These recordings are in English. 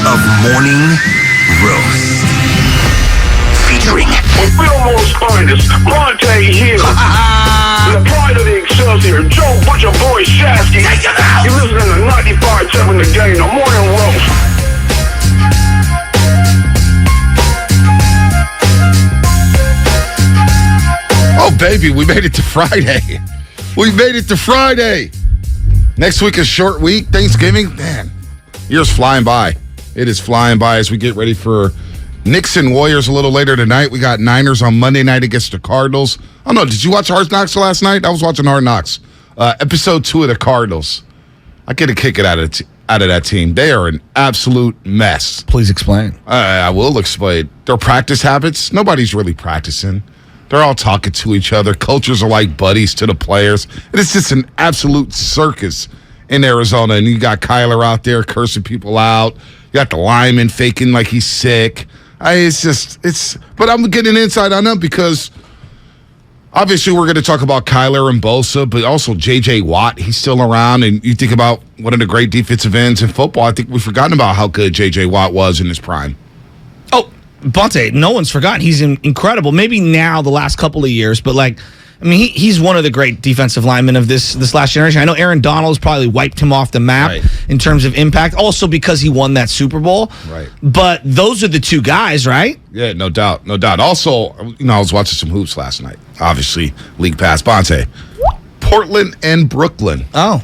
of Morning Roast. Featuring with Fillmore's finest, Monte Hill. The pride of the Excelsior, Joe Butcher Boy Shasky. You're listening to 95.7 The Game, the Morning Roast. Oh, baby, we made it to Friday. We made it to Friday. Next week is a short week. Thanksgiving, man, year's flying by. It is flying by as we get ready for Knicks and Warriors a little later tonight. We got Niners on Monday night against the Cardinals. I don't know, did you watch Hard Knocks last night? I was watching Hard Knocks. Episode 2 of the Cardinals. I get a kick out of that team. They are an absolute mess. Please explain. I will explain. Their practice habits, nobody's really practicing. They're all talking to each other. Coaches are like buddies to the players. And it's just an absolute circus in Arizona. And you got Kyler out there cursing people out. You got the lineman faking like he's sick. But I'm getting insight on them because obviously we're going to talk about Kyler and Bosa, but also J.J. Watt. He's still around. And you think about one of the great defensive ends in football. I think we've forgotten about how good J.J. Watt was in his prime. Oh, Bonte, no one's forgotten. He's incredible. Maybe now the last couple of years, but he's one of the great defensive linemen of this last generation. I know Aaron Donald's probably wiped him off the map in terms of impact, also because he won that Super Bowl. Right. But those are the two guys, right? Yeah, no doubt, no doubt. Also, I was watching some hoops last night. Obviously, League Pass. Bonte, Portland and Brooklyn. Oh.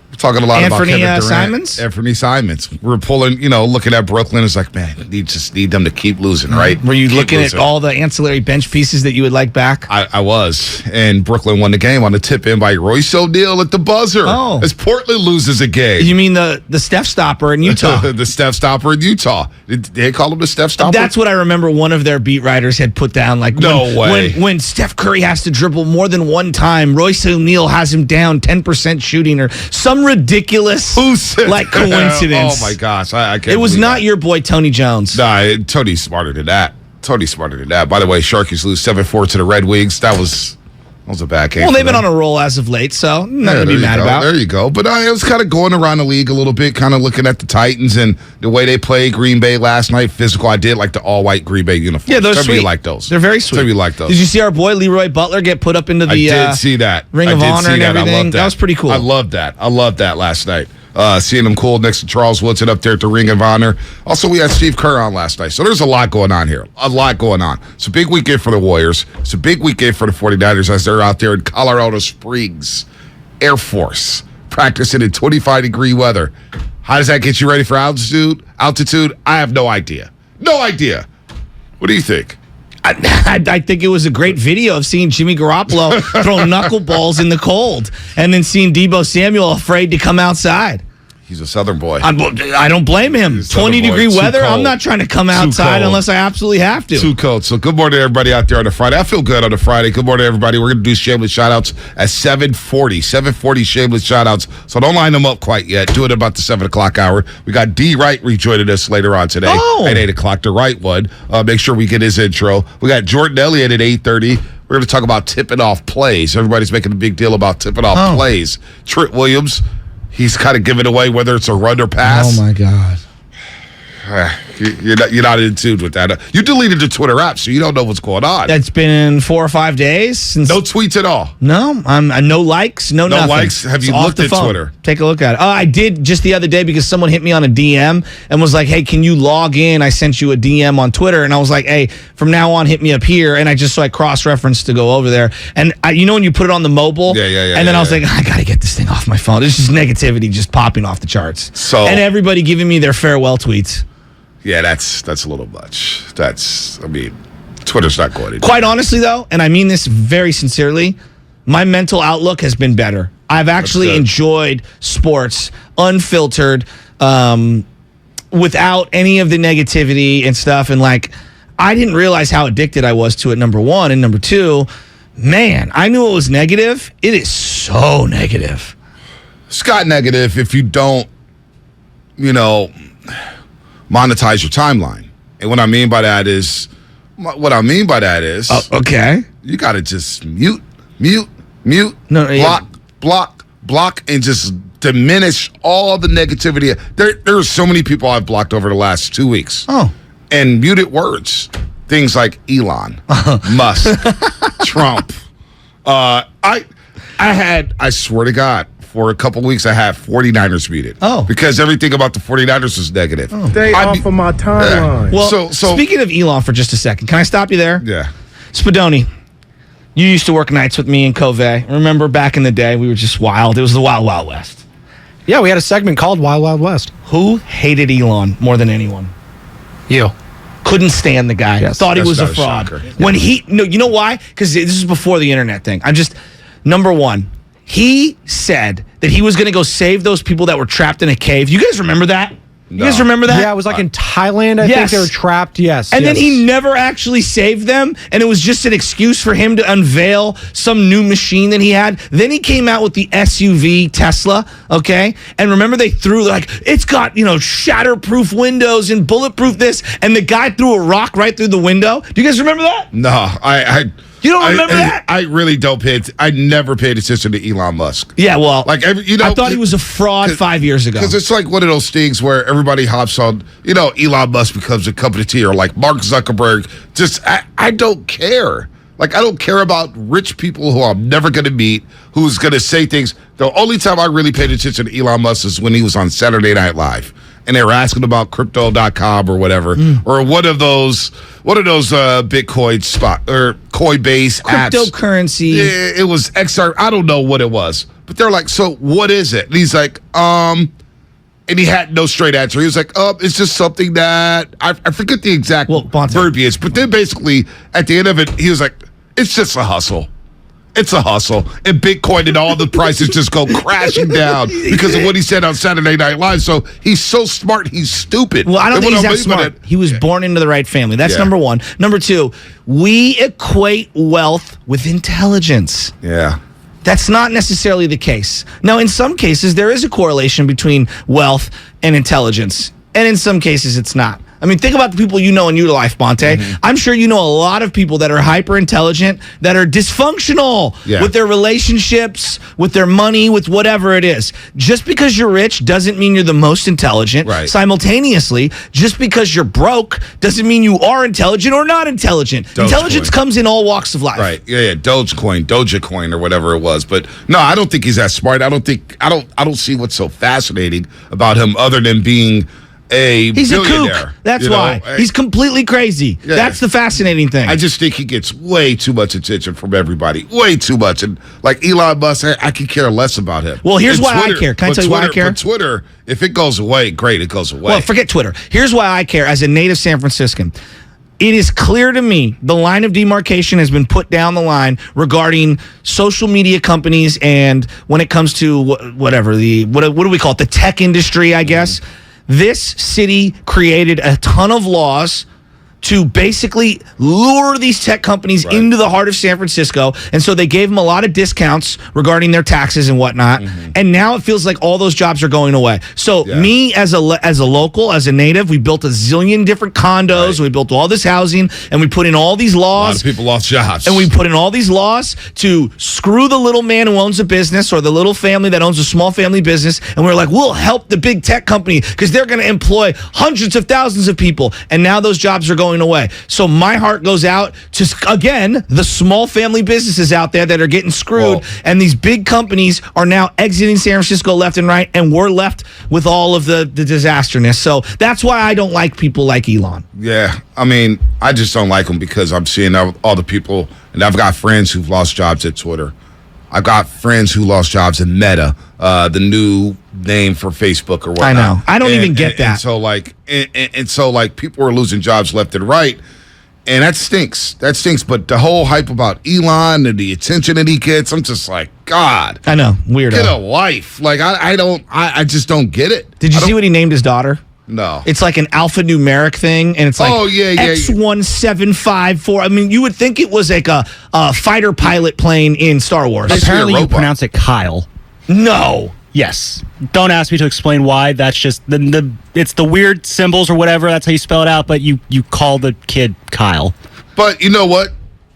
We're talking a lot about Kevin Durant. Simons? Anthony Simons. We're pulling, looking at Brooklyn. It's like, man, we just need them to keep losing, right? Were you looking at all the ancillary bench pieces that you would like back? I was. And Brooklyn won the game on the tip in by Royce O'Neal at the buzzer. Oh. As Portland loses a game. You mean the Steph stopper in Utah? The Steph stopper in Utah. Did they call him the Steph stopper? That's what I remember one of their beat writers had put down. Like, no way. When Steph Curry has to dribble more than one time, Royce O'Neal has him down 10% shooting or some ridiculous coincidence. Oh, my gosh. I can't. It was not your boy, Tony Jones. Nah, Tony's smarter than that. By the way, Sharkies lose 7-4 to the Red Wings. That was a bad game. Well, they've been on a roll as of late, so nothing to be mad about. There you go. But I was kind of going around the league a little bit, kind of looking at the Titans and the way they played Green Bay last night. Physical. I did like the all-white Green Bay uniforms. Yeah, those sweet. Like those. They're very sweet. You like those. Did you see our boy Leroy Butler get put up into the I did see that. Ring of Honor and everything? That was pretty cool. I loved that. Last night. Seeing him cool next to Charles Woodson up there at the Ring of Honor. Also, we had Steve Kerr on last night. So there's a lot going on here. A lot going on. It's a big weekend for the Warriors. It's a big weekend for the 49ers as they're out there in Colorado Springs Air Force practicing in 25-degree weather. How does that get you ready for altitude? I have no idea. No idea. What do you think? I think it was a great video of seeing Jimmy Garoppolo throw knuckleballs in the cold and then seeing Deebo Samuel afraid to come outside. He's a Southern boy. I don't blame him. 20-degree weather, cold. I'm not trying to come outside unless I absolutely have to. Too cold. So good morning to everybody out there on a Friday. I feel good on a Friday. Good morning, everybody. We're going to do shameless shout-outs at 7:40. 7:40 shameless shout-outs. So don't line them up quite yet. Do it about the 7 o'clock hour. We got D. Wright rejoining us later on today at 8 o'clock. The right one. Make sure we get his intro. We got Jordan Elliott at 8:30. We're going to talk about tipping off plays. Everybody's making a big deal about tipping off plays. Trent Williams. He's kind of giving away whether it's a run or pass. Oh, my God. You're not in tune with that. You deleted the Twitter app, so you don't know what's going on. It's been 4 or 5 days since. No tweets at all. No, no likes, no nothing. No likes. Have you looked at Twitter? Take a look at it. I did just the other day because someone hit me on a DM and was like, "Hey, can you log in? I sent you a DM on Twitter," and I was like, "Hey, from now on, hit me up here." And I cross-referenced to go over there, and when you put it on the mobile, and then I was like, I gotta get this thing off my phone. It's just negativity just popping off the charts. And everybody giving me their farewell tweets. Yeah, that's a little much. Twitter's not going to. Quite honestly, though, and I mean this very sincerely, my mental outlook has been better. I've actually enjoyed sports unfiltered, without any of the negativity and stuff. And I didn't realize how addicted I was to it, number one. And number two, man, I knew it was negative. It is so negative. Scott, negative if you don't, monetize your timeline. And what I mean by that is, okay, you got to just mute, block, block, and just diminish all the negativity. There are so many people I've blocked over the last 2 weeks. Oh. And muted words. Things like Elon, Musk, Trump. I swear to God, for a couple weeks I had 49ers muted. Oh. Because everything about the 49ers was negative. Stay off of my timeline. Well, speaking of Elon for just a second, can I stop you there? Yeah. Spadoni, you used to work nights with me in Covey. Remember back in the day, we were just wild. It was the Wild Wild West. Yeah, we had a segment called Wild Wild West. Who hated Elon more than anyone? You. Couldn't stand the guy. Yes. Thought he That's was a not a fraud. shocker. When you know why? Because this is before the internet thing. Number one, he said that he was going to go save those people that were trapped in a cave. You guys remember that? You guys remember that? Yeah, it was like in Thailand. I think Yes. they were trapped. Yes. And yes. then he never actually saved them, and it was just an excuse for him to unveil some new machine that he had. Then he came out with the SUV Tesla, okay? And remember they threw, like, it's got, shatterproof windows and bulletproof this, and the guy threw a rock right through the window. Do you guys remember that? No, You don't remember that? I really don't I never paid attention to Elon Musk. Yeah, well, Like, I thought he was a fraud 5 years ago. Because it's like one of those things where everybody hops on, Elon Musk becomes a cup of tea, or like Mark Zuckerberg. I don't care. Like, I don't care about rich people who I'm never going to meet, who's going to say things. The only time I really paid attention to Elon Musk is when he was on Saturday Night Live. And they were asking about crypto.com or whatever, or one of those Bitcoin spot or Coinbase apps. Cryptocurrency. It was XR. I don't know what it was, but they're like, so what is it? And he's like, and he had no straight answer. He was like, it's just something that I forget the exact verbiage, but then basically at the end of it, he was like, it's just a hustle. It's a hustle. And Bitcoin and all the prices just go crashing down because of what he said on Saturday Night Live. So he's so smart, he's stupid. Well, I don't think he's that smart. He was born into the right family. That's number one. Number two, we equate wealth with intelligence. Yeah. That's not necessarily the case. Now, in some cases, there is a correlation between wealth and intelligence. And in some cases, it's not. I mean, think about the people you know in your life, Bonte. I'm sure you know a lot of people that are hyper intelligent, that are dysfunctional with their relationships, with their money, with whatever it is. Just because you're rich doesn't mean you're the most intelligent. Right. Simultaneously, just because you're broke doesn't mean you are intelligent or not intelligent. Intelligence comes in all walks of life. Right. Yeah. Dogecoin or whatever it was. But no, I don't think he's that smart. I don't see what's so fascinating about him other than being he's a kook. That's why. He's completely crazy. Yeah. That's the fascinating thing. I just think he gets way too much attention from everybody. Way too much. And like Elon Musk, I could care less about him. Well, here's why I care. Can I tell you why I care? But Twitter, if it goes away, great, it goes away. Well, forget Twitter. Here's why I care as a native San Franciscan. It is clear to me the line of demarcation has been put down the line regarding social media companies, and when it comes to whatever, what do we call it? The tech industry, I guess. This city created a ton of laws to basically lure these tech companies into the heart of San Francisco. And so they gave them a lot of discounts regarding their taxes and whatnot. And now it feels like all those jobs are going away. So me as a local, as a native, we built a zillion different condos. We built all this housing, and we put in all these laws. A lot of people lost jobs. And we put in all these laws to screw the little man who owns a business or the little family that owns a small family business. And we're like, we'll help the big tech company because they're going to employ hundreds of thousands of people. And now those jobs are going away. So my heart goes out to, again, the small family businesses out there that are getting screwed. And these big companies are now exiting San Francisco left and right. And we're left with all of the disasterness. So that's why I don't like people like Elon. Yeah. I mean, I just don't like him because I'm seeing all the people, and I've got friends who've lost jobs at Twitter. I've got friends who lost jobs in Meta, the new name for Facebook or whatnot. I know. I don't even get that. And so people are losing jobs left and right. And that stinks. That stinks. But the whole hype about Elon and the attention that he gets, I'm just like, God. I know. Weirdo. Get a life. Like, I just don't get it. Did you see what he named his daughter? No. It's like an alphanumeric thing, and it's like X1754. I mean, you would think it was like a fighter pilot plane in Star Wars. Apparently, you pronounce it Kyle. No. Yes. Don't ask me to explain why. That's just it's the weird symbols or whatever. That's how you spell it out. But you call the kid Kyle. But you know what?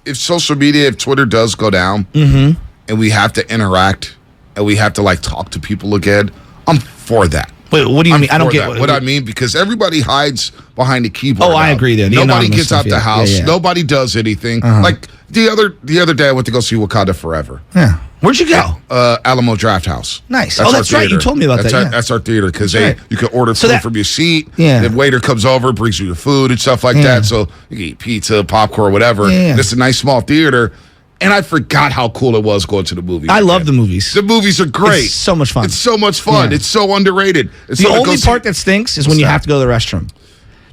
If social media, if Twitter does go down, and we have to interact and we have to like talk to people again, I'm for that. Wait, what do you mean? I don't for get that. What I mean, because everybody hides behind the keyboard. Oh, I agree there. The Nobody anonymous gets stuff, out the yeah. house. Yeah, yeah. Nobody does anything. Like the other day, I went to go see Wakanda Forever. Yeah. Where'd you go? Alamo Draft House. Nice. That's Oh, our that's right. You theater. told me about That's that, Our, yeah. That's our theater because That's right. you can order So food that- from your seat. Yeah. The waiter comes over, brings you your food and stuff like that. So you can eat pizza, popcorn, whatever. Yeah. It's a nice small theater. And I forgot how cool it was going to the movies. I again. love the movies. The movies are great. It's so much fun. It's so much fun. Yeah. It's so underrated. It's The so to go only see- part that stinks is when you that? have to go to the restroom.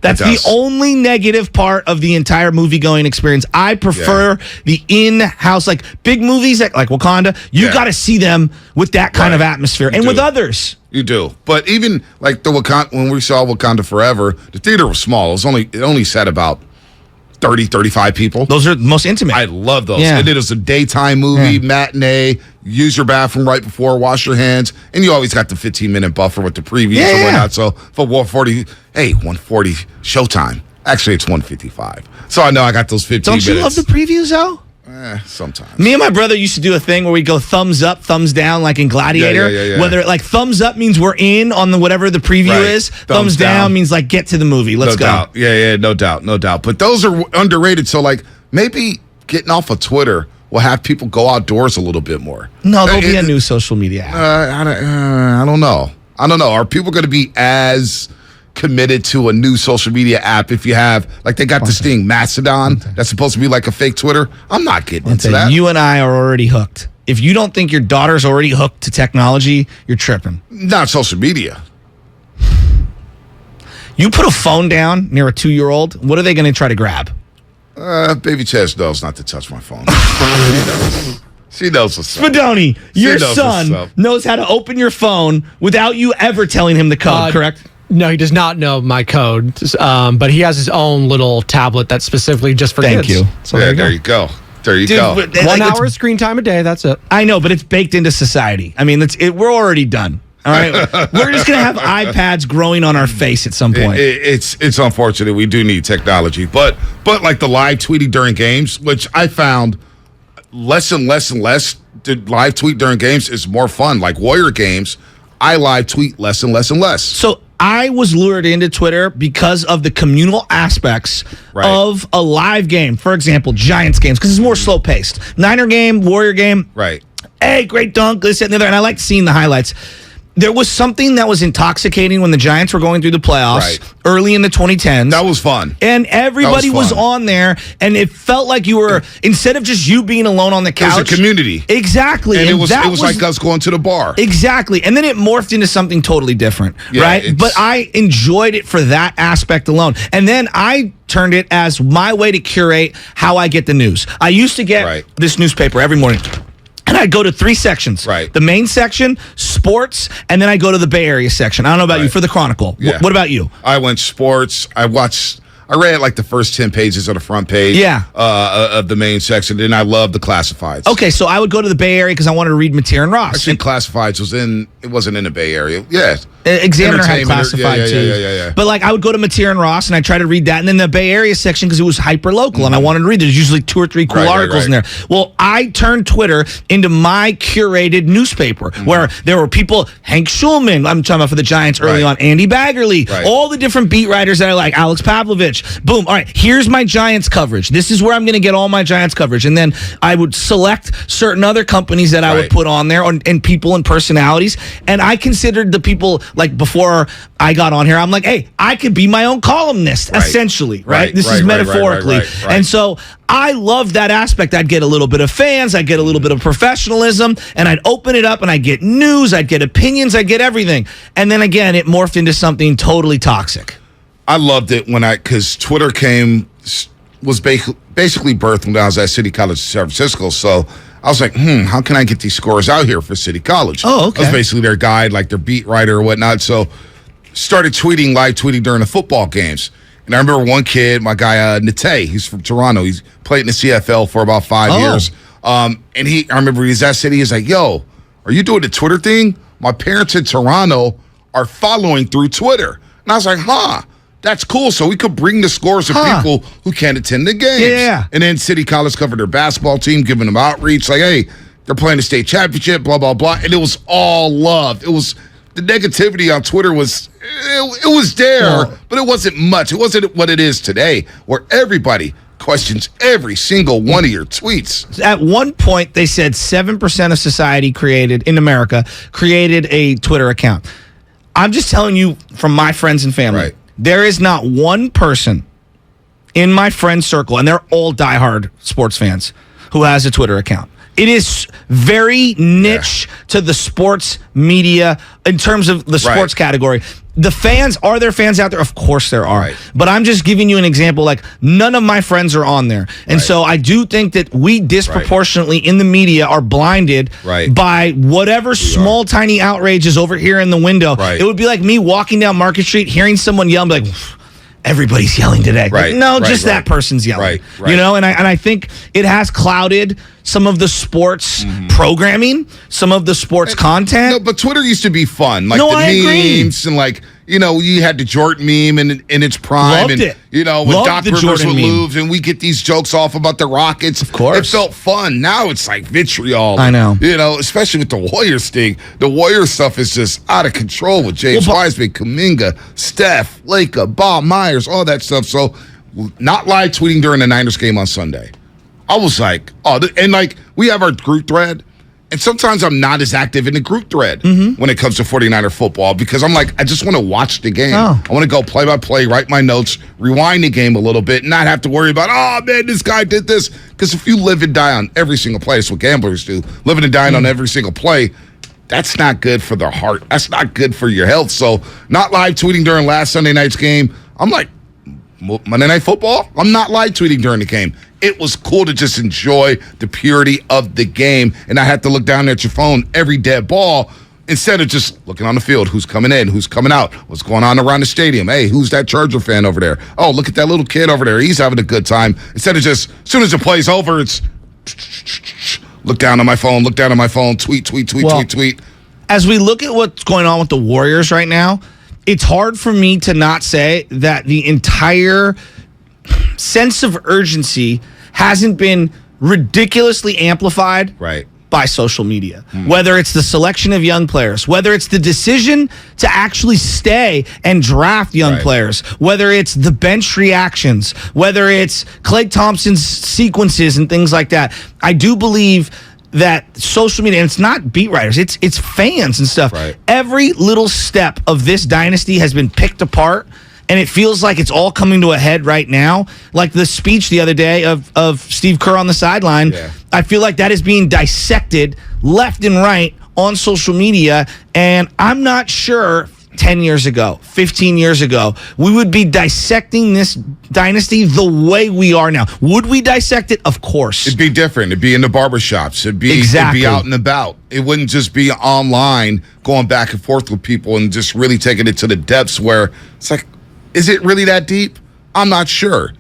That's It the does. only negative part of the entire movie going experience. I prefer the in-house, like big movies like Wakanda. You Yeah. got to see them with that kind of Right. atmosphere You and with do. others. You do, but even like the Wakanda, when we saw Wakanda Forever, the theater was small. It only sat about 30, 35 people. Those are the most intimate. I love those. Yeah. And it was a daytime movie, matinee. Use your bathroom right before, wash your hands, and you always got the 15-minute buffer with the previews Yeah, and yeah. whatnot. So for 140 showtime. Actually, it's 155. So I know I got those 15 Don't you minutes. love the previews, though? Sometimes. Me and my brother used to do a thing where we go thumbs up, thumbs down, like in Gladiator. Yeah. Whether like thumbs up means we're in on the whatever the preview Right. is. Thumbs Thumbs down down means like get to the movie. Let's No go. doubt. Yeah, no doubt. But those are underrated. So like maybe getting off of Twitter will have people go outdoors a little bit more. No, there'll be a It- new social media app. I don't know. Are people going to be as committed to a new social media app if you have, like they got this thing, Mastodon, that's supposed to be like a fake Twitter? I'm not getting into that. You and I are already hooked. If you don't think your daughter's already hooked to technology, you're tripping. Not social media. You put a phone down near a 2-year-old, what are they going to try to grab? Baby Chaz knows not to touch my phone. She knows what's up. Spadoni, your knows son what's up. knows how to open your phone without you ever telling him the code, correct? No, he does not know my code, but he has his own little tablet that's specifically just for Thank kids. you. So Yeah, there there you you go. There you Dude, go. but- go. like, 1 it's- hour screen time a day, that's it. I know, but it's baked into society. I mean, we're already done. All right, we're just gonna have iPads growing on our face at some point. It's unfortunate. We do need technology, but like the live tweeting during games, which I found less and less and less. To live tweet during games is more fun. Like Warrior games, I live tweet less and less and less. So I was lured into Twitter because of the communal aspects Right. of a live game. For example, Giants games, because it's more slow paced. Niner game, Warrior game. Right. Hey, great dunk, this, that, and the other. And I liked seeing the highlights. There was something that was intoxicating when the Giants were going through the playoffs Right. early in the 2010s. That was fun. And everybody That was was fun. on there, and it felt like you were, instead of just you being alone on the It was couch. a community. Exactly. And it was that like us going to the bar. Exactly. And then it morphed into something totally different, Yeah, right? it's- But I enjoyed it for that aspect alone. And then I turned it as my way to curate how I get the news. I used to get Right. this newspaper every morning. And I'd go to 3 sections. Right. The main section, sports, and then I go to the Bay Area section. I don't know about you, Right. for the Chronicle. Yeah. What about you? I went sports. I read like the first 10 pages of the front page Yeah. of the main section, and I love the classifieds. Okay, so I would go to the Bay Area because I wanted to read Mateer and Ross. Actually, classifieds it wasn't in the Bay Area. Yeah. Examiner had Entertainment, classified yeah, too. yeah. But like I would go to Mateer and Ross and I try to read that, and then the Bay Area section because it was hyper local and I wanted to read. There's usually 2 or 3 cool Right, articles in there. Well, I turned Twitter into my curated newspaper where there were people, Hank Schulman, I'm talking about for the Giants early Right. on, Andy Baggerly, Right. all the different beat writers that I like, Alex Pavlovich. Boom. All right, here's my Giants coverage. This is where I'm going to get all my Giants coverage, and then I would select certain other companies that I would Right. put on there and people and personalities, and I considered the people like before I got on here, I'm like, hey, I could be my own columnist, Right. essentially, right? Right, This is right, metaphorically. right. And so I love that aspect. I'd get a little bit of fans, I'd get a little bit of professionalism, and I'd open it up and I'd get news, I'd get opinions, I'd get everything. And then again, it morphed into something totally toxic. I loved it because Twitter was basically birthed when I was at City College in San Francisco. So I was like, how can I get these scores out here for City College? Oh, okay. I was basically their guide, like their beat writer or whatnot. So started live tweeting during the football games. And I remember one kid, my guy, Nate, he's from Toronto. He's played in the CFL for about 5 Oh. years. I remember he's at City. He's like, yo, are you doing the Twitter thing? My parents in Toronto are following through Twitter. And I was like, that's cool. So we could bring the scores of people who can't attend the games. Yeah. And then City College covered their basketball team, giving them outreach. Like, hey, they're playing the state championship, blah, blah, blah. And it was all love. It was the negativity on Twitter was there, but it wasn't much. It wasn't what it is today, where everybody questions every single one of your tweets. At one point, they said 7% of society in America created a Twitter account. I'm just telling you from my friends and family, Right. There is not one person in my friend circle, and they're all diehard sports fans, who has a Twitter account. It is very niche to the sports media in terms of the sports category. The fans, are there fans out there? Of course there are. Right. But I'm just giving you an example. Like, none of my friends are on there. And so I do think that we disproportionately in the media are blinded by whatever small, tiny outrage is over here in the window. Right. It would be like me walking down Market Street, hearing someone yell, and be like, everybody's yelling today. Like, no, just that person's yelling. Right. You know, and I think it has clouded some of the sports programming, some of the sports content. No, but Twitter used to be fun. Like I the agree. memes and like, you know, you had the Jordan meme in its prime. Loved it. You know, when Loved Doc the Rivers Jordan would meme. lose and we get these jokes off about the Rockets. Of course. It felt fun. Now it's like vitriol. I know. You know, especially with the Warriors thing. The Warriors stuff is just out of control with James Wiseman, Kuminga, Steph, Laker, Bob Myers, all that stuff. So not live tweeting during the Niners game on Sunday. I was like, and like we have our group thread. And sometimes I'm not as active in the group thread when it comes to 49er football because I'm like, I just want to watch the game. I want to go play by play, write my notes, rewind the game a little bit, and not have to worry about, oh, man, this guy did this. Because if you live and die on every single play, that's what gamblers do, living and dying on every single play, that's not good for the heart. That's not good for your health. So not live tweeting during last Sunday night's game. I'm like, Monday Night Football, I'm not live tweeting during the game. It was cool to just enjoy the purity of the game and not have to look down at your phone every dead ball instead of just looking on the field. Who's coming in? Who's coming out? What's going on around the stadium? Hey, who's that Charger fan over there? Oh, look at that little kid over there. He's having a good time. Instead of just, as soon as the play's over, it's look down on my phone, tweet. As we look at what's going on with the Warriors right now, it's hard for me to not say that the entire sense of urgency hasn't been ridiculously amplified by social media. Whether it's the selection of young players, whether it's the decision to actually stay and draft young players, whether it's the bench reactions, whether it's Klay Thompson's sequences and things like that. I do believe that social media, and it's not beat writers, it's fans and stuff. Every little step of this dynasty has been picked apart, and it feels like it's all coming to a head right now. Like the speech the other day of Steve Kerr on the sideline, I feel like that is being dissected left and right on social media, and I'm not sure 10 years ago, 15 years ago, we would be dissecting this dynasty the way we are now. Would we dissect it? Of course. It'd be different. It'd be in the barbershops. It'd be out and about. It wouldn't just be online going back and forth with people and just really taking it to the depths where it's like, is it really that deep? I'm not sure.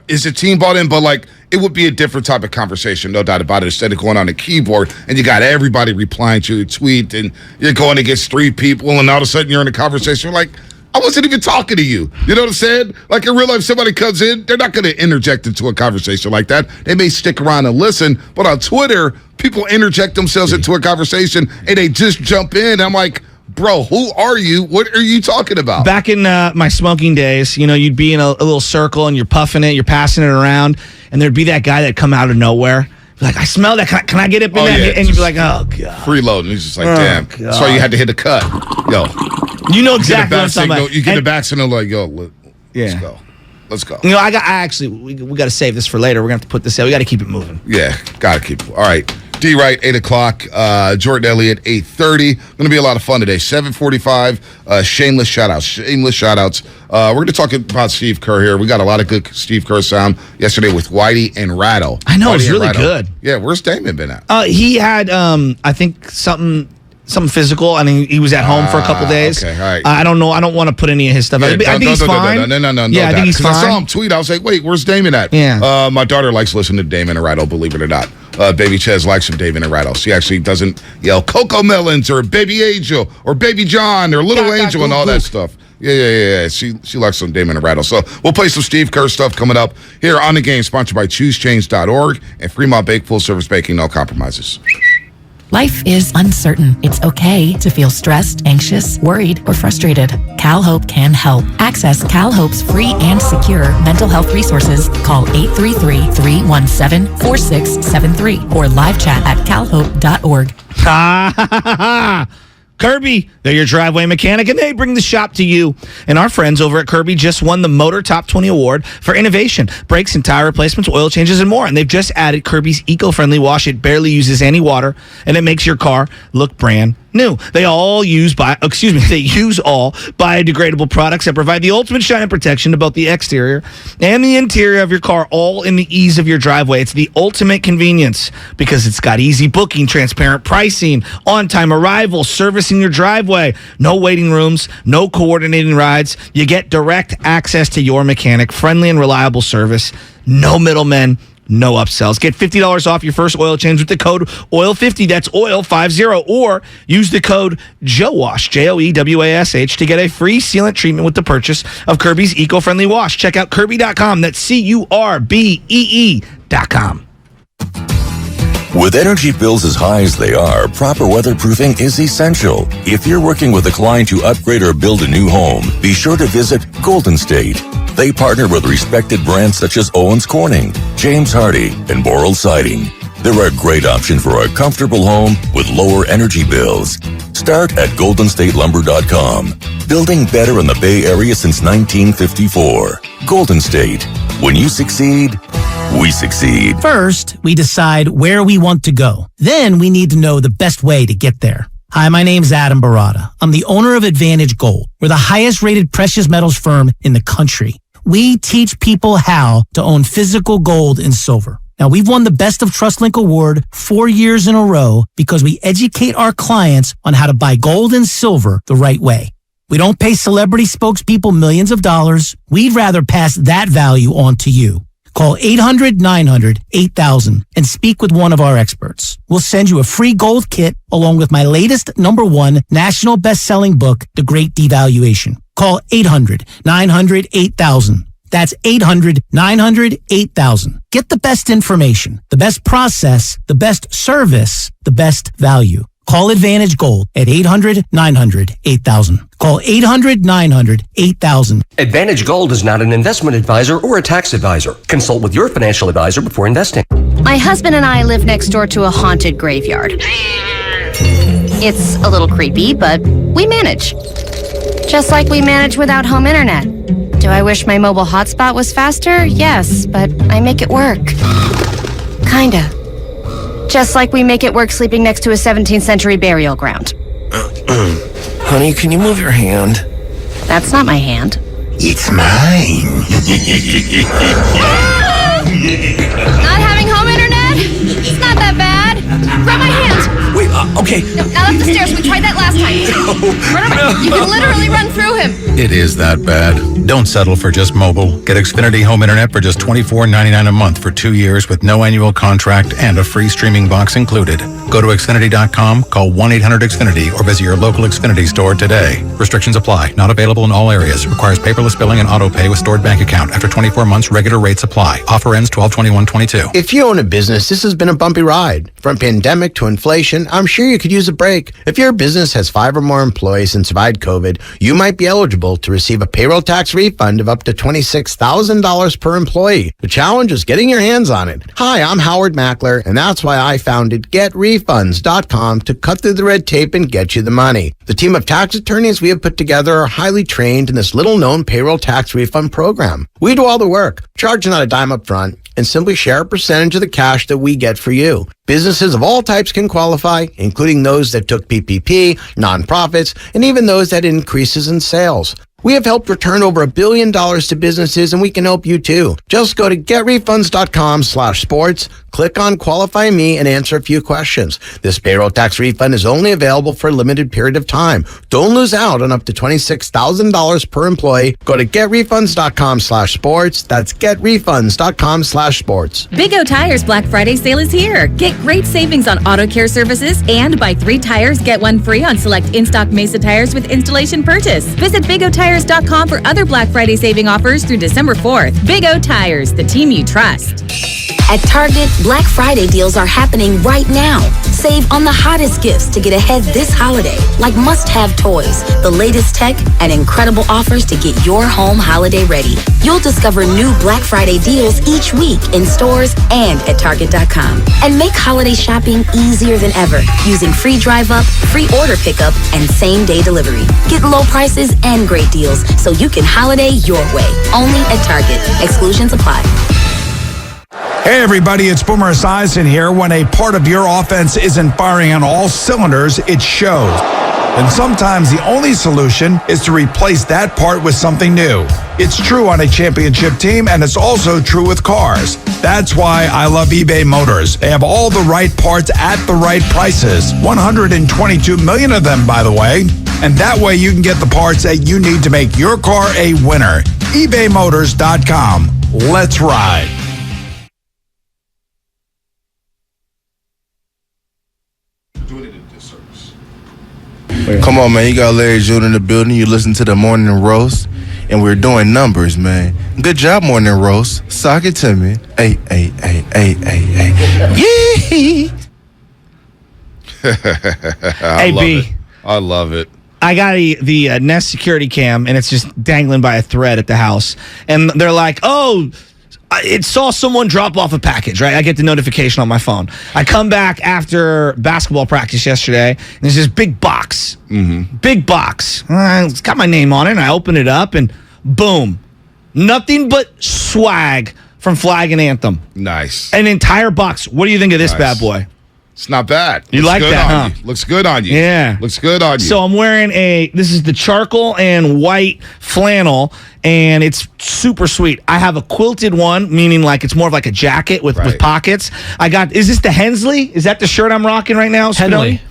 Is the team bought in? But like, it would be a different type of conversation, no doubt about it. Instead of going on the keyboard and you got everybody replying to your tweet and you're going against three people and all of a sudden you're in a conversation. You're like, I wasn't even talking to you. You know what I'm saying? Like in real life, somebody comes in, they're not going to interject into a conversation like that. They may stick around and listen, but on Twitter, people interject themselves into a conversation and they just jump in. I'm like, bro, who are you? What are you talking about? Back in my smoking days, you know, you'd be in a little circle and you're puffing it, you're passing it around, and there'd be that guy that'd come out of nowhere. Be like, I smell that. Can I get up in that? Yeah, and you'd be like, oh, God. Freeloading. He's just like, damn. God. That's why you had to hit a cut. Yo. You know exactly what I'm talking about. You get a back signal like, yo, let's go. Let's go. You know, we got to save this for later. We're going to have to put this out. We got to keep it moving. Yeah, got to keep it. All right. D Wright, 8 o'clock. Jordan Elliott, 8:30. Going to be a lot of fun today. 7:45. Shameless shout-outs. We're going to talk about Steve Kerr here. We got a lot of good Steve Kerr sound yesterday with Whitey and Ratto. I know, Whitey it was really good. Yeah, where's Damon been at? He had, I think, something physical. I mean, he was at home for a couple days. Okay, all right. I don't know. I don't want to put any of his stuff. I think he's fine. No. Yeah, I think he's fine. I saw him tweet. I was like, wait, where's Damon at? Yeah. My daughter likes listening to Damon and Ratto, believe it or not. Baby Ches likes some Damon and Ratto. She actually doesn't yell Coco Melons or Baby Angel or Baby John or Little Angel and all that stuff. Yeah. She likes some Damon and Ratto. So we'll play some Steve Kerr stuff coming up here on the game, sponsored by ChooseChains.org and Fremont Bake, full service baking, no compromises. Life is uncertain. It's okay to feel stressed, anxious, worried, or frustrated. CalHope can help. Access CalHope's free and secure mental health resources. Call 833-317-4673 or live chat at calhope.org. Kirby, they're your driveway mechanic, and they bring the shop to you. And our friends over at Kirby just won the Motor Top 20 Award for innovation, brakes and tire replacements, oil changes, and more. And they've just added Kirby's eco-friendly wash. It barely uses any water, and it makes your car look brand new. They use all biodegradable products that provide the ultimate shine and protection to both the exterior and the interior of your car, all in the ease of your driveway. It's the ultimate convenience because it's got easy booking, transparent pricing, on-time arrival, servicing your driveway, no waiting rooms, no coordinating rides. You get direct access to your mechanic, friendly and reliable service, no middlemen, no upsells. Get $50 off your first oil change with the code OIL50. That's OIL50. Or use the code JOEWASH, JOEWASH, to get a free sealant treatment with the purchase of Kirby's eco-friendly wash. Check out Kirby.com. That's CURBEE.com. With energy bills as high as they are, proper weatherproofing is essential. If you're working with a client to upgrade or build a new home, be sure to visit Golden State. They partner with respected brands such as Owens Corning, James Hardie, and Boral Siding. They're a great option for a comfortable home with lower energy bills. Start at goldenstatelumber.com. Building better in the Bay Area since 1954. Golden State. When you succeed, we succeed. First, we decide where we want to go. Then we need to know the best way to get there. Hi, my name's Adam Barada. I'm the owner of Advantage Gold. We're the highest rated precious metals firm in the country. We teach people how to own physical gold and silver. Now, we've won the Best of TrustLink Award 4 years in a row because we educate our clients on how to buy gold and silver the right way. We don't pay celebrity spokespeople millions of dollars. We'd rather pass that value on to you. Call 800-900-8000 and speak with one of our experts. We'll send you a free gold kit along with my latest #1 national best-selling book, The Great Devaluation. Call 800-900-8000. That's 800-900-8000. Get the best information, the best process, the best service, the best value. Call Advantage Gold at 800-900-8000. Call 800-900-8000. Advantage Gold is not an investment advisor or a tax advisor. Consult with your financial advisor before investing. My husband and I live next door to a haunted graveyard. It's a little creepy, but we manage. Just like we manage without home internet. Do I wish my mobile hotspot was faster? Yes, but I make it work. Kinda. Just like we make it work sleeping next to a 17th century burial ground. Honey, can you move your hand? That's not my hand. It's mine. Not having home internet? It's not that bad. Grab my hand. Wait, okay. No, not up the stairs. We tried that last time. Run around. You can literally run through him. It is that bad. Don't settle for just mobile. Get Xfinity Home Internet for just $24.99 a month for 2 years with no annual contract and a free streaming box included. Go to Xfinity.com, call 1-800-XFINITY, or visit your local Xfinity store today. Restrictions apply. Not available in all areas. Requires paperless billing and auto pay with stored bank account. After 24 months, regular rates apply. Offer ends 12/21/22. If you own a business, this has been a bumpy ride. From pandemic to inflation, I'm sure you could use a break. If your business has 5 or more employees and survived COVID, you might be eligible to receive a payroll tax refund of up to $26,000 per employee. The challenge is getting your hands on it. Hi, I'm Howard Mackler, and that's why I founded GetRefunds.com to cut through the red tape and get you the money. The team of tax attorneys we have put together are highly trained in this little-known payroll tax refund program. We do all the work, charge not a dime up front, and simply share a percentage of the cash that we get for you. Businesses of all types can qualify, including those that took PPP, nonprofits, and even those that had increases in sales. We have helped return over $1 billion to businesses, and we can help you too. Just go to getrefunds.com/sports, click on Qualify Me, and answer a few questions. This payroll tax refund is only available for a limited period of time. Don't lose out on up to $26,000 per employee. Go to getrefunds.com/sports. That's getrefunds.com/sports. Big O Tires Black Friday sale is here. Get great savings on auto care services and buy 3 tires, get 1 free on select in-stock Mesa tires with installation purchase. Visit BigOTires.com for other Black Friday saving offers through December 4th. Big O Tires, the team you trust. At Target, Black Friday deals are happening right now. Save on the hottest gifts to get ahead this holiday, like must-have toys, the latest tech, and incredible offers to get your home holiday ready. You'll discover new Black Friday deals each week in stores and at Target.com. And make holiday shopping easier than ever using free drive-up, free order pickup, and same-day delivery. Get low prices and great deals so you can holiday your way. Only at Target. Exclusions apply. Hey everybody, it's Boomer Esiason here. When a part of your offense isn't firing on all cylinders, it shows. And sometimes the only solution is to replace that part with something new. It's true on a championship team, and it's also true with cars. That's why I love eBay Motors. They have all the right parts at the right prices. 122 million of them, by the way. And that way you can get the parts that you need to make your car a winner. ebaymotors.com. Let's ride. Come on, man. You got Larry June in the building. You listen to the Morning Roast, and we're doing numbers, man. Good job, Morning Roast. Sock it to me. Hey. Yee! Hey, B. I love it. I got the Nest security cam, and it's just dangling by a thread at the house. And they're like, oh, it saw someone drop off a package, right? I get the notification on my phone. I come back after basketball practice yesterday, and there's this big box. Mm-hmm. Big box. It's got my name on it, and I open it up, and boom. Nothing but swag from Flag and Anthem. Nice. An entire box. What do you think of this bad boy? It's not bad. You Looks like good that, on huh? you. Looks good on you. Yeah. Looks good on you. So I'm wearing this is the charcoal and white flannel, and it's super sweet. I have a quilted one, meaning like it's more of like a jacket with pockets. Is this the Hensley? Is that the shirt I'm rocking right now? Henley.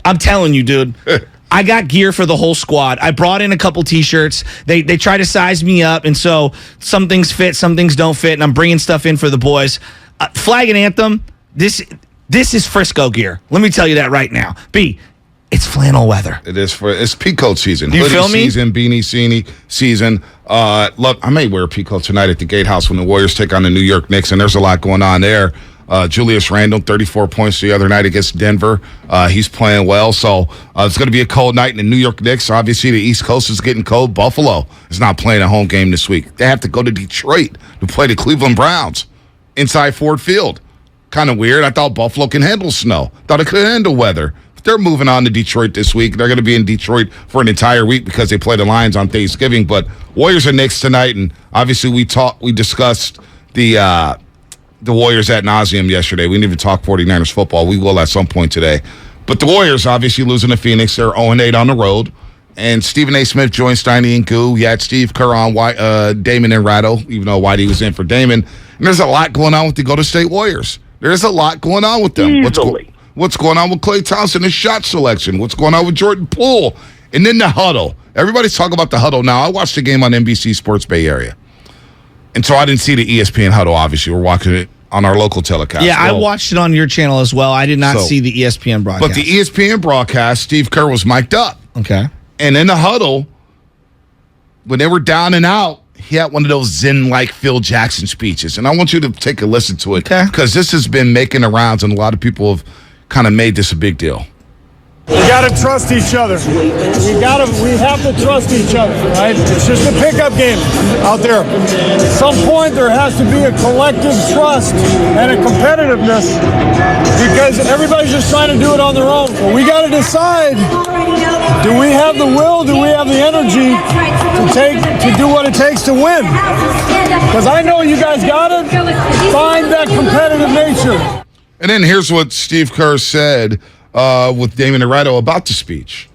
I'm telling you, dude. I got gear for the whole squad. I brought in a couple T-shirts. They try to size me up, and so some things fit, some things don't fit, and I'm bringing stuff in for the boys. Flag and Anthem, this is Frisco gear. Let me tell you that right now. B, it's flannel weather. It's peacoat season. Do you Hoodie feel me? season, beanie season. Look, I may wear a peacoat tonight at the Gatehouse when the Warriors take on the New York Knicks, and there's a lot going on there. Julius Randle, 34 points the other night against Denver. He's playing well. So it's going to be a cold night in the New York Knicks. Obviously, the East Coast is getting cold. Buffalo is not playing a home game this week. They have to go to Detroit to play the Cleveland Browns inside Ford Field. Kind of weird. I thought Buffalo can handle snow. Thought it could handle weather. But they're moving on to Detroit this week. They're going to be in Detroit for an entire week because they play the Lions on Thanksgiving. But Warriors and Knicks tonight, and obviously we discussed the Warriors ad nauseum yesterday. We didn't even talk 49ers football. We will at some point today. But the Warriors obviously losing to Phoenix. They're 0-8 on the joined And Stephen A. Smith joined Steiny and Goo. You had Steve Kerr on Damon and Ratto, even though Whitey was in for Damon. And there's a lot going on with the Golden State Warriors. There's a lot going on with them. What's going on with Klay Thompson, his shot selection? What's going on with Jordan Poole? And then the huddle. Everybody's talking about the huddle now. I watched the game on NBC Sports Bay Area. And so I didn't see the ESPN huddle, obviously. We're watching it on our local telecast. Yeah, I watched it on your channel as well. I did not see the ESPN broadcast. But the ESPN broadcast, Steve Kerr was mic'd up. Okay. And in the huddle, when they were down and out, he had one of those Zen-like Phil Jackson speeches. And I want you to take a listen to it. Because this has been making the rounds, and a lot of people have kind of made this a big deal. We gotta trust each other. We have to trust each other, right? It's just a pickup game out there. At some point, there has to be a collective trust and a competitiveness because everybody's just trying to do it on their own. But we gotta decide, do we have the will, do we have the energy to do what it takes to win? Because I know you guys gotta find that competitive nature. And then here's what Steve Kerr said with Damon and Ratto about the speech.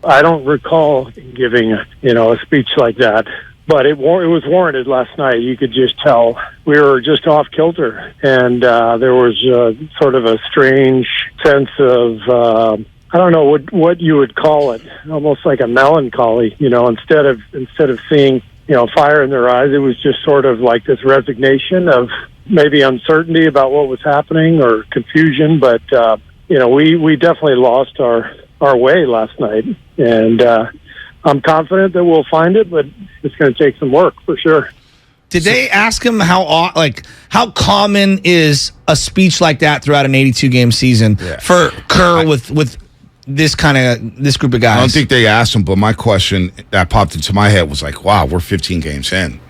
I don't recall giving, a speech like that, but it was warranted last night. You could just tell we were just off kilter, and there was sort of a strange sense of I don't know what you would call it, almost like a melancholy. Instead of seeing fire in their eyes, it was just sort of like this resignation of maybe uncertainty about what was happening or confusion, but. We definitely lost our way last night, and I'm confident that we'll find it, but it's going to take some work for sure. Did they ask him how common is a speech like that throughout an 82-game season for Kerr with this group of guys? I don't think they asked him, but my question that popped into my head was like, wow, we're 15 games in.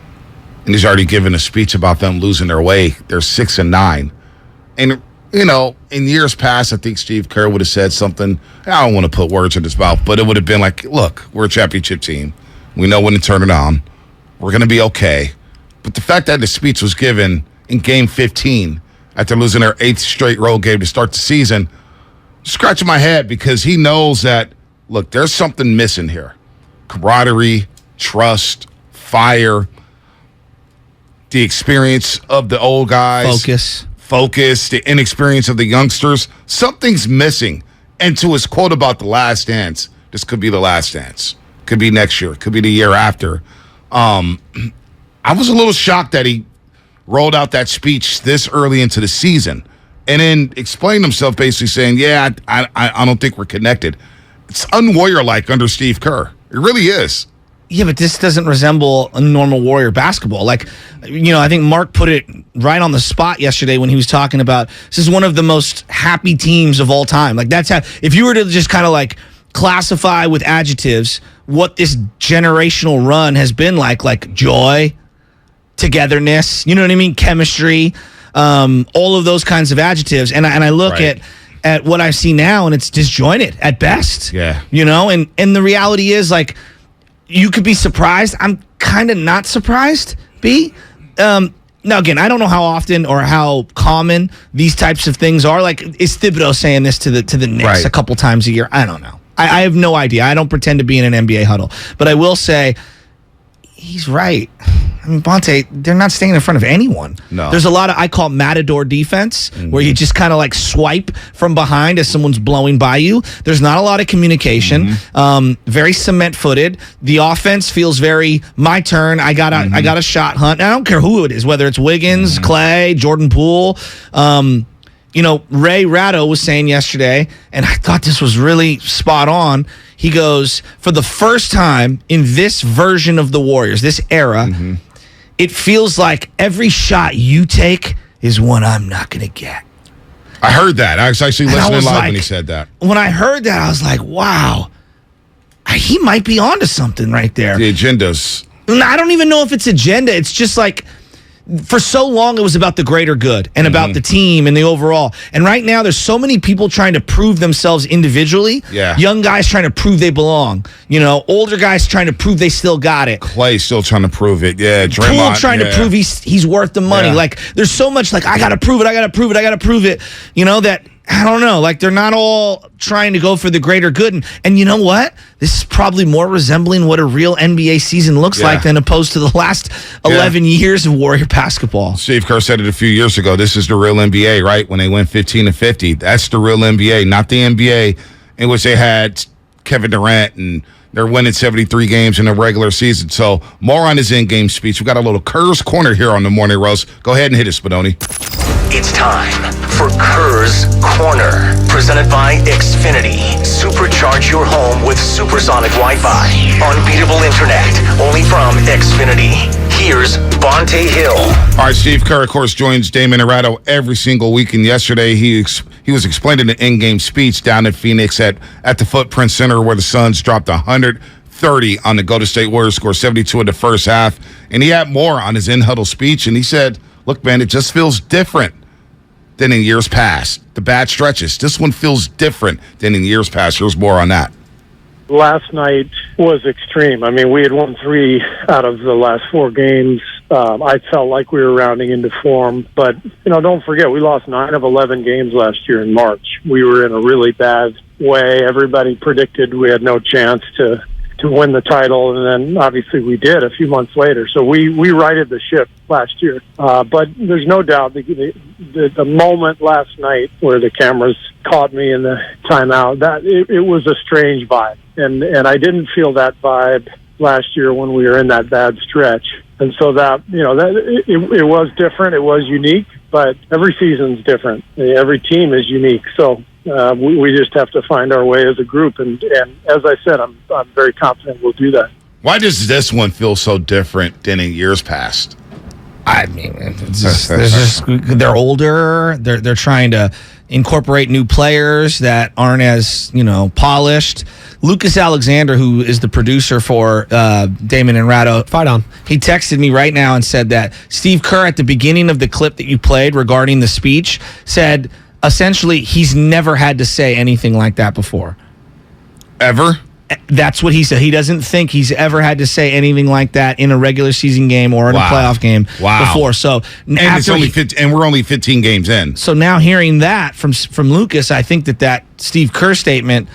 And he's already given a speech about them losing their way. They're 6-9. And, in years past, I think Steve Kerr would have said something. I don't want to put words in his mouth, but it would have been like, look, we're a championship team. We know when to turn it on. We're going to be okay. But the fact that the speech was given in Game 15 after losing their 8th straight road game to start the season, scratching my head because he knows that, look, there's something missing here. Camaraderie, trust, fire, the experience of the old guys. Focus, the inexperience of the youngsters. Something's missing. And to his quote about the last dance, this could be the last dance. Could be next year. Could be the year after. I was a little shocked that he rolled out that speech this early into the season and then explained himself basically saying, I don't think we're connected. It's un-Warrior-like under Steve Kerr. It really is. Yeah, but this doesn't resemble a normal Warrior basketball. I think Mark put it right on the spot yesterday when he was talking about this is one of the most happy teams of all time. That's how, if you were to just kind of classify with adjectives what this generational run has been like joy, togetherness, you know what I mean? Chemistry, all of those kinds of adjectives. And I look at what I see now and it's disjointed at best. Yeah. And the reality is you could be surprised. I'm kind of not surprised, B. Now, again, I don't know how often or how common these types of things are. Is Thibodeau saying this to the Knicks a couple times a year? I don't know. I have no idea. I don't pretend to be in an NBA huddle. But I will say, he's right. I mean, Bonte, they're not staying in front of anyone. No. There's a lot of, I call it matador defense, where you just kind of swipe from behind as someone's blowing by you. There's not a lot of communication. Very cement-footed. The offense feels very, my turn. I got a shot hunt. I don't care who it is, whether it's Wiggins, Clay, Jordan Poole. Ray Ratto was saying yesterday, and I thought this was really spot on. He goes, for the first time in this version of the Warriors, this era, it feels like every shot you take is one I'm not going to get. I heard that. I was actually listening live when he said that. When I heard that, I was like, wow, he might be onto something right there. The agendas. I don't even know if it's agenda. It's just for so long it was about the greater good and about the team and the overall. And right now there's so many people trying to prove themselves individually. Yeah. Young guys trying to prove they belong. Older guys trying to prove they still got it. Clay still trying to prove it. Yeah, Draymond. Poole trying to prove he's worth the money. Yeah. There's so much I got to prove it, I got to prove it, I got to prove it. That I don't know. They're not all trying to go for the greater good. And you know what? This is probably more resembling what a real NBA season looks like than opposed to the last 11 years of Warrior basketball. Steve Kerr said it a few years ago. This is the real NBA, right? When they went 15-50. That's the real NBA, not the NBA in which they had Kevin Durant and they're winning 73 games in the regular season. So more on his in-game speech. We got a little Kerr's Corner here on the Morning Roast. Go ahead and hit us, Spadoni. It's time for Kerr's Corner, presented by Xfinity. Supercharge your home with supersonic Wi-Fi. Unbeatable internet, only from Xfinity. Here's Bonte Hill. All right, Steve Kerr, of course, joins Damon Arado every single week. And yesterday, he was explaining the in-game speech down in Phoenix at the Footprint Center where the Suns dropped 130 on the Golden State Warriors, scored 72 in the first half. And he had more on his in-huddle speech. And he said, look, man, it just feels different than in years past. The bad stretches. This one feels different than in years past. Here's more on that. Last night was extreme. I mean, we had won 3 out of the last 4 games. I felt like we were rounding into form. But, don't forget, we lost 9 of 11 games last year in March. We were in a really bad way. Everybody predicted we had no chance to win the title, and then obviously we did a few months later. So we righted the ship last year. But there's no doubt the moment last night where the cameras caught me in the timeout, that it was a strange vibe. And I didn't feel that vibe last year when we were in that bad stretch. And so it was different. It was unique, but every season's different. Every team is unique. So we just have to find our way as a group. And as I said, I'm very confident we'll do that. Why does this one feel so different than in years past? I mean, they're older. They're trying to incorporate new players that aren't as polished. Lucas Alexander, who is the producer for Damon and Ratto, fight on. He texted me right now and said that Steve Kerr, at the beginning of the clip that you played regarding the speech, said essentially he's never had to say anything like that before. Ever? That's what he said. He doesn't think he's ever had to say anything like that in a regular season game or in a playoff game before. So and it's only and we're only 15 games in. So now hearing that from Lucas, I think that Steve Kerr statement,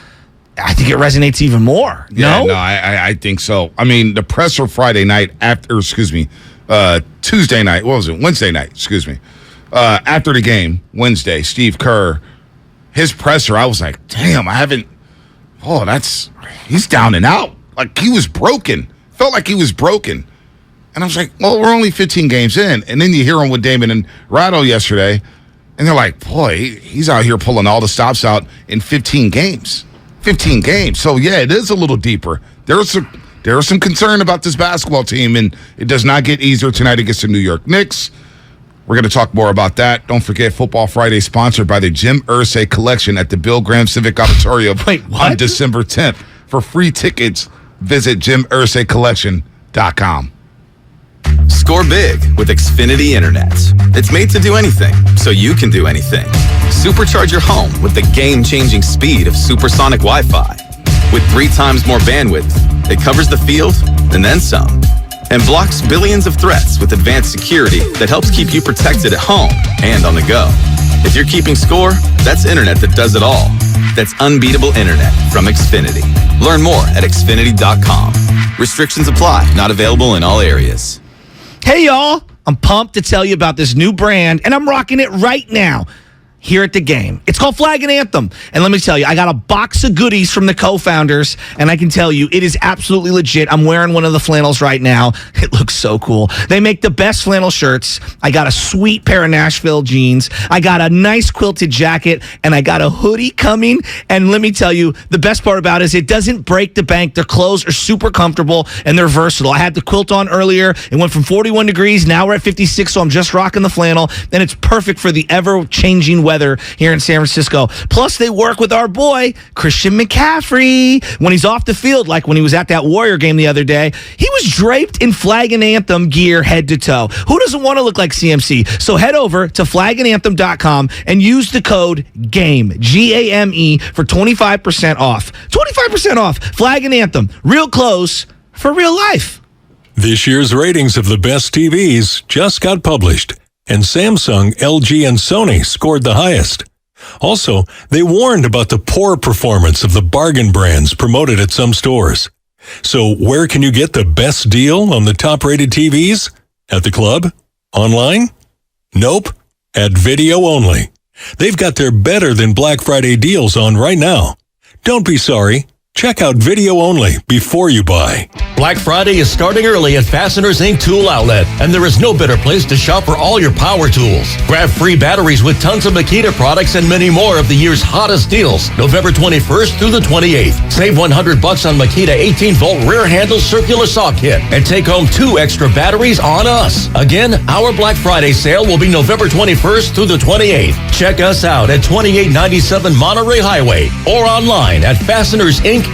I think it resonates even more. Yeah, no, I think so. I mean, the presser Friday night Tuesday night. What was it? Wednesday night. Excuse me. After the game, Wednesday, Steve Kerr, his presser. I was like, damn, he's down and out. Like he was broken. Felt like he was broken. And I was like, well, we're only 15 games in. And then you hear him with Damon and Ratto yesterday, and they're like, boy, he's out here pulling all the stops out in 15 games. 15 games. So, yeah, it is a little deeper. There is some concern about this basketball team, and it does not get easier tonight against the New York Knicks. We're going to talk more about that. Don't forget, Football Friday sponsored by the Jim Irsay Collection at the Bill Graham Civic Auditorium on December 10th. For free tickets, visit jimirsaycollection.com. Score big with Xfinity Internet. It's made to do anything, so you can do anything. Supercharge your home with the game-changing speed of supersonic Wi-Fi. With 3 times more bandwidth, it covers the field and then some. And blocks billions of threats with advanced security that helps keep you protected at home and on the go. If you're keeping score, that's internet that does it all. That's unbeatable internet from Xfinity. Learn more at Xfinity.com. Restrictions apply. Not available in all areas. Hey, y'all. I'm pumped to tell you about this new brand, and I'm rocking it right now here at the game. It's called Flag and Anthem. And let me tell you, I got a box of goodies from the co-founders, and I can tell you, it is absolutely legit. I'm wearing one of the flannels right now. It looks so cool. They make the best flannel shirts. I got a sweet pair of Nashville jeans. I got a nice quilted jacket, and I got a hoodie coming. And let me tell you, the best part about it is it doesn't break the bank. Their clothes are super comfortable, and they're versatile. I had the quilt on earlier. It went from 41 degrees. Now we're at 56, so I'm just rocking the flannel, and it's perfect for the ever-changing weather here in San Francisco. Plus, they work with our boy, Christian McCaffrey. When he's off the field, like when he was at that Warrior game the other day, he was draped in Flag and Anthem gear head to toe. Who doesn't want to look like CMC? So head over to flagandanthem.com and use the code GAME, G-A-M-E, for 25% off. 25% off. Flag and Anthem. Real clothes for real life. This year's ratings of the best TVs just got published, and Samsung, LG, and Sony scored the highest. Also, they warned about the poor performance of the bargain brands promoted at some stores. So where can you get the best deal on the top-rated TVs? At the club? Online? Nope. At Video Only. They've got their better than Black Friday deals on right now. Don't be sorry. Check out Video Only before you buy. Black Friday is starting early at Fasteners Inc. Tool Outlet, and there is no better place to shop for all your power tools. Grab free batteries with tons of Makita products and many more of the year's hottest deals, November 21st through the 28th. Save $100 on Makita 18-volt rear handle circular saw kit, and take home 2 extra batteries on us. Again, our Black Friday sale will be November 21st through the 28th. Check us out at 2897 Monterey Highway or online at fastenersinc.net.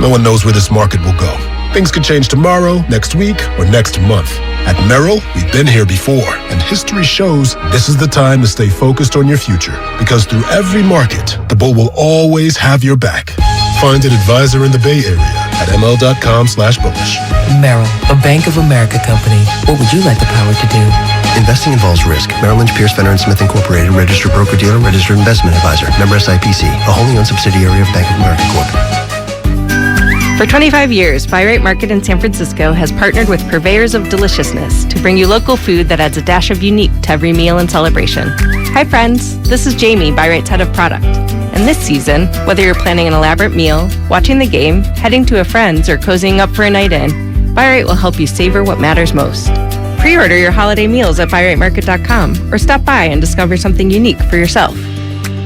No one knows where this market will go. Things could change tomorrow, next week, or next month. At Merrill, we've been here before, and history shows this is the time to stay focused on your future. Because through every market, the bull will always have your back. Find an advisor in the Bay Area at ml.com/bullish. Merrill, a Bank of America company. What would you like the power to do? Investing involves risk. Merrill Lynch, Pierce, Fenner & Smith Incorporated, registered broker-dealer, registered investment advisor. Member SIPC, a wholly owned subsidiary of Bank of America Corp. For 25 years, Buy Right Market in San Francisco has partnered with purveyors of deliciousness to bring you local food that adds a dash of unique to every meal and celebration. Hi friends, this is Jamie, Buy Right's head of product. And this season, whether you're planning an elaborate meal, watching the game, heading to a friend's, or cozying up for a night in, Buy Right will help you savor what matters most. Pre-order your holiday meals at buyrightmarket.com or stop by and discover something unique for yourself.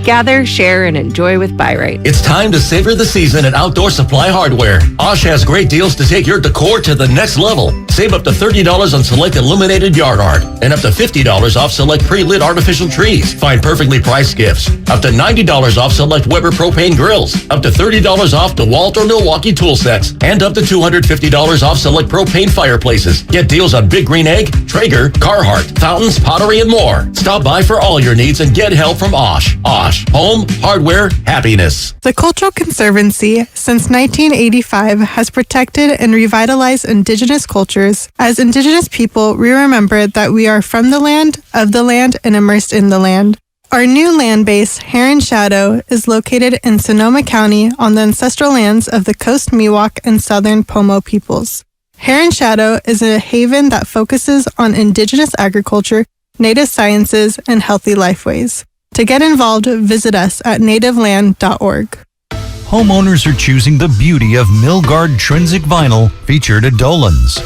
Gather, share, and enjoy with Buy Right. It's time to savor the season at Outdoor Supply Hardware. Osh has great deals to take your decor to the next level. Save up to $30 on select illuminated yard art and up to $50 off select pre-lit artificial trees. Find perfectly priced gifts. Up to $90 off select Weber propane grills. Up to $30 off DeWalt or Milwaukee tool sets. And up to $250 off select propane fireplaces. Get deals on Big Green Egg, Traeger, Carhartt, fountains, pottery, and more. Stop by for all your needs and get help from Osh. Osh. Home, hardware, happiness. The Cultural Conservancy, since 1985, has protected and revitalized Indigenous cultures. As Indigenous people, we remember that we are from the land, of the land, and immersed in the land. Our new land base, Heron Shadow, is located in Sonoma County on the ancestral lands of the Coast Miwok and Southern Pomo peoples. Heron Shadow is a haven that focuses on Indigenous agriculture, native sciences, and healthy lifeways. To get involved, visit us at nativeland.org. Homeowners are choosing the beauty of Milgard Trinsic Vinyl featured at Dolan's.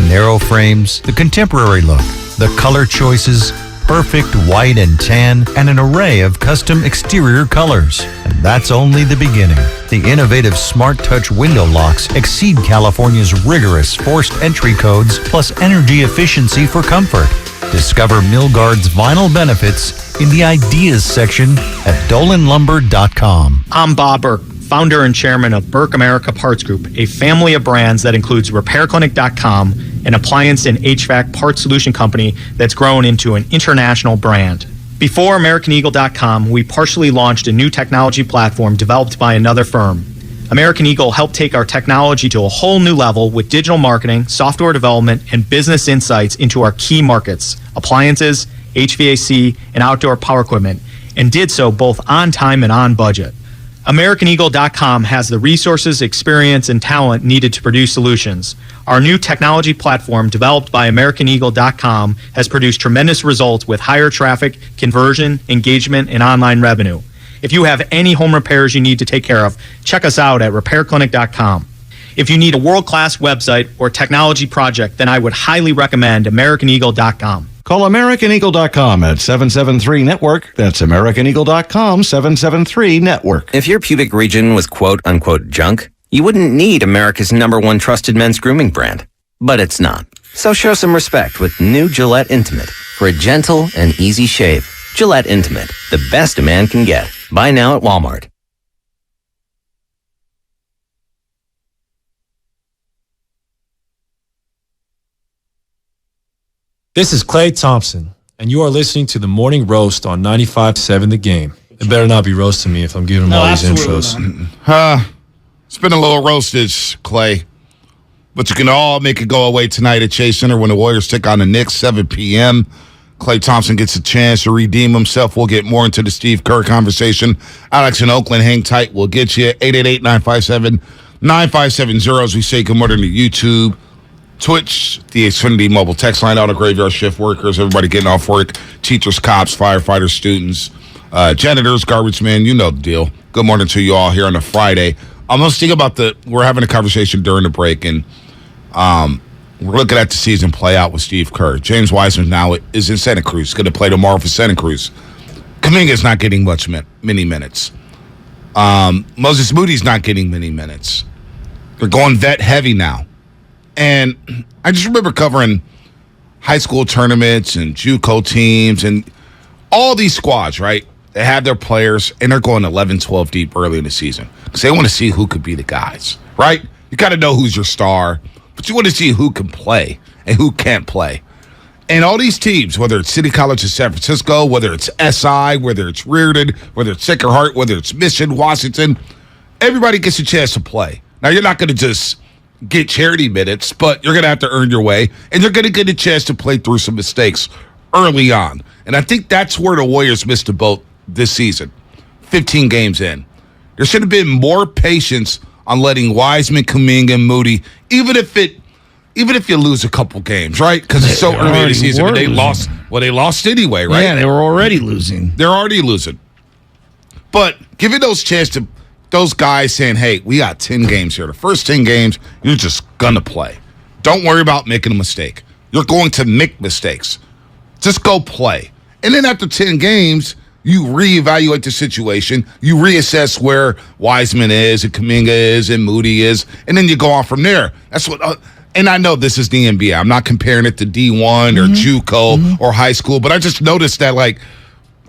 Narrow frames, the contemporary look, the color choices, perfect white and tan, and an array of custom exterior colors. And that's only the beginning. The innovative Smart Touch window locks exceed California's rigorous forced entry codes, plus energy efficiency for comfort. Discover Milgard's vinyl benefits in the Ideas section at dolanlumber.com. I'm Bob Burke, founder and chairman of Burke America Parts Group, a family of brands that includes RepairClinic.com, an appliance and HVAC parts solution company that's grown into an international brand. Before AmericanEagle.com, we partially launched a new technology platform developed by another firm. American Eagle helped take our technology to a whole new level with digital marketing, software development, and business insights into our key markets, appliances, HVAC, and outdoor power equipment, and did so both on time and on budget. AmericanEagle.com has the resources, experience, and talent needed to produce solutions. Our new technology platform, developed by AmericanEagle.com, has produced tremendous results with higher traffic, conversion, engagement, and online revenue. If you have any home repairs you need to take care of, check us out at RepairClinic.com. If you need a world-class website or technology project, then I would highly recommend AmericanEagle.com. Call AmericanEagle.com at 773-NETWORK. That's AmericanEagle.com, 773-NETWORK. If your pubic region was quote-unquote junk, you wouldn't need America's #1 trusted men's grooming brand. But it's not. So show some respect with new Gillette Intimate for a gentle and easy shave. Gillette Intimate, the best a man can get. Buy now at Walmart. This is Clay Thompson, and you are listening to the Morning Roast on 95.7 The Game. It better not be roasting me if I'm giving them all these intros. It's been a little roastage, Clay. But you can all make it go away tonight at Chase Center when the Warriors take on the Knicks, 7 p.m. Clay Thompson gets a chance to redeem himself. We'll get more into the Steve Kerr conversation. Alex in Oakland, hang tight. We'll get you 888-957-9570 as we say good morning to YouTube, Twitch, the Xfinity mobile text line, out of graveyard shift workers, everybody getting off work, teachers, cops, firefighters, students, janitors, garbage men, you know the deal. Good morning to you all here on a Friday. I'm going to think about we're having a conversation during the break, and we're looking at the season play out with Steve Kerr. James Wiseman now is in Santa Cruz, going to play tomorrow for Santa Cruz. Kuminga's not getting many minutes. Moses Moody's not getting many minutes. They're going vet heavy now. And I just remember covering high school tournaments and JUCO teams and all these squads, right? They have their players, and they're going 11, 12 deep early in the season because they want to see who could be the guys, right? You got to know who's your star, but you want to see who can play and who can't play. And all these teams, whether it's City College of San Francisco, whether it's SI, whether it's Reardon, whether it's Sacred Heart, whether it's Mission, Washington, everybody gets a chance to play. Now, you're not going to just get charity minutes, but you're going to have to earn your way, and you're going to get a chance to play through some mistakes early on. And I think that's where the Warriors missed the boat this season, 15 games in. There should have been more patience on letting Wiseman, Kuminga, and Moody, even if you lose a couple games, right? Because it's so early in the season, but they lost. Well, they lost anyway, right? Yeah, they were already losing. They're already losing. But giving those chance to those guys saying, hey, we got 10 games here. The first 10 games, you're just going to play. Don't worry about making a mistake. You're going to make mistakes. Just go play. And then after 10 games, You reevaluate the situation. You reassess where Wiseman is and Kuminga is and Moody is, and then you go on from there. That's what. And I know this is the NBA. I'm not comparing it to D1 or JUCO or high school, but I just noticed that, like,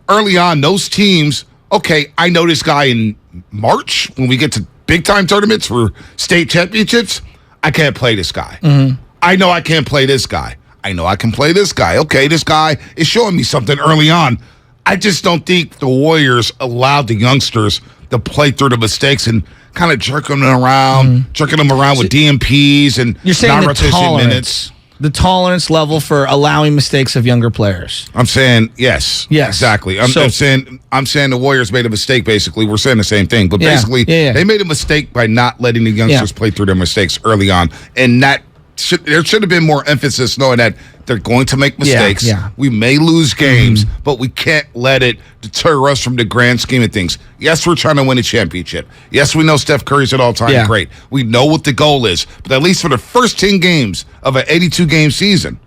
early on, those teams, okay, I know this guy in March when we get to big-time tournaments for state championships. I can't play this guy. I know I can't play this guy. I know I can play this guy. Okay, this guy is showing me something early on. I just don't think the Warriors allowed the youngsters to play through the mistakes and kind of jerking them around with DMPs and you're saying non-rotation minutes. The tolerance level for allowing mistakes of younger players. I'm saying yes. Exactly. I'm saying the Warriors made a mistake. Basically, we're saying the same thing, but basically, they made a mistake by not letting the youngsters play through their mistakes early on, and that there should have been more emphasis knowing that they're going to make mistakes. We may lose games, but we can't let it deter us from the grand scheme of things. Yes, we're trying to win a championship. Yes, we know Steph Curry's at all-time great. We know what the goal is. But at least for the first 10 games of an 82-game season,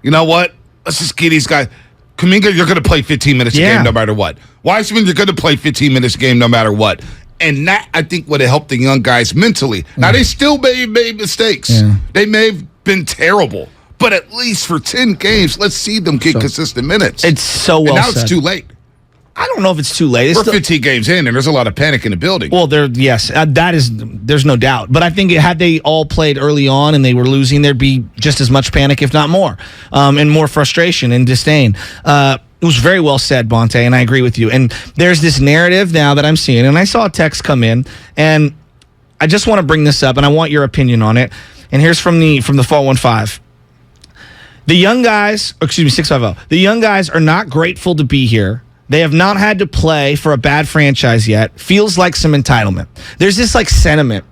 you know what? Let's just get these guys. Kuminga, you're going to play 15 minutes a game no matter what. Wiseman, you're going to play 15 minutes a game no matter what. And that, I think, would have helped the young guys mentally. Now, they still made mistakes. They may have been terrible. But at least for 10 games, let's see them get consistent minutes. It's so well and now said. It's too late. I don't know if it's too late. We're 15 games in, and there's a lot of panic in the building. Well, there's no doubt. But I think had they all played early on and they were losing, there'd be just as much panic, if not more, and more frustration and disdain. It was very well said, Bonte, and I agree with you. And there's this narrative now that I'm seeing, and I saw a text come in, and I just want to bring this up, and I want your opinion on it. And here's from the 415. The young guys, 650. The young guys are not grateful to be here. They have not had to play for a bad franchise yet. Feels like some entitlement. There's this like sentiment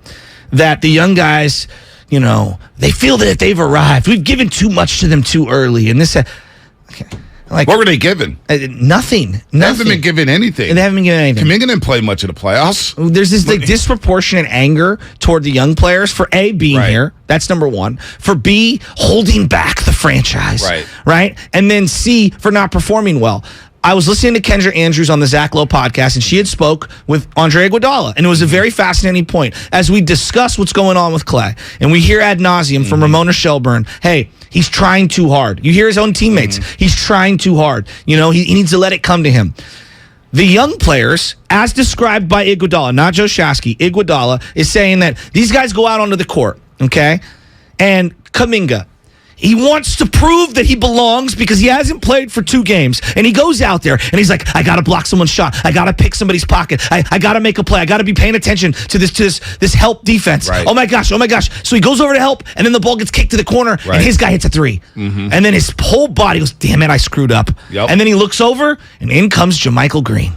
that the young guys, you know, they feel that they've arrived. We've given too much to them too early. And this, okay. Like, what were they given? Nothing. They haven't been given anything. They haven't been given anything. Kuminga didn't play much of the playoffs. There's this like disproportionate anger toward the young players for A, being here. That's number one. For B, holding back the franchise. Right? And then C, for not performing well. I was listening to Kendra Andrews on the Zach Lowe podcast, and she had spoke with Andre Iguodala, and it was a very fascinating point as we discuss what's going on with Clay, and we hear ad nauseum from Ramona Shelburne, hey, he's trying too hard. You hear his own teammates, he's trying too hard. You know, he needs to let it come to him. The young players, as described by Iguodala, not Joe Shasky, Iguodala is saying that these guys go out onto the court, okay, and Kuminga, he wants to prove that he belongs because he hasn't played for 2 games. And he goes out there and he's like, I got to block someone's shot. I got to pick somebody's pocket. I got to make a play. I got to be paying attention to this help defense. Oh my gosh. So he goes over to help, and then the ball gets kicked to the corner, and his guy hits a 3. And then his whole body goes, damn it, I screwed up. And then he looks over, and in comes JaMychal Green.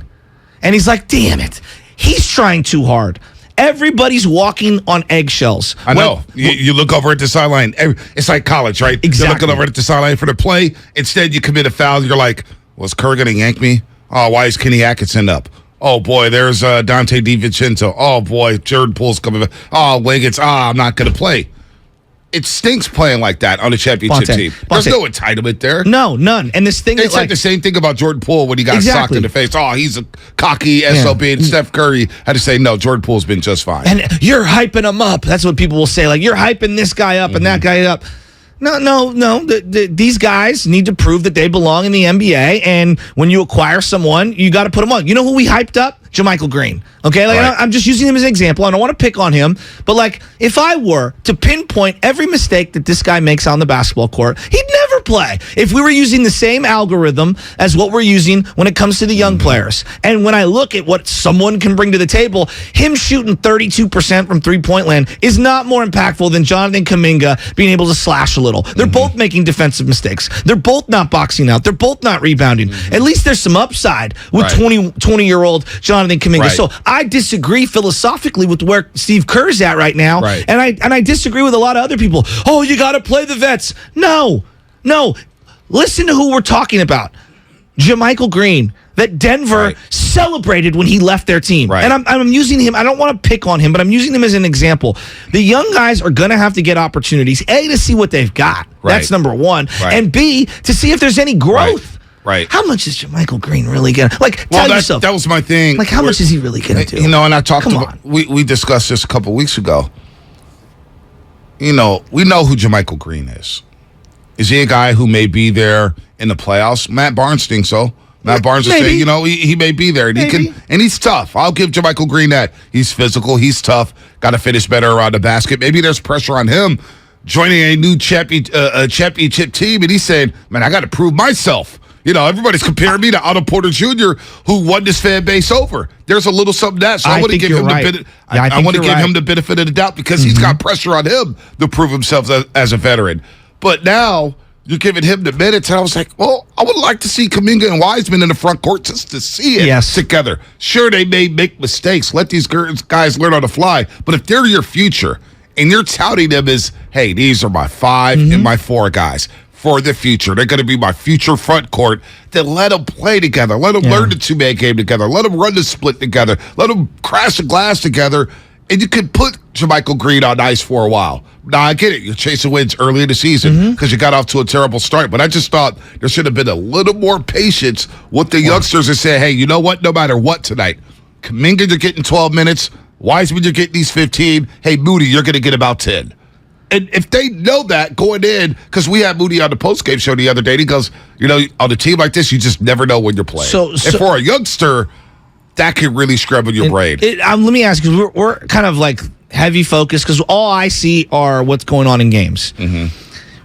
And he's like, damn it. He's trying too hard. Everybody's walking on eggshells. I know. You look over at the sideline. It's like college, right? Exactly. You're looking over at the sideline for the play. Instead, you commit a foul. You're like, was Kerr going to yank me? Oh, why is Kenny Atkinson up? Oh, boy, there's Dante DiVincenzo. Oh, boy, Jordan Poole's coming. Oh, Wiggins. I'm not going to play. It stinks playing like that on a championship team. There's no entitlement there. No, none. And this thing they said the same thing about Jordan Poole when he got socked in the face. Oh, he's a cocky SOB. And Steph Curry had to say, no, Jordan Poole's been just fine. And you're hyping him up. That's what people will say. Like, you're hyping this guy up and that guy up. No. These guys need to prove that they belong in the NBA. And when you acquire someone, you got to put them on. You know who we hyped up? JaMychal Green. Okay, I'm just using him as an example. I don't want to pick on him, but like if I were to pinpoint every mistake that this guy makes on the basketball court, he'd never play. If we were using the same algorithm as what we're using when it comes to the young players, and when I look at what someone can bring to the table, him shooting 32% from three-point land is not more impactful than Jonathan Kuminga being able to slash a little. They're both making defensive mistakes. They're both not boxing out. They're both not rebounding. At least there's some upside with 20-year-old Jonathan Kuminga. So I disagree philosophically with where Steve Kerr's at right now, and I disagree with a lot of other people. Oh, you got to play the vets. No. Listen to who we're talking about. JaMychal Green, that Denver celebrated when he left their team. And I'm using him. I don't want to pick on him, but I'm using him as an example. The young guys are going to have to get opportunities, A, to see what they've got. That's number one. And B, to see if there's any growth. Right. How much is JaMychal Green really going to, tell yourself. That was my thing. Like, how much is he really going to do? You know, and I talked about, we discussed this a couple weeks ago. You know, we know who JaMychal Green is. Is he a guy who may be there in the playoffs? Matt Barnes thinks so. Matt Barnes is saying, you know, he may be there. And and he's tough. I'll give JaMychal Green that. He's physical. He's tough. Got to finish better around the basket. Maybe there's pressure on him joining a new championship team. And he's saying, man, I got to prove myself. You know, everybody's comparing me to Otto Porter Jr., who won this fan base over. There's a little something that. So I want to give him I want to give him the benefit of the doubt because he's got pressure on him to prove himself as a veteran. But now you're giving him the minutes, and I was like, well, I would like to see Kuminga and Wiseman in the front court just to see it together. Sure, they may make mistakes. Let these guys learn on the fly. But if they're your future and you're touting them as, hey, these are my 5 and my 4 guys for the future. They're going to be my future front court. Then let them play together. Let them learn the two-man game together. Let them run the split together. Let them crash the glass together. And you can put JaMychal Green on ice for a while. Now, I get it. You're chasing wins early in the season because you got off to a terrible start. But I just thought there should have been a little more patience with the youngsters and say, hey, you know what? No matter what tonight, Kuminga, you're getting 12 minutes. Wiseman, you're getting these 15. Hey, Moody, you're going to get about 10. And if they know that going in, because we had Moody on the postgame show the other day, and he goes, you know, on a team like this, you just never know when you're playing. So and for a youngster, that could really scramble your brain. Let me ask you, we're kind of like heavy focused because all I see are what's going on in games.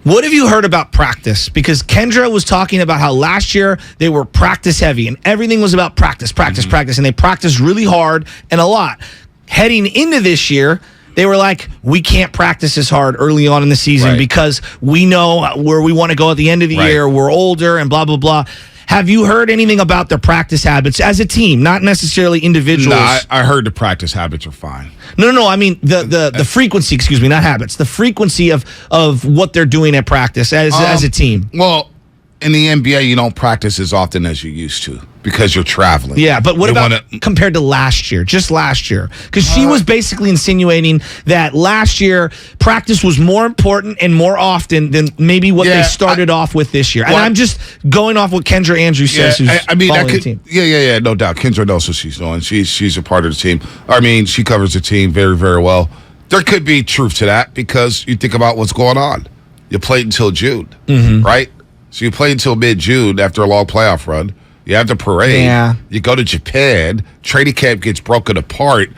What have you heard about practice? Because Kendra was talking about how last year they were practice heavy and everything was about practice, and they practiced really hard and a lot. Heading into this year, they were like, we can't practice as hard early on in the season because we know where we want to go at the end of the year. We're older and blah, blah, blah. Have you heard anything about their practice habits as a team, not necessarily individuals? No, I heard the practice habits are fine. No. I mean, the frequency, excuse me, not habits. The frequency of what they're doing at practice as a team. Well, in the NBA, you don't practice as often as you used to because you're traveling. Yeah, but what about compared to last year? Just last year. Because she was basically insinuating that last year practice was more important and more often than maybe what they started off with this year. And I'm just going off what Kendra Andrews says, who's following the team. Yeah, no doubt. Kendra knows what she's doing. She's a part of the team. I mean, she covers the team very, very well. There could be truth to that because you think about what's going on. You played until June, right? So you play until mid-June after a long playoff run. You have the parade. Yeah. You go to Japan. Training camp gets broken apart.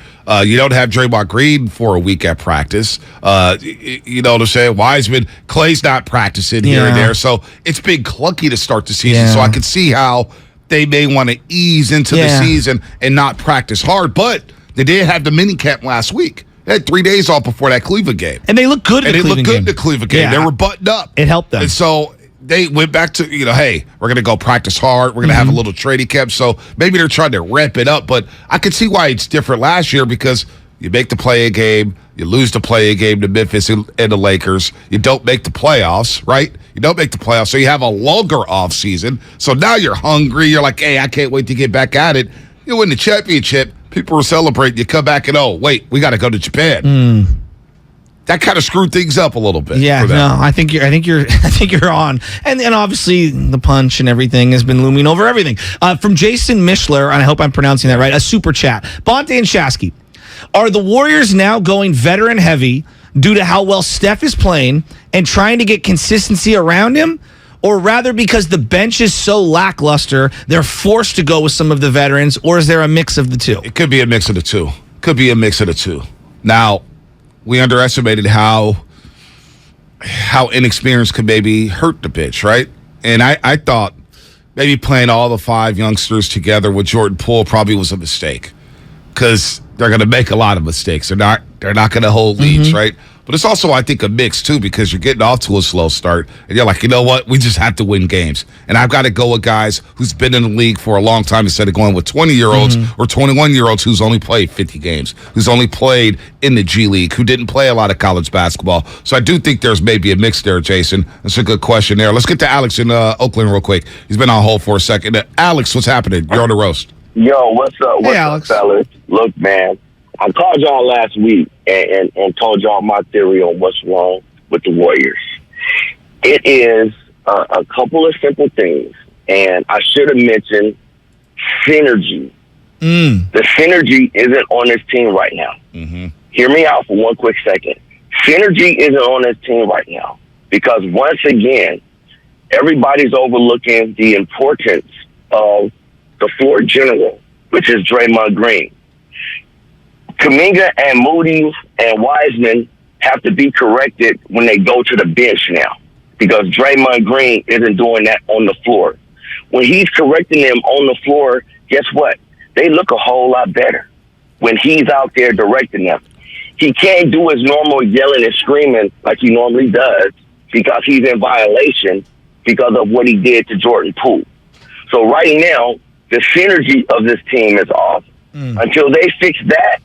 You don't have Draymond Green for a week at practice. You know what I'm saying? Wiseman, Clay's not practicing here and there. So it's been clunky to start the season. So I can see how they may want to ease into the season and not practice hard. But they did have the mini camp last week. They had 3 days off before that Cleveland game. And they looked good in the Cleveland game. In the Cleveland game. They were buttoned up. It helped them. And so they went back to, hey, we're going to go practice hard. We're going to have a little training camp. So maybe they're trying to ramp it up. But I could see why it's different last year because you make the play-in game. You lose the play-in game to Memphis and the Lakers. You don't make the playoffs, right? You don't make the playoffs. So you have a longer offseason. So now you're hungry. You're like, hey, I can't wait to get back at it. You win the championship. People were celebrating. You come back and, wait, we got to go to Japan. That kind of screwed things up a little bit. Yeah, no, I think you're on, and obviously the punch and everything has been looming over everything. From Jason Mishler, and I hope I'm pronouncing that right. A super chat. Bonte and Shasky, are the Warriors now going veteran heavy due to how well Steph is playing and trying to get consistency around him, or rather because the bench is so lackluster they're forced to go with some of the veterans, or is there a mix of the two? It could be a mix of the two. Now, we underestimated how inexperience could maybe hurt the bench, right? And I thought maybe playing all the 5 youngsters together with Jordan Poole probably was a mistake because they're going to make a lot of mistakes. They're not going to hold leads, right? But it's also, I think, a mix, too, because you're getting off to a slow start. And you're like, you know what? We just have to win games. And I've got to go with guys who's been in the league for a long time instead of going with 20-year-olds or 21-year-olds who's only played 50 games, who's only played in the G League, who didn't play a lot of college basketball. So I do think there's maybe a mix there, Jason. That's a good question there. Let's get to Alex in Oakland real quick. He's been on hold for a second. Alex, what's happening? You're on the roast. Yo, what's up? What's up, fellas? Look, man, I called y'all last week and told y'all my theory on what's wrong with the Warriors. It is a couple of simple things, And I should have mentioned synergy. The synergy isn't on this team right now. Hear me out for one quick second. Synergy isn't on this team right now because, once again, everybody's overlooking the importance of the floor general, which is Draymond Green. Kuminga and Moody and Wiseman have to be corrected when they go to the bench now because Draymond Green isn't doing that on the floor. When he's correcting them on the floor, guess what? They look a whole lot better when he's out there directing them. He can't do his normal yelling and screaming like he normally does because he's in violation because of what he did to Jordan Poole. So right now, the synergy of this team is off. Until they fix that,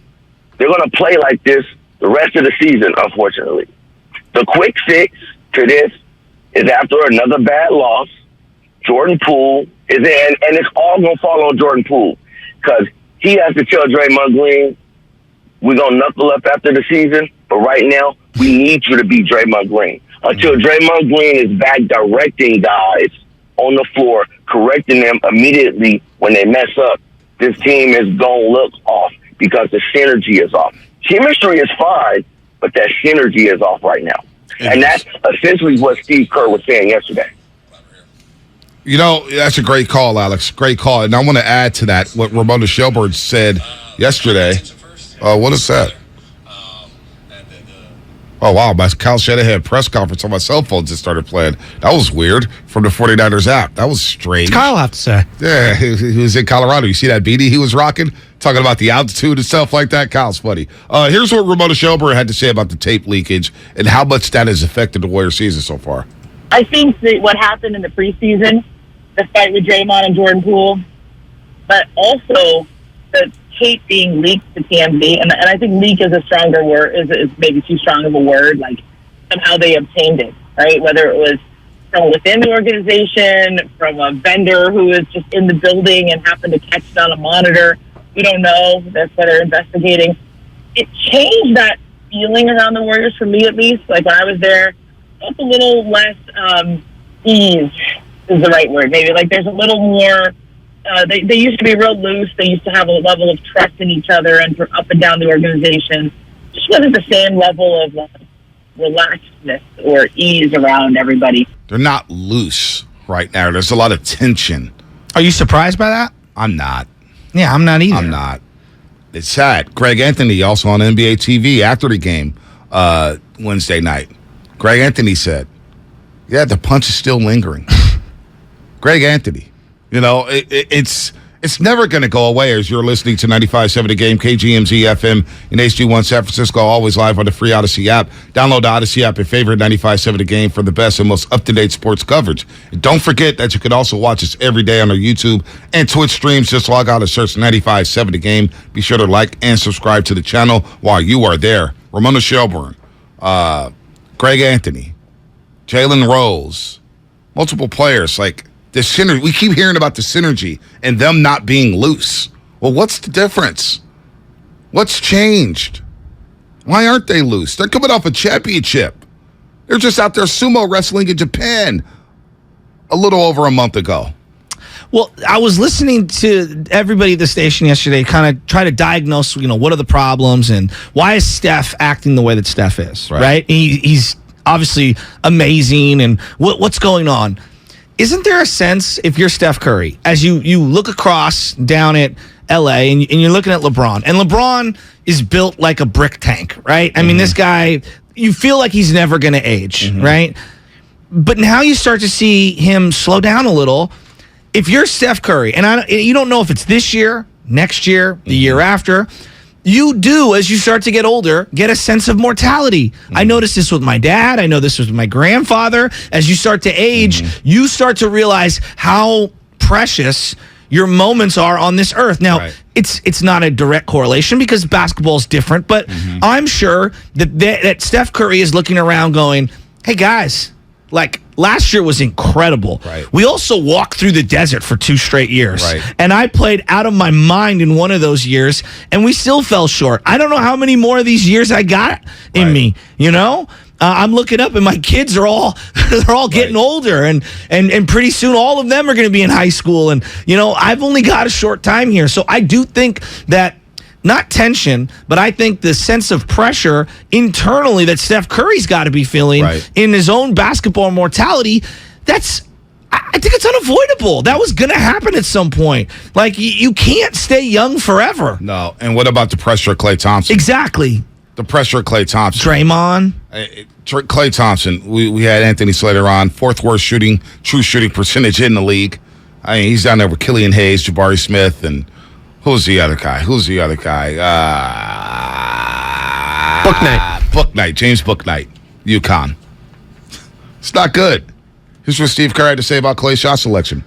they're going to play like this the rest of the season, unfortunately. The quick fix to this is after another bad loss, Jordan Poole is in, and it's all going to fall on Jordan Poole because he has to tell Draymond Green, we're going to knuckle up after the season, but right now, we need you to be Draymond Green. Until Draymond Green is back directing guys on the floor, correcting them immediately when they mess up, this team is going to look off because the synergy is off. Chemistry is fine, but that synergy is off right now. And that's essentially what Steve Kerr was saying yesterday. You know, that's a great call, Alex. Great call. And I want to add to that what Ramona Shelburne said yesterday. What is that? Oh, wow. My Kyle Shanahan press conference on my cell phone just started playing. That was weird from the 49ers app. That was strange. What's Kyle have to say? Yeah, he was in Colorado. You see that beanie he was rocking? Talking about the altitude and stuff like that. Kyle's funny. Here's what Ramona Shelburne had to say about the tape leakage and how much that has affected the Warriors season so far. I think that what happened in the preseason, the fight with Draymond and Jordan Poole, but also the tape being leaked to TMZ, and I think leak is a stronger word, is maybe too strong of a word, like somehow they obtained it, right? Whether it was from within the organization, from a vendor who was just in the building and happened to catch it on a monitor. We don't know. That's what they're investigating. It changed that feeling around the Warriors for me, at least. Like when I was there, felt a little less ease is the right word. Maybe like there's a little more. They used to be real loose. They used to have a level of trust in each other and up and down the organization. Just wasn't the same level of relaxedness or ease around everybody. They're not loose right now. There's a lot of tension. Are you surprised by that? I'm not. Yeah, I'm not either. I'm not. It's sad. Greg Anthony, also on NBA TV after the game Wednesday night. Greg Anthony said, yeah, the punch is still lingering. Greg Anthony. You know, it's never going to go away as you're listening to 95.7 The Game, kgmz-fm in HD1 San Francisco, always live on the free Odyssey app. Download the Odyssey app and favorite 95.7 The Game for the best and most up-to-date sports coverage. And don't forget that you can also watch us every day on our YouTube and Twitch streams. Just log out and search 95.7 The Game. Be sure to like and subscribe to the channel while you are there. Ramona Shelburne, Greg Anthony, Jalen Rose, multiple players like the synergy. We keep hearing about the synergy and them not being loose. Well, what's the difference? What's changed? Why aren't they loose? They're coming off a championship. They're just out there sumo wrestling in Japan a little over a month ago. Well, I was listening to everybody at the station yesterday kind of try to diagnose, what are the problems and why is Steph acting the way that Steph is, right? He's obviously amazing, and what's going on? Isn't there a sense, if you're Steph Curry, as you look across down at L.A. and you're looking at LeBron, and LeBron is built like a brick tank, right? I mean, this guy, you feel like he's never going to age, right? But now you start to see him slow down a little. If you're Steph Curry, and you don't know if it's this year, next year, the year after, you do, as you start to get older, get a sense of mortality. I noticed this with my dad. I know this with my grandfather. As you start to age, you start to realize how precious your moments are on this earth. Now, it's not a direct correlation because basketball is different, but I'm sure that Steph Curry is looking around going, hey, guys, like, last year was incredible. We also walked through the desert for 2 straight years. And I played out of my mind in one of those years, and we still fell short. I don't know how many more of these years I got in me, I'm looking up, and my kids are all they're all getting older, and pretty soon all of them are going to be in high school. And I've only got a short time here, so I do think that. Not tension, but I think the sense of pressure internally that Steph Curry's got to be feeling in his own basketball mortality, I think it's unavoidable. That was going to happen at some point. Like, you can't stay young forever. No. And what about the pressure of Klay Thompson? Exactly. The pressure of Klay Thompson. Draymond. Klay Thompson. We had Anthony Slater on. 4th worst true shooting percentage in the league. I mean, he's down there with Killian Hayes, Jabari Smith, and who's the other guy? Bouknight. James Bouknight. UConn. It's not good. Here's what Steve Kerr had to say about Klay's shot selection.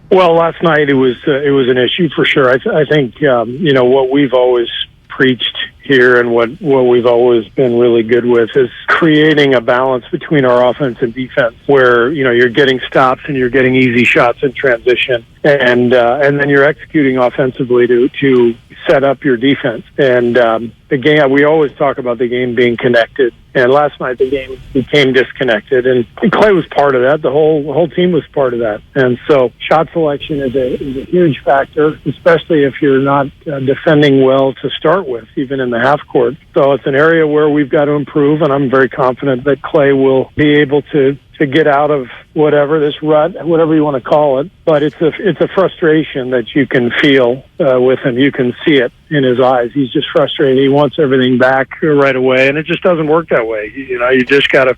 Well, last night it was an issue for sure. I think what we've always preached here and what we've always been really good with is creating a balance between our offense and defense, where you're getting stops and you're getting easy shots in transition, and then you're executing offensively to set up your defense. And the game, we always talk about the game being connected. And last night the game became disconnected, and Klay was part of that. The whole team was part of that. And so shot selection is a huge factor, especially if you're not defending well to start with, even in the half court. So it's an area where we've got to improve, and I'm very confident that Klay will be able to get out of this rut, whatever you want to call it. But it's a frustration that you can feel with him. You can see it in his eyes. He's just frustrated. He wants everything back right away, and it just doesn't work that way. You just gotta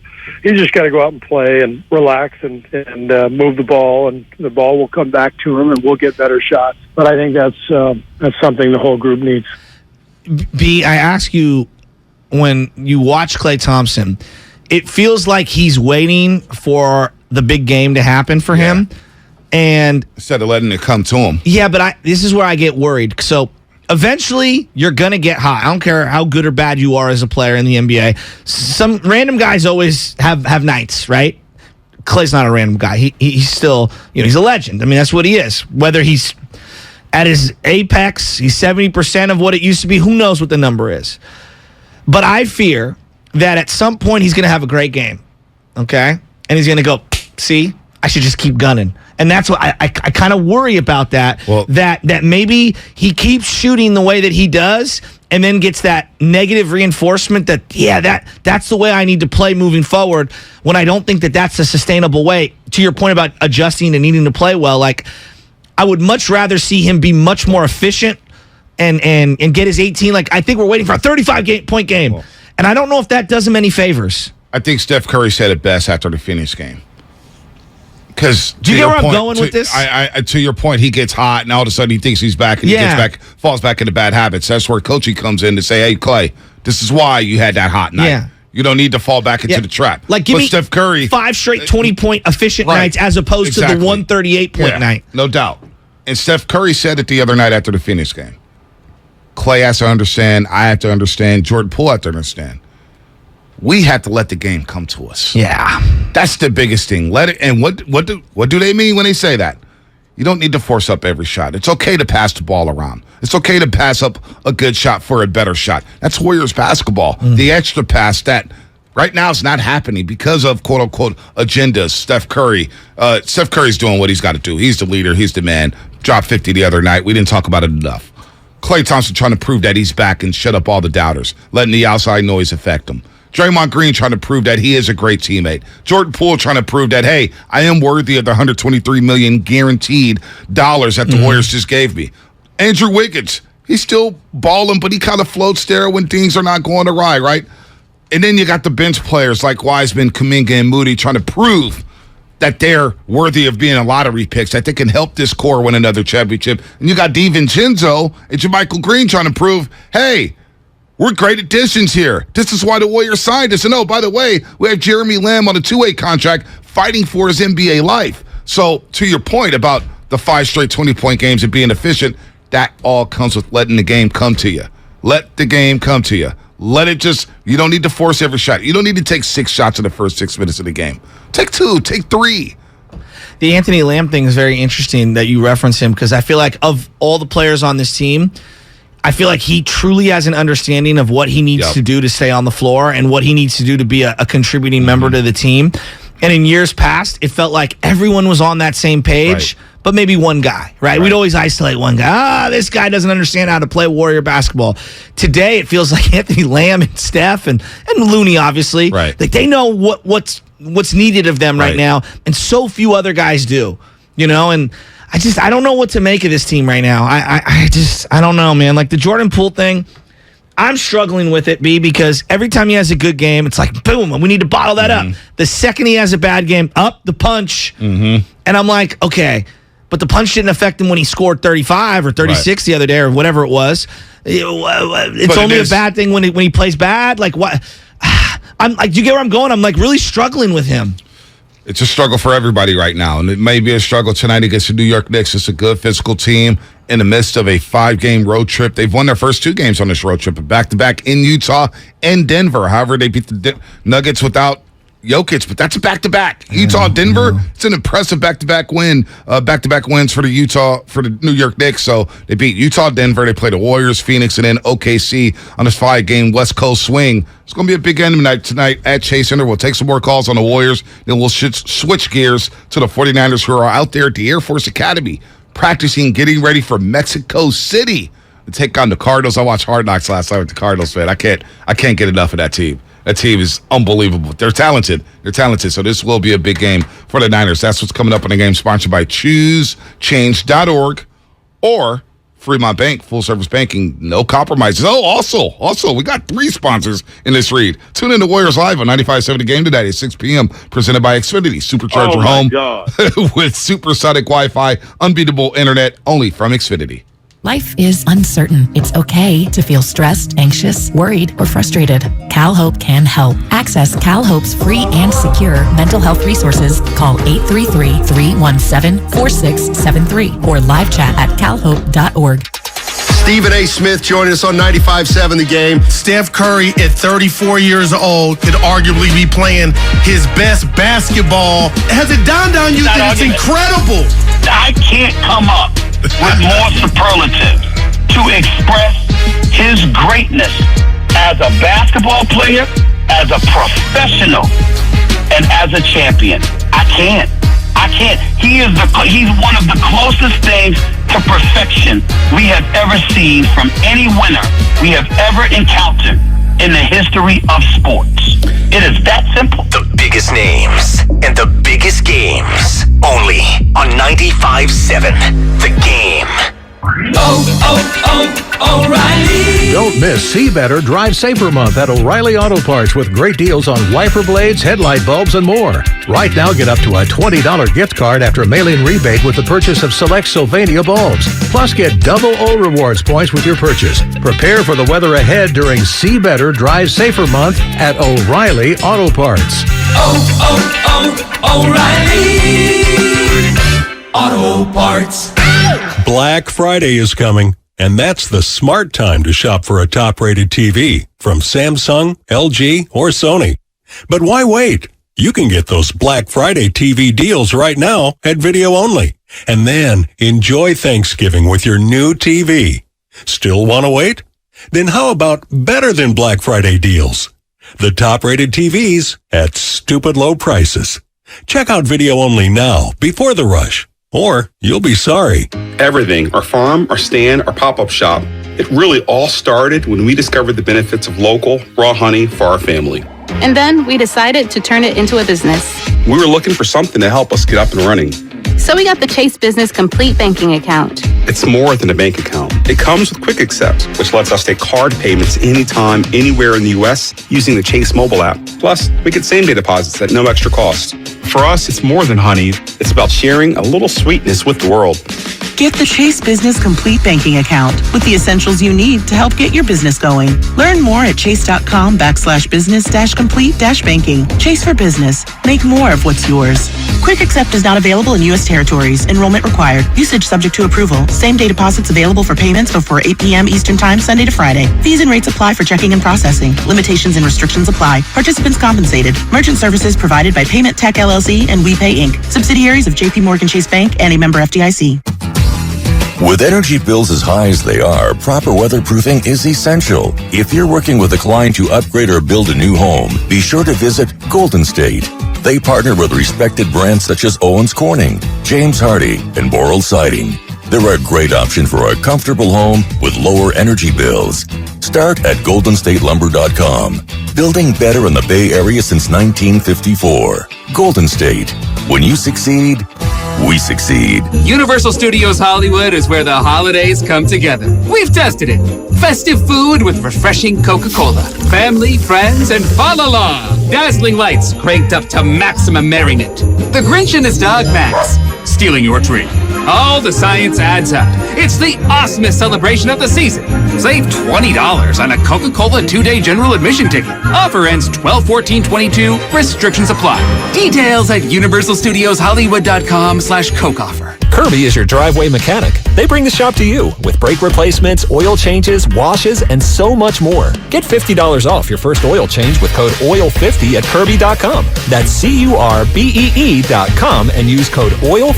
go out and play and relax and move the ball, and the ball will come back to him, and we'll get better shots. But I think that's something the whole group needs. B, I ask you, when you watch Klay Thompson, it feels like he's waiting for the big game to happen for him, and instead of letting it come to him. Yeah, but this is where I get worried. So eventually, you're gonna get hot. I don't care how good or bad you are as a player in the NBA. Some random guys always have nights, right? Klay's not a random guy. He's still, he's a legend. I mean, that's what he is. Whether he's at his apex, he's 70% of what it used to be. Who knows what the number is? But I fear that at some point he's going to have a great game, okay? And he's going to go, see, I should just keep gunning. And that's what I kind of worry about that, that maybe he keeps shooting the way that he does and then gets that negative reinforcement that's the way I need to play moving forward, when I don't think that that's a sustainable way. To your point about adjusting and needing to play well, like, I would much rather see him be much more efficient and get his 18. Like, I think we're waiting for a 35-point game. And I don't know if that does him any favors. I think Steph Curry said it best after the Phoenix game. Because do you get where I'm going with this? To your point, he gets hot, and all of a sudden he thinks he's back, and he falls back into bad habits. That's where coaching comes in to say, "Hey, Klay, this is why you had that hot night. Yeah. You don't need to fall back into the trap." Like, give me Steph Curry 5 straight 20-point efficient nights as opposed to the 138-point night. No doubt. And Steph Curry said it the other night after the Phoenix game. Klay has to understand. I have to understand. Jordan Poole has to understand. We have to let the game come to us. Yeah, that's the biggest thing. Let it. And what do they mean when they say that? You don't need to force up every shot. It's okay to pass the ball around. It's okay to pass up a good shot for a better shot. That's Warriors basketball. The extra pass that right now is not happening because of quote unquote agendas. Steph Curry's doing what he's got to do. He's the leader. He's the man. Dropped 50 the other night. We didn't talk about it enough. Klay Thompson trying to prove that he's back and shut up all the doubters, letting the outside noise affect him. Draymond Green trying to prove that he is a great teammate. Jordan Poole trying to prove that, hey, I am worthy of the $123 million guaranteed dollars that the Warriors just gave me. Andrew Wiggins, he's still balling, but he kind of floats there when things are not going awry, right? And then you got the bench players like Wiseman, Kuminga, and Moody trying to prove that they're worthy of being a lottery picks, that they can help this core win another championship. And you got DiVincenzo and JaMychal Green trying to prove, hey, we're great additions here. This is why the Warriors signed us. And oh, by the way, we have Jeremy Lamb on a 2-way contract fighting for his NBA life. So to your point about the 5 straight 20-point games and being efficient, that all comes with letting the game come to you. Let the game come to you. Let it just, you don't need to force every shot. You don't need to take 6 shots in the first 6 minutes of the game. Take 2, take 3. The Anthony Lamb thing is very interesting that you reference him, because I feel like of all the players on this team, I feel like he truly has an understanding of what he needs to do to stay on the floor and what he needs to do to be a contributing member to the team. And in years past, it felt like everyone was on that same page, but maybe one guy, right? We'd always isolate one guy. This guy doesn't understand how to play Warrior basketball. Today, it feels like Anthony Lamb and Steph and Looney, obviously. Like they know what's needed of them right now, and so few other guys do, and I don't know what to make of this team right now. I don't know, man. Like the Jordan Poole thing, I'm struggling with it, B, because every time he has a good game, it's like, boom, we need to bottle that up. The second he has a bad game, up the punch. And I'm like, okay, but the punch didn't affect him when he scored 35 or 36 the other day or whatever it was. It's only a bad thing when he plays bad. Like, what? I'm like, do you get where I'm going? I'm like really struggling with him. It's a struggle for everybody right now, and it may be a struggle tonight against the New York Knicks. It's a good physical team in the midst of a 5-game road trip. They've won their first 2 games on this road trip, back-to-back in Utah and Denver. However, they beat the Nuggets without Jokic, but that's a back-to-back. Utah, Denver, it's an impressive back-to-back win. Back-to-back wins for the New York Knicks. So they beat Utah, Denver. They play the Warriors, Phoenix, and then OKC on this 5-game West Coast swing. It's going to be a big game tonight at Chase Center. We'll take some more calls on the Warriors. Then we'll switch gears to the 49ers, who are out there at the Air Force Academy practicing, getting ready for Mexico City to take on the Cardinals. I watched Hard Knocks last night with the Cardinals, fan. I can't get enough of that team. That team is unbelievable. They're talented. So this will be a big game for the Niners. That's what's coming up in the game, sponsored by ChooseChange.org or Fremont Bank, full service banking, no compromises. Oh, also, we got 3 sponsors in this read. Tune in to Warriors Live on 95.7 The Game today at 6 p.m. Presented by Xfinity. Supercharge your home with supersonic Wi-Fi, unbeatable internet, only from Xfinity. Life is uncertain. It's okay to feel stressed, anxious, worried, or frustrated. CalHope can help. Access CalHope's free and secure mental health resources. Call 833-317-4673 or live chat at calhope.org. Stephen A. Smith joined us on 95.7 The Game. Steph Curry at 34 years old could arguably be playing his best basketball. Has it dawned on you that it's incredible? I can't come up with more superlatives to express his greatness as a basketball player, as a professional, and as a champion. I can't. He's one of the closest things to perfection we have ever seen from any winner we have ever encountered in the history of sports. It is that simple. The biggest names and the biggest games only on 95.7 The Game. O'Reilly. Don't miss See Better, Drive Safer Month at O'Reilly Auto Parts with great deals on wiper blades, headlight bulbs, and more. Right now, get up to a $20 gift card after mail-in rebate with the purchase of select Sylvania bulbs. Plus, get double O Rewards points with your purchase. Prepare for the weather ahead during See Better, Drive Safer Month at O'Reilly Auto Parts. O'Reilly Auto Parts. Black Friday is coming, and that's the smart time to shop for a top-rated TV from Samsung, LG, or Sony. But why wait? You can get those Black Friday TV deals right now at Video Only, and then enjoy Thanksgiving with your new TV. Still want to wait? Then how about better than Black Friday deals? The top-rated TVs at stupid low prices. Check out Video Only now before the rush, or you'll be sorry. Everything, our farm, our stand, our pop-up shop, it really all started when we discovered the benefits of local, raw honey for our family. And then we decided to turn it into a business. We were looking for something to help us get up and running. So we got the Chase Business Complete Banking Account. It's more than a bank account. It comes with Quick Accept, which lets us take card payments anytime, anywhere in the U.S. using the Chase mobile app. Plus, we get same-day deposits at no extra cost. For us, it's more than honey. It's about sharing a little sweetness with the world. Get the Chase Business Complete Banking Account with the essentials you need to help get your business going. Learn more at chase.com/business-complete-banking. Chase for business. Make more of what's yours. Quick Accept is not available in U.S. territories. Enrollment required. Usage subject to approval. Same-day deposits available for payments before 8 p.m. Eastern Time, Sunday to Friday. Fees and rates apply for checking and processing. Limitations and restrictions apply. Participants compensated. Merchant services provided by Payment Tech LLC and WePay Inc. Subsidiaries of J.P. Morgan Chase Bank and a member FDIC. With energy bills as high as they are, proper weatherproofing is essential. If you're working with a client to upgrade or build a new home, be sure to visit Golden State. They partner with respected brands such as Owens Corning, James Hardie, and Boral Siding. They're a great option for a comfortable home with lower energy bills. Start at goldenstatelumber.com. Building better in the Bay Area since 1954. Golden State. When you succeed, we succeed. Universal Studios Hollywood is where the holidays come together. We've tested it. Festive food with refreshing Coca-Cola. Family, friends, and fa la la. Dazzling lights cranked up to maximum merriment. The Grinch and his dog Max stealing your tree. All the science adds up. It's the awesomest celebration of the season. Save $20 on a Coca-Cola 2-day general admission ticket. Offer ends 12/14/22. Restrictions apply. Details at universalstudioshollywood.com/Coke offer. Kirby is your driveway mechanic. They bring the shop to you with brake replacements, oil changes, washes, and so much more. Get $50 off your first oil change with code OIL50 at Kirby.com. That's CURBEE.com and use code OIL50.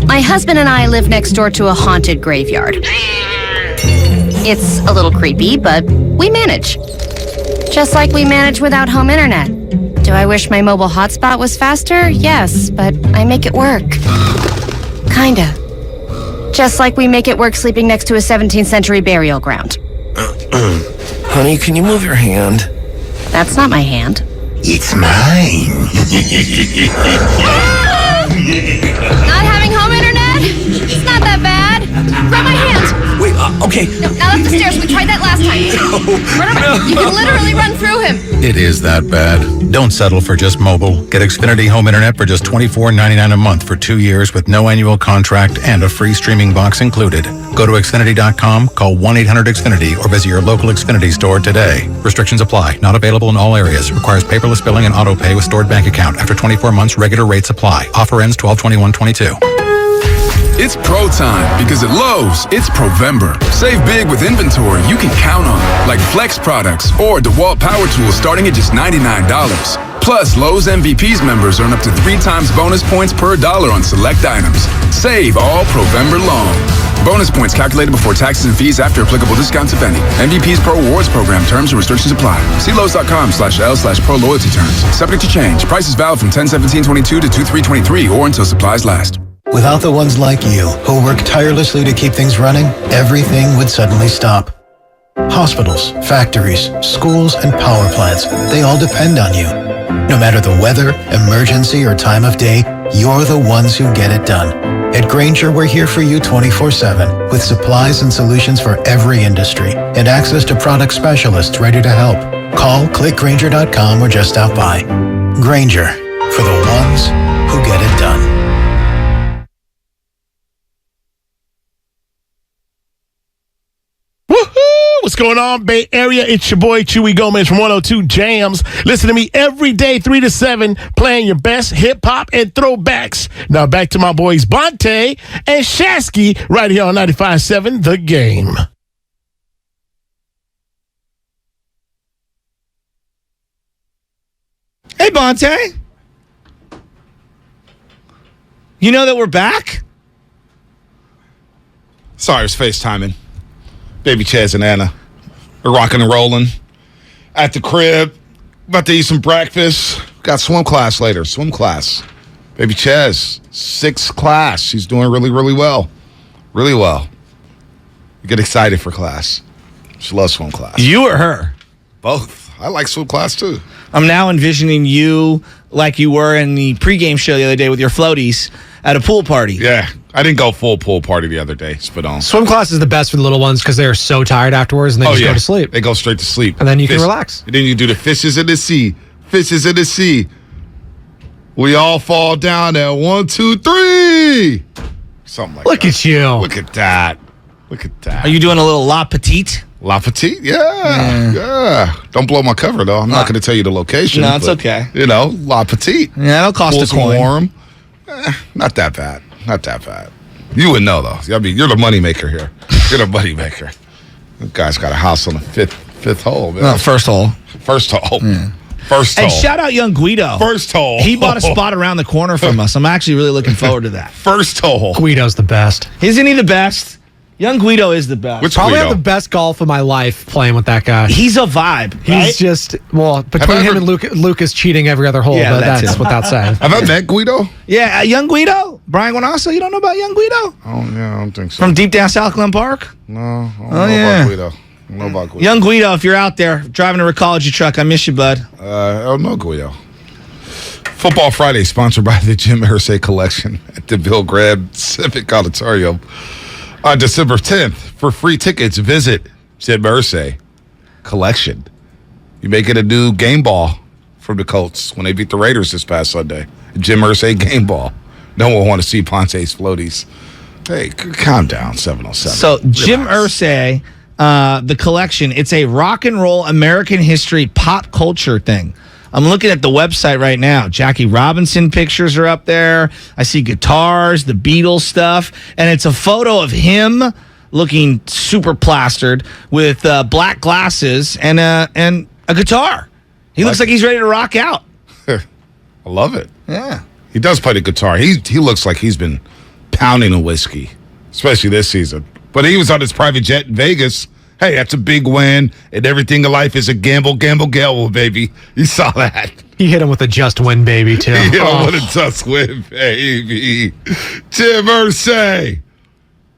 My husband and I live next door to a haunted graveyard. It's a little creepy, but we manage. Just like we manage without home internet. Do I wish my mobile hotspot was faster? Yes, but I make it work. Kinda. Just like we make it work sleeping next to a 17th century burial ground. Honey, can you move your hand? That's not my hand. It's mine. Not having home internet? It's not that bad. Grab my hand. Wait, okay. No, not up the stairs. We tried that last time. Run over. You can literally run through him. It is that bad. Don't settle for just mobile. Get Xfinity Home Internet for just $24.99 a month for 2 years with no annual contract and a free streaming box included. Go to Xfinity.com, call 1-800-XFINITY, or visit your local Xfinity store today. Restrictions apply. Not available in all areas. Requires paperless billing and auto pay with stored bank account. After 24 months, regular rates apply. Offer ends 12/21/22. It's pro time because at Lowe's, it's Provember. Save big with inventory you can count on, like Flex products or DeWalt power tools starting at just $99. Plus, Lowe's MVPs members earn up to 3 times bonus points per dollar on select items. Save all Provember long. Bonus points calculated before taxes and fees after applicable discounts, if any. MVPs Pro Rewards Program terms and restrictions apply. See Lowe's.com/L/Pro Loyalty terms. Subject to change. Prices valid from 10/17/22 to 2/3/23 or until supplies last. Without the ones like you, who work tirelessly to keep things running, everything would suddenly stop. Hospitals, factories, schools, and power plants, they all depend on you. No matter the weather, emergency, or time of day, you're the ones who get it done. At Grainger, we're here for you 24/7, with supplies and solutions for every industry, and access to product specialists ready to help. Call, click Grainger.com, or just stop by. Grainger, for the ones who get it done. What's going on, Bay Area? It's your boy, Chewy Gomez from 102 Jams. Listen to me every day, 3 to 7, playing your best hip-hop and throwbacks. Now back to my boys, Bonte and Shasky, right here on 95.7 The Game. Hey, Bonte. You know that we're back? Sorry, it's FaceTiming. Baby Chaz and Anna. We're rocking and rolling. At the crib. About to eat some breakfast. Got swim class later. Swim class. Baby Chaz, 6th class. She's doing really, really well. Really well. You get excited for class. She loves swim class. You or her? Both. I like swim class too. I'm now envisioning you like you were in the pregame show the other day with your floaties at a pool party. Yeah. I didn't go full pool party the other day. Spit on. Swim class is the best for the little ones because they are so tired afterwards and they just go to sleep. They go straight to sleep. And then you can relax. And then you do the fishes in the sea. Fishes in the sea. We all fall down at 1, 2, 3. Something like that. Look at you. Look at that. Look at that. Are you doing a little La Petite? La Petite? Yeah. Don't blow my cover, though. I'm not going to tell you the location. No, it's okay. You know, La Petite. Yeah, it'll cost a coin. Warm. Not that bad. Not that bad. You would know, though. I mean, you're the money maker here. You're the money maker. That guy's got a house on the fifth hole, man. No, first hole. First hole. Yeah. First hole. And shout out young Guido. First hole. He bought a spot around the corner from us. I'm actually really looking forward to that. First hole. Guido's the best. Isn't he the best? Young Guido is the best. Probably have the best golf of my life playing with that guy. He's a vibe. He's right? just, between him and Lucas cheating every other hole, but that's without saying. Have I met Guido? Yeah, young Guido. Brian Guanasso, you don't know about young Guido? Oh, yeah, I don't think so. From deep down South Glen Park? No, I don't know about Guido. I don't know about Guido. Young Guido, if you're out there driving a Recology truck, I miss you, bud. I don't know Guido. Football Friday, sponsored by the Jim Irsay Collection at the Bill Graham Civic Auditorium. On December 10th, for free tickets, visit Jim Irsay Collection. You may get a new game ball from the Colts when they beat the Raiders this past Sunday. Jim Irsay game ball. No one want to see Ponte's floaties. Hey, calm down, 707. So Jim Irsay, the Collection, it's a rock and roll American history pop culture thing. I'm looking at the website right now. Jackie Robinson pictures are up there. I see guitars, the Beatles stuff, and it's a photo of him looking super plastered with black glasses and a guitar. He looks like he's ready to rock out. I love it. Yeah. He does play the guitar. He looks like he's been pounding a whiskey, especially this season. But he was on his private jet in Vegas. Hey, that's a big win, and everything in life is a gamble, baby. You saw that. He hit him with a just win, baby, too. He hit him with a just win, baby. Jim Irsay.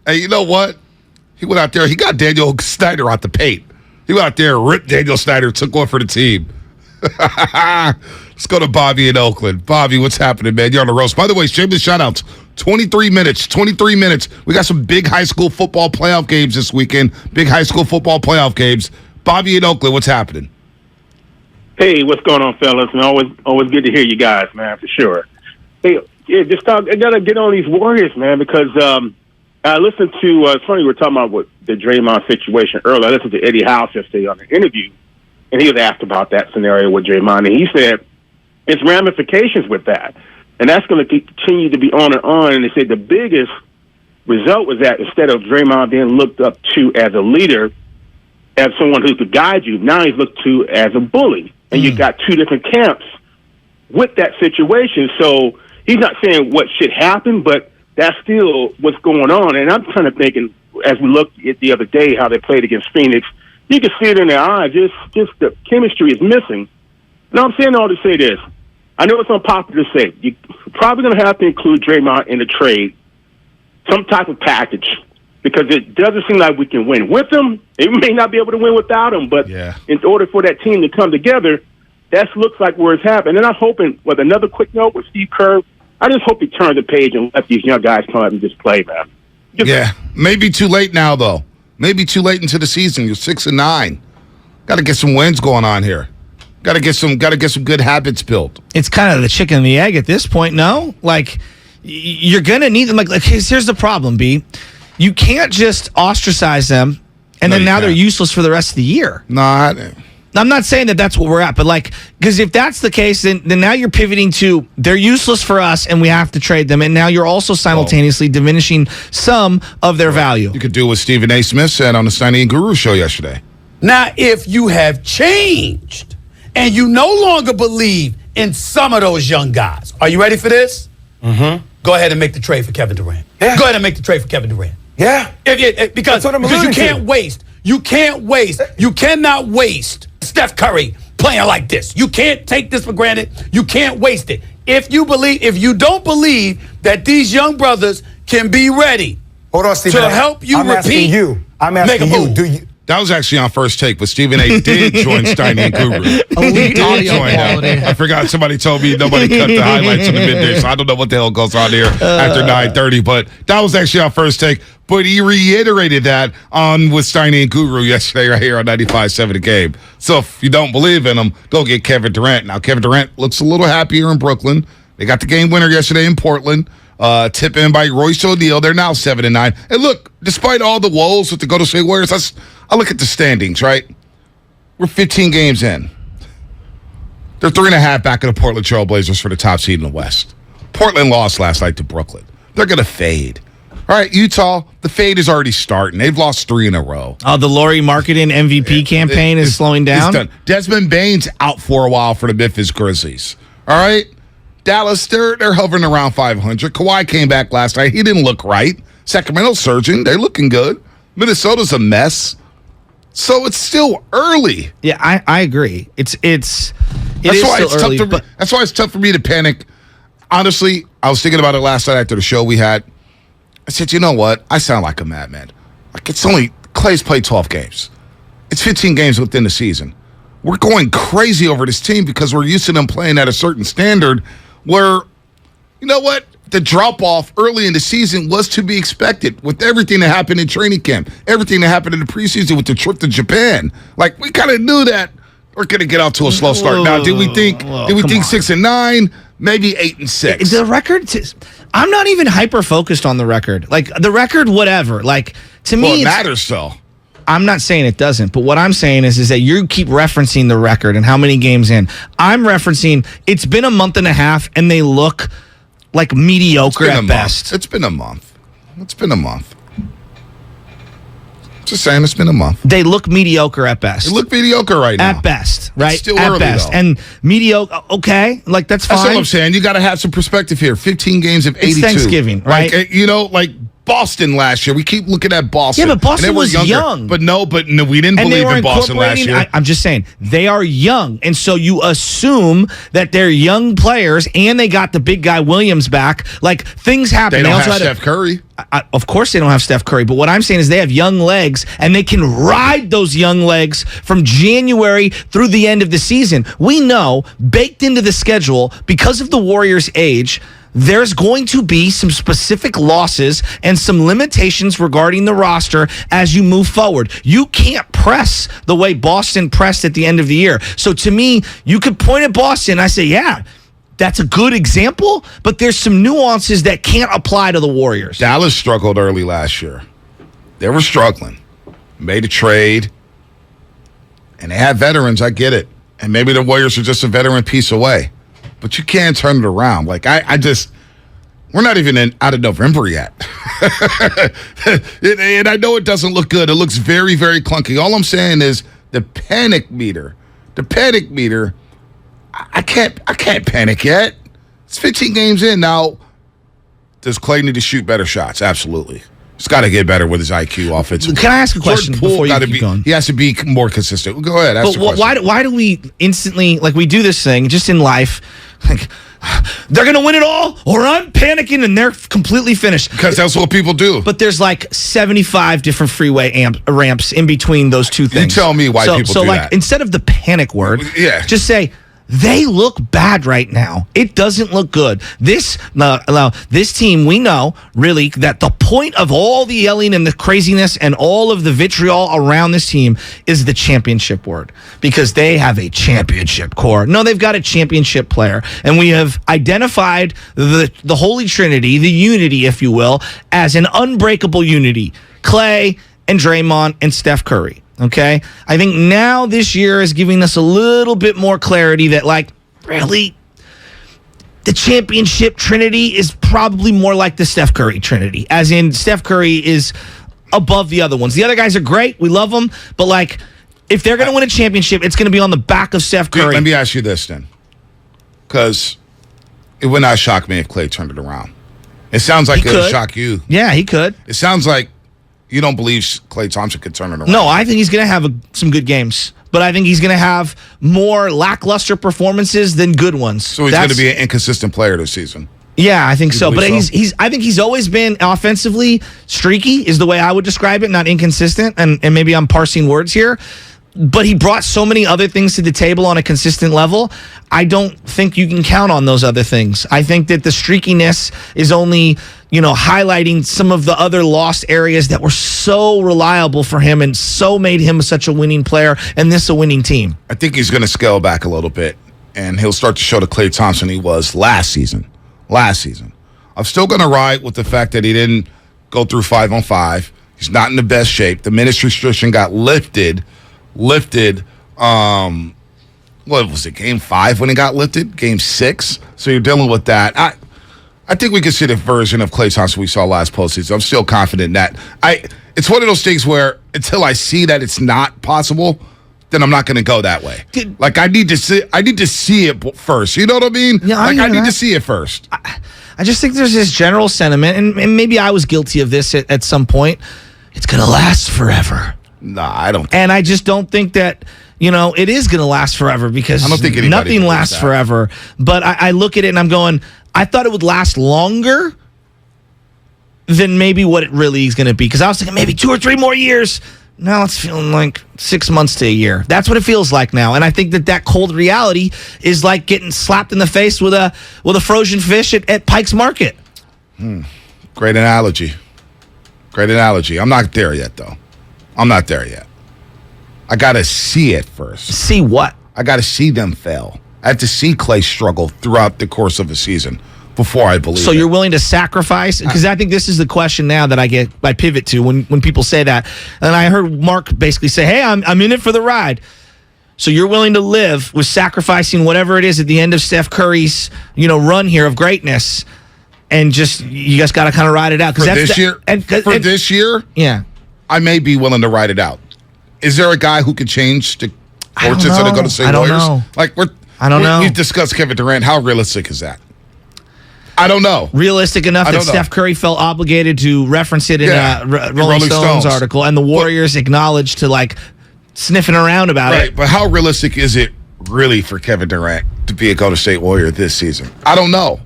Hey, you know what? He went out there. He got Daniel Snyder out the paint. He went out there, ripped Daniel Snyder, took one for the team. Let's go to Bobby in Oakland. Bobby, what's happening, man? You're on the roast. By the way, shameless shout-outs. 23 minutes. We got some big high school football playoff games this weekend. Big high school football playoff games. Bobby in Oakland, what's happening? Hey, what's going on, fellas? Man, always good to hear you guys, man, for sure. Hey, yeah, I gotta get on these Warriors, man, because I listened to. It's funny we were talking about the Draymond situation earlier. I listened to Eddie House yesterday on the interview, and he was asked about that scenario with Draymond, and he said it's ramifications with that. And that's going to continue to be on and on. And they said the biggest result was that instead of Draymond being looked up to as a leader, as someone who could guide you, now he's looked to as a bully. And you got two different camps with that situation. So he's not saying what should happen, but that's still what's going on. And I'm kind of thinking, as we looked at the other day, how they played against Phoenix, you can see it in their eyes. Just the chemistry is missing. And I'm saying all to say this. I know it's unpopular to say. You're probably going to have to include Draymond in the trade, some type of package, because it doesn't seem like we can win with him. We may not be able to win without him, but in order for that team to come together, that looks like where it's happening. And I'm hoping, with another quick note with Steve Kerr, I just hope he turns the page and let these young guys come up and just play, man. Maybe too late now, though. Maybe too late into the season. You're 6-9. Got to get some wins going on here. Got to get some good habits built. It's kind of the chicken and the egg at this point, no? Like, you're going to need them. Like here's the problem, B. You can't just ostracize them, and then now they're useless for the rest of the year. No, I'm not saying that that's what we're at, but because if that's the case, then now you're pivoting to they're useless for us, and we have to trade them, and now you're also simultaneously diminishing some of their value. You could do what Stephen A. Smith said on the Steiny and Guru show yesterday. Now, if you have changed and you no longer believe in some of those young guys, are you ready for this? Mm-hmm. Go ahead and make the trade for Kevin Durant. Yeah. Go ahead and make the trade for Kevin Durant. Yeah. Because you can't waste. You cannot waste Steph Curry playing like this. You can't take this for granted. You can't waste it. If you don't believe that these young brothers can be ready to help you repeat, I'm asking you, do you? That was actually on First Take, but Stephen A. did join Steiny and Guru. Elite audio quality. I forgot somebody told me nobody cut the highlights in the midday, so I don't know what the hell goes on here after 9:30. But that was actually on First Take. But he reiterated that with Steiny and Guru yesterday right here on 95.7 The Game. So if you don't believe in him, go get Kevin Durant. Now, Kevin Durant looks a little happier in Brooklyn. They got the game winner yesterday in Portland. Tip in by Royce O'Neal. They're now 7-9. And look, despite all the woes with the Golden State Warriors, I look at the standings, right? We're 15 games in. They're 3.5 back of the Portland Trail Blazers for the top seed in the West. Portland lost last night to Brooklyn. They're going to fade. All right, Utah, the fade is already starting. They've lost 3 in a row. Oh, the Laurie Marketing MVP campaign is slowing down? It's done. Desmond Bain's out for a while for the Memphis Grizzlies. All right? Dallas, they're hovering around 500. Kawhi came back last night. He didn't look right. Sacramento's surging. They're looking good. Minnesota's a mess. So it's still early. Yeah, I agree. It is still early. That's why it's tough for me to panic. Honestly, I was thinking about it last night after the show we had. I said, you know what? I sound like a madman. Like, it's only Clay's played 12 games. It's 15 games within the season. We're going crazy over this team because we're used to them playing at a certain standard where, you know what? The drop-off early in the season was to be expected with everything that happened in training camp, everything that happened in the preseason with the trip to Japan. Like, we kind of knew that we're going to get out to a slow start. Now, did we think 6-9? Maybe 8-6. The record, I'm not even hyper-focused on the record. Like, the record, whatever. Like, to me, it matters, though. I'm not saying it doesn't, but what I'm saying is that you keep referencing the record and how many games in. I'm referencing it's been a month and a half, and they look like mediocre at best. It's been a month. Just saying, it's been a month. They look mediocre at best. They look mediocre right now. At best, right? It's still at early, best. though. And mediocre, okay, like that's fine. That's all I'm saying. You got to have some perspective here. 15 games of 82. It's Thanksgiving, right? Like Boston last year. We keep looking at Boston. Yeah, but Boston was young. But no, we didn't believe in Boston last year. I'm just saying, they are young. And so you assume that they're young players and they got the big guy Williams back. Like, things happen. They don't have Steph Curry. Of course they don't have Steph Curry. But what I'm saying is they have young legs and they can ride those young legs from January through the end of the season. We know, baked into the schedule, because of the Warriors' age, there's going to be some specific losses and some limitations regarding the roster as you move forward. You can't press the way Boston pressed at the end of the year. So to me, you could point at Boston and I say, yeah, that's a good example, but there's some nuances that can't apply to the Warriors. Dallas struggled early last year. They were struggling. Made a trade. And they had veterans, I get it. And maybe the Warriors are just a veteran piece away. But you can't turn it around. Like, we're not even out of November yet. And I know it doesn't look good. It looks very, very clunky. All I'm saying is the panic meter, I can't panic yet. It's 15 games in. Now, does Clay need to shoot better shots? Absolutely. He's got to get better with his IQ offensively. Can I ask a question before you keep going? He has to be more consistent. Go ahead. Ask the question. Why do we instantly, like we do this thing just in life, like they're going to win it all or I'm panicking and they're completely finished? Because that's what people do. But there's like 75 different freeway ramps in between those two things. You tell me why people do that. Instead of the panic word, just say, they look bad right now. It doesn't look good. This team, we know, really, that the point of all the yelling and the craziness and all of the vitriol around this team is the championship word. Because they have a championship core. No, they've got a championship player. And we have identified the Holy Trinity, the unity, if you will, as an unbreakable unity. Clay and Draymond and Steph Curry. Okay, I think now this year is giving us a little bit more clarity that, like, really, the championship trinity is probably more like the Steph Curry trinity, as in Steph Curry is above the other ones. The other guys are great. We love them. But, like, if they're going to win a championship, it's going to be on the back of Steph Curry. Let me ask you this, then. Because it would not shock me if Clay turned it around. It sounds like it would shock you. Yeah, he could. It sounds like you don't believe Klay Thompson could turn it around. No, I think he's going to have some good games. But I think he's going to have more lackluster performances than good ones. So he's going to be an inconsistent player this season. Yeah, I think so. But I think he's always been offensively streaky is the way I would describe it, not inconsistent. And maybe I'm parsing words here. But he brought so many other things to the table on a consistent level. I don't think you can count on those other things. I think that the streakiness is only, highlighting some of the other lost areas that were so reliable for him and so made him such a winning player and this a winning team. I think he's going to scale back a little bit, and he'll start to show the Klay Thompson he was last season. I'm still going to ride with the fact that he didn't go through 5-on-5. He's not in the best shape. The minutes restriction got lifted, what was it, game 5 when it got lifted? Game 6? So you're dealing with that. I think we can see the version of Klay Thompson we saw last postseason. I'm still confident in that. It's one of those things where until I see that it's not possible, then I'm not going to go that way. I need to see it first. You know what I mean? Yeah, I need to see it first. I just think there's this general sentiment, and maybe I was guilty of this at some point. It's going to last forever. Nah, I don't. And I just don't think that, it is going to last forever because I don't think nothing lasts forever. But I look at it and I'm going, I thought it would last longer than maybe what it really is going to be. Because I was thinking maybe 2 or 3 more years. Now it's feeling like 6 months to a year. That's what it feels like now. And I think that cold reality is like getting slapped in the face with a frozen fish at Pike's Market. Great analogy. I'm not there yet, though. I'm not there yet. I got to see it first. See what? I got to see them fail. I have to see Klay struggle throughout the course of a season before I believe So you're willing to sacrifice? Because I think this is the question now that I pivot to when people say that. And I heard Mark basically say, hey, I'm in it for the ride. So you're willing to live with sacrificing whatever it is at the end of Steph Curry's run here of greatness, and just you guys got to kind of ride it out. For this year, yeah, I may be willing to ride it out. Is there a guy who could change the fortunes of the Golden State Warriors? I don't know. We've discussed Kevin Durant. How realistic is that? I don't know. Realistic enough that Steph Curry felt obligated to reference it in a Rolling Stones article, and the Warriors acknowledged to sniffing around about it. Right, but how realistic is it really for Kevin Durant to be a Golden State Warrior this season? I don't know.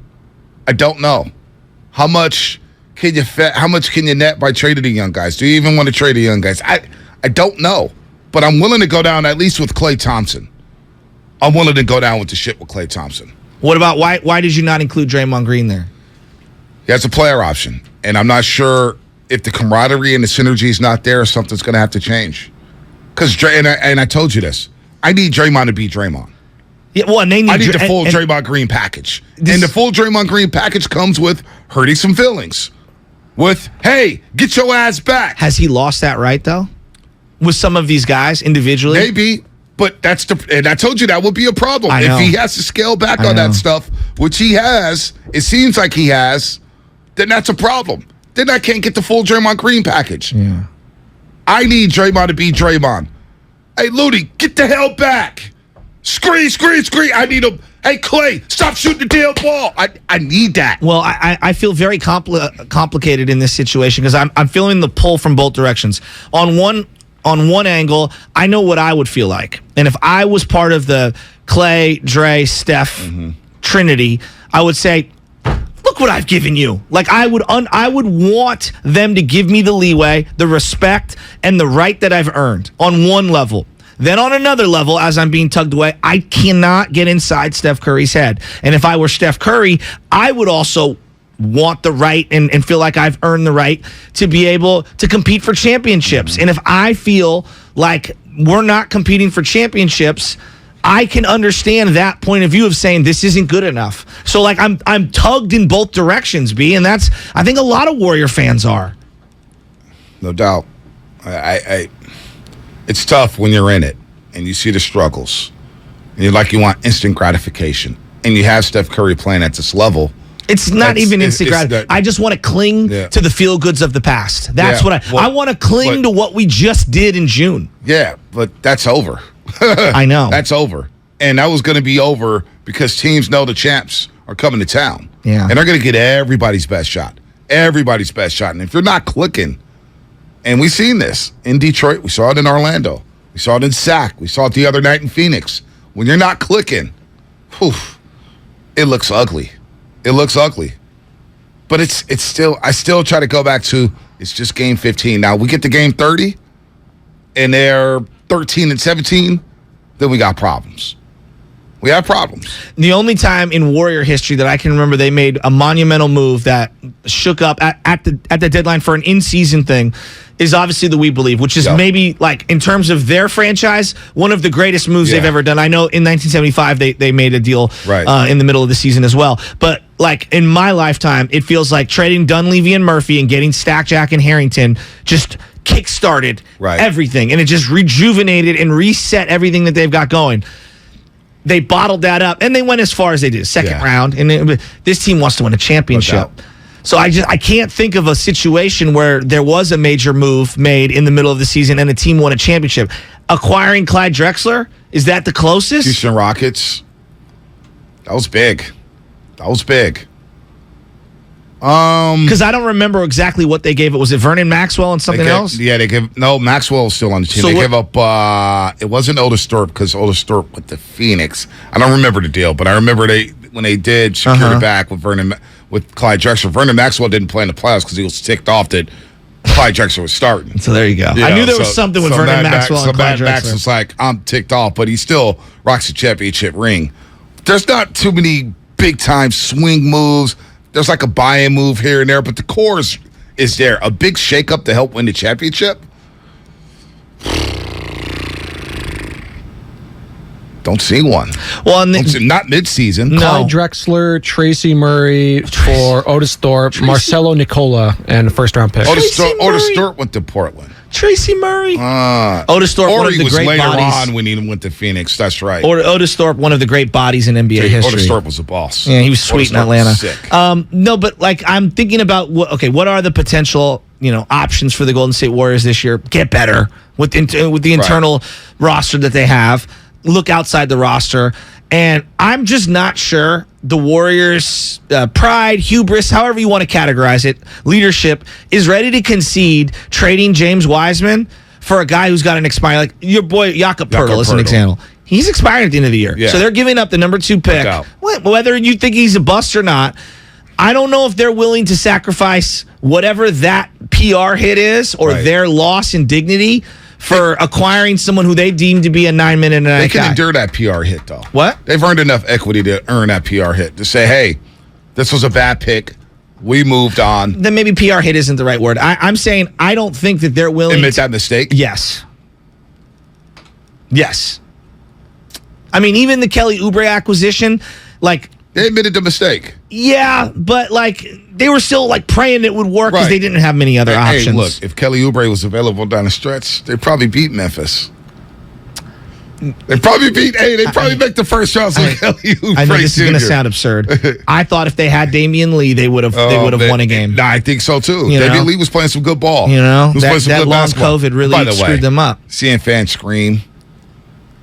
How much can you net by trading the young guys? Do you even want to trade the young guys? I don't know, but I'm willing to go down at least with Klay Thompson. I'm willing to go down with the shit with Klay Thompson. What about why did you not include Draymond Green there? He has a player option, and I'm not sure if the camaraderie and the synergy is not there, something's going to have to change. Because I told you this, I need Draymond to be Draymond. Yeah, well, and I need the full Draymond Green package, and the full Draymond Green package comes with hurting some feelings. With hey, get your ass back. Has he lost that right though? With some of these guys individually, maybe. But and I told you that would be a problem. If he has to scale back on that stuff, which he has, it seems like he has, then that's a problem. Then I can't get the full Draymond Green package. Yeah. I need Draymond to be Draymond. Hey, Looney, get the hell back. Screen. I need him. Hey, Klay, stop shooting the damn ball. I need that. Well, I feel very complicated in this situation because I'm feeling the pull from both directions. On one angle, I know what I would feel like. And if I was part of the Klay, Dre, Steph trinity, I would say, look what I've given you. I would want them to give me the leeway, the respect, and the right that I've earned on one level. Then on another level, as I'm being tugged away, I cannot get inside Steph Curry's head. And if I were Steph Curry, I would also want the right and feel like I've earned the right to be able to compete for championships. And if I feel like we're not competing for championships, I can understand that point of view of saying this isn't good enough. So I'm tugged in both directions, B, and that's I think a lot of Warrior fans are. No doubt. It's tough when you're in it and you see the struggles. And you want instant gratification. And you have Steph Curry playing at this level. It's not even instant gratification. I just want to cling to the feel goods of the past. That's what I want to cling to what we just did in June. Yeah, but that's over. I know. That's over. And that was going to be over because teams know the champs are coming to town. Yeah. And they're going to get everybody's best shot. Everybody's best shot. And if you're not clicking, and we've seen this in Detroit, we saw it in Orlando, we saw it in Sac, we saw it the other night in Phoenix. When you're not clicking, it looks ugly. It looks ugly. But it's still, I still try to go back to, it's just game 15. Now, we get to game 30, and they're 13 and 17, then we got problems. We have problems. The only time in Warrior history that I can remember they made a monumental move that shook up at the deadline for an in-season thing is obviously the We Believe, which is maybe, in terms of their franchise, one of the greatest moves they've ever done. I know in 1975 they made a deal in the middle of the season as well. But, in my lifetime, it feels like trading Dunleavy and Murphy and getting Stack, Jack, and Harrington just kick-started everything. And it just rejuvenated and reset everything that they've got going. they bottled that up, and they went as far as they did, second round. And this team wants to win a championship. So I can't think of a situation where there was a major move made in the middle of the season and a team won a championship. Acquiring Clyde Drexler, is that the closest? Houston Rockets. That was big. Because I don't remember exactly what they gave it. Was it Vernon Maxwell and something else? Yeah, Maxwell was still on the team. They gave up, it wasn't Otis Thorpe because Otis Thorpe went to Phoenix. I don't remember the deal, but I remember when they did secure it back with Clyde Drexler. Vernon Maxwell didn't play in the playoffs because he was ticked off that Clyde Drexler was starting. So there you go. I knew there was something with Vernon Maxwell and Clyde Drexler. Max was like, I'm ticked off, but he still rocks a championship ring. There's not too many big-time swing moves. There's like a buy-in move here and there, but the core is there. A big shakeup to help win the championship? Don't see one. Well, not mid-season. No. Clyde Drexler, Tracy Murray for Otis Thorpe, Marcelo Nicola, and a first-round pick. Otis Thorpe went to Portland. Tracy Murray. Otis Thorpe, one of the great later bodies. on when he went to Phoenix. That's right. Otis Thorpe, one of the great bodies in NBA history. Otis Thorpe was a boss. Yeah, he was sweet in Atlanta. Sick. No, but like I'm thinking about what are the potential options for the Golden State Warriors this year? Get better with the internal roster that they have. Look outside the roster. And I'm just not sure the Warriors' pride, hubris, however you want to categorize it, leadership, is ready to concede trading James Wiseman for a guy who's got an expiring, like your boy Jakob Poeltl is an example. He's expiring at the end of the year. Yeah. So they're giving up the number 2 pick. Whether you think he's a bust or not, I don't know if they're willing to sacrifice whatever that PR hit is or their loss in dignity for acquiring someone who they deem to be a 9-minute guy. They can endure that PR hit, though. What? They've earned enough equity to earn that PR hit. To say, hey, this was a bad pick. We moved on. Then maybe PR hit isn't the right word. I'm saying I don't think that they're willing admit that mistake? Yes. I mean, even the Kelly Oubre acquisition, like... They admitted the mistake. Yeah, but like they were still like praying it would work because they didn't have many other options. Hey, look, if Kelly Oubre was available down the stretch, they'd probably beat Memphis. They probably make the first shots with Kelly Oubre. I know this is going to sound absurd. I thought if they had Damian Lee, they would have won a game. I think so too. Damian Lee was playing some good ball. That long COVID really screwed them up. Seeing fans scream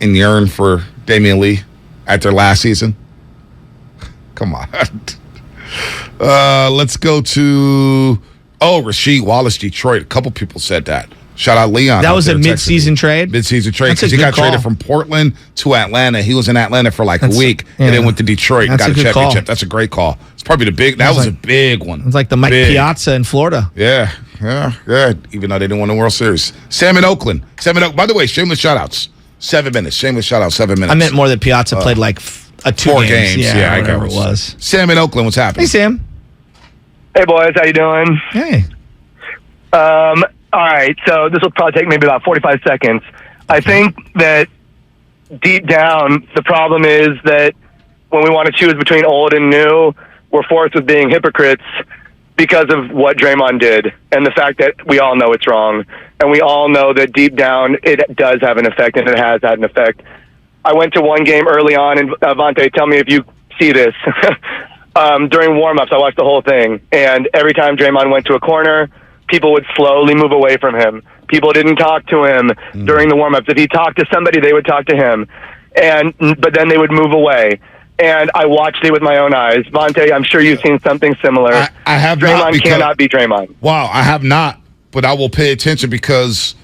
and yearn for Damian Lee after last season. Come on. Let's go to Rasheed Wallace, Detroit. A couple people said that. Shout out Leon. That was a mid-season trade? Mid-season trade because he got traded from Portland to Atlanta. He was in Atlanta for like a week and then went to Detroit and got a championship. That's a great call. It's probably that was a big one. It's like the Mike Piazza in Florida. Yeah. Even though they didn't win the World Series. Sam in Oakland. By the way, shameless shout-outs. 7 minutes. Shameless shout-out, 7 minutes. I meant more that Piazza played like 4 games. Yeah, I whatever it was. Sam in Oakland, what's happening? Hey, Sam. Hey, boys. How you doing? Hey. All right. So this will probably take maybe about 45 seconds. I think that deep down, the problem is that when we want to choose between old and new, we're forced with being hypocrites because of what Draymond did and the fact that we all know it's wrong. And we all know that deep down it does have an effect and it has had an effect. I went to one game early on, and Vontae, tell me if you see this. During warm-ups, I watched the whole thing, and every time Draymond went to a corner, people would slowly move away from him. People didn't talk to him during the warm-ups. If he talked to somebody, they would talk to him, but then they would move away. And I watched it with my own eyes. Vontae, I'm sure you've seen something similar. I have Draymond not. Cannot be Draymond. Wow, I have not, but I will pay attention because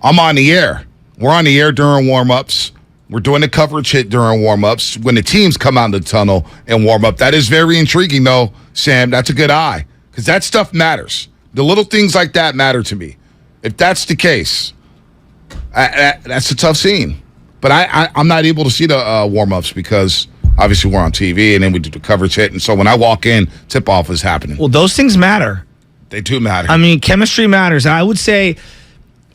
I'm on the air. We're on the air during warm-ups. We're doing the coverage hit during warm-ups. When the teams come out in the tunnel and warm up, that is very intriguing, though, Sam. That's a good eye because that stuff matters. The little things like that matter to me. If that's the case, that's a tough scene. But I'm not able to see the warm-ups because obviously we're on TV and then we do the coverage hit. And so when I walk in, tip-off is happening. Well, those things matter. They do matter. I mean, chemistry matters. I would say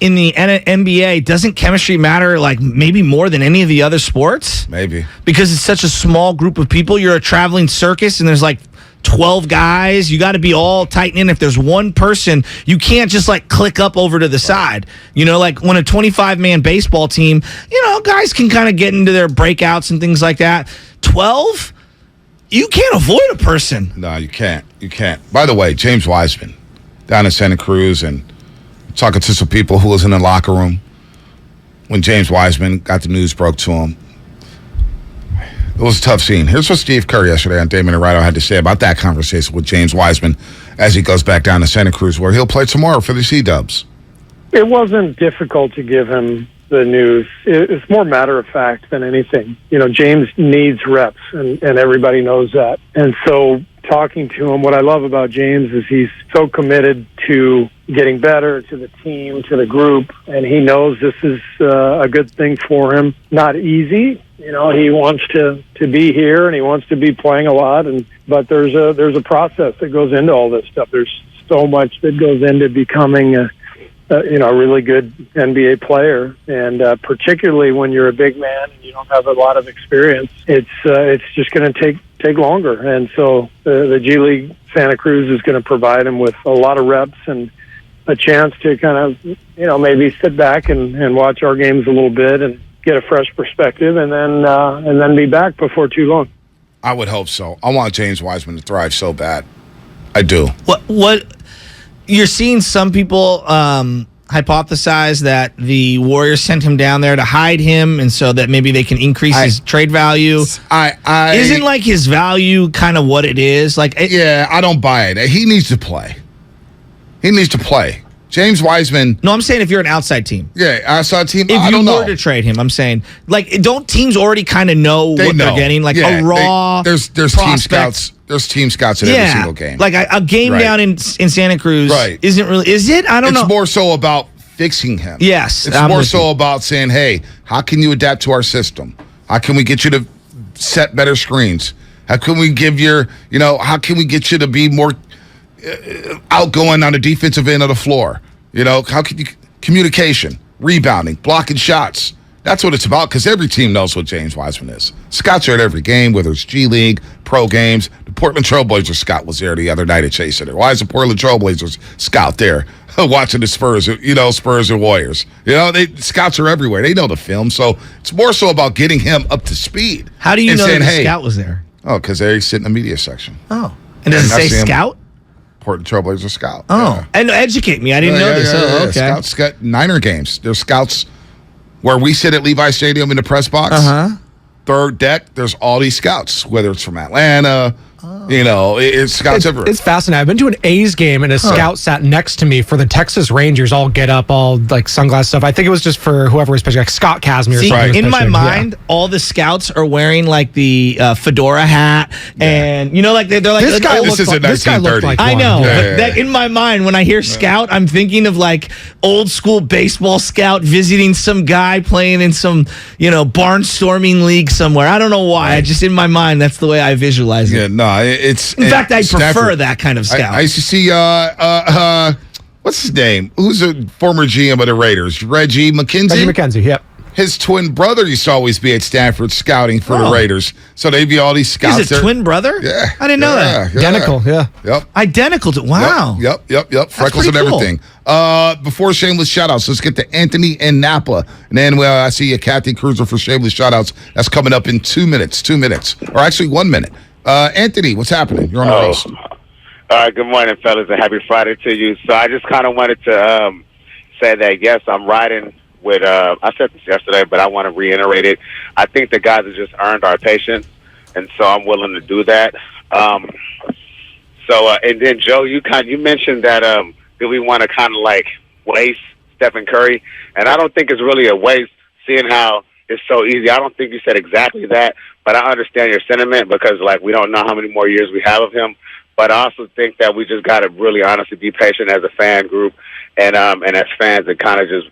in the NBA, doesn't chemistry matter like maybe more than any of the other sports? Maybe. Because it's such a small group of people. You're a traveling circus and there's like 12 guys. You got to be all tight in. If there's one person, you can't just like click up over to the side. You know, like when a 25-man baseball team, you know, guys can kind of get into their breakouts and things like that. 12? You can't avoid a person. No, you can't. You can't. By the way, James Wiseman down in Santa Cruz and talking to some people who was in the locker room when James Wiseman got the news broke to him. It was a tough scene. Here's what Steve Kerr yesterday on Damon and Rido had to say about that conversation with James Wiseman as he goes back down to Santa Cruz, where he'll play tomorrow for the Sea-Dubs. It wasn't difficult to give him the news. It's more matter of fact than anything. You know, James needs reps, and everybody knows that. And so talking to him, what I love about James is he's so committed to getting better, to the team, to the group, and he knows this is a good thing for him. Not easy. You know, he wants to be here and he wants to be playing a lot, but there's a process that goes into all this stuff. There's so much that goes into becoming a really good NBA player, and particularly when you're a big man and you don't have a lot of experience, it's just going to take longer. And so the G League Santa Cruz is going to provide him with a lot of reps and a chance to kind of maybe sit back and watch our games a little bit and get a fresh perspective, and then be back before too long. I would hope so. I want James Wiseman to thrive so bad. I do. What you're seeing some people hypothesize that the Warriors sent him down there to hide him, and so that maybe they can increase his trade value. Isn't like his value kind of what it is? I don't buy it. He needs to play. He needs to play. James Wiseman. No, I'm saying if you're an outside team. Yeah, outside team. If you were to trade him, I'm saying, don't teams already kind of know what they're getting? A raw. There's team scouts. There's team scouts in every single game. Like a game down in Santa Cruz isn't really. Is it? I don't know. It's more so about fixing him. Yes, it's more so about saying, hey, how can you adapt to our system? How can we get you to set better screens? How can we give how can we get you to be more outgoing on the defensive end of the floor? How can you communication, rebounding, blocking shots? That's what it's about, because every team knows what James Wiseman is. Scouts are at every game, whether it's G League, pro games. The Portland Trailblazers scout was there the other night at Chase Center. Why is the Portland Trailblazers scout there watching the Spurs, Spurs and Warriors? Scouts are everywhere. They know the film, so it's more so about getting him up to speed. How do you know that the scout was there? Oh, because they sit in the media section. Oh, and does it say scout? Portland Trailblazer scout. Oh, and educate me. I didn't know this. Okay. Scouts got Niner games. There's scouts where we sit at Levi Stadium in the press box. Third deck, there's all these scouts, whether it's from Atlanta. It's scouts everywhere. It's fascinating. I've been to an A's game and a scout sat next to me for the Texas Rangers. All get up, all like sunglass stuff. I think it was just for whoever was pitching, like Scott Casimir. See, in my mind, all the scouts are wearing like the fedora hat, and they're like this guy looks like 1930. I know, but in my mind, when I hear scout, I'm thinking of like old school baseball scout visiting some guy playing in some barnstorming league somewhere. I don't know why. I just in my mind, that's the way I visualize it. Yeah, no, it's. In fact, I prefer that kind of scout. I used to see what's his name? Who's a former GM of the Raiders? Reggie McKenzie? Reggie McKenzie, yep. His twin brother used to always be at Stanford scouting for the Raiders. So they'd be all these scouts. He's a twin brother? Yeah. I didn't know that. Identical, Yep. Identical to, wow. Yep. Freckles and everything. Before shameless shoutouts, let's get to Anthony in Napa. And then I see a Kathy Cruiser for shameless shoutouts. That's coming up in 2 minutes. 2 minutes. Or actually 1 minute. Anthony, what's happening? You're on the roast. All right, good morning, fellas, and happy Friday to you. So I just kind of wanted to say that, yes, I'm riding with, I said this yesterday, but I want to reiterate it. I think the guys have just earned our patience, and so I'm willing to do that. And then, Joe, you mentioned that we want to kind of like waste Stephen Curry, and I don't think it's really a waste, seeing how it's so easy. I don't think you said exactly that, but I understand your sentiment because, we don't know how many more years we have of him. But I also think that we just got to really honestly be patient as a fan group and as fans and kind of just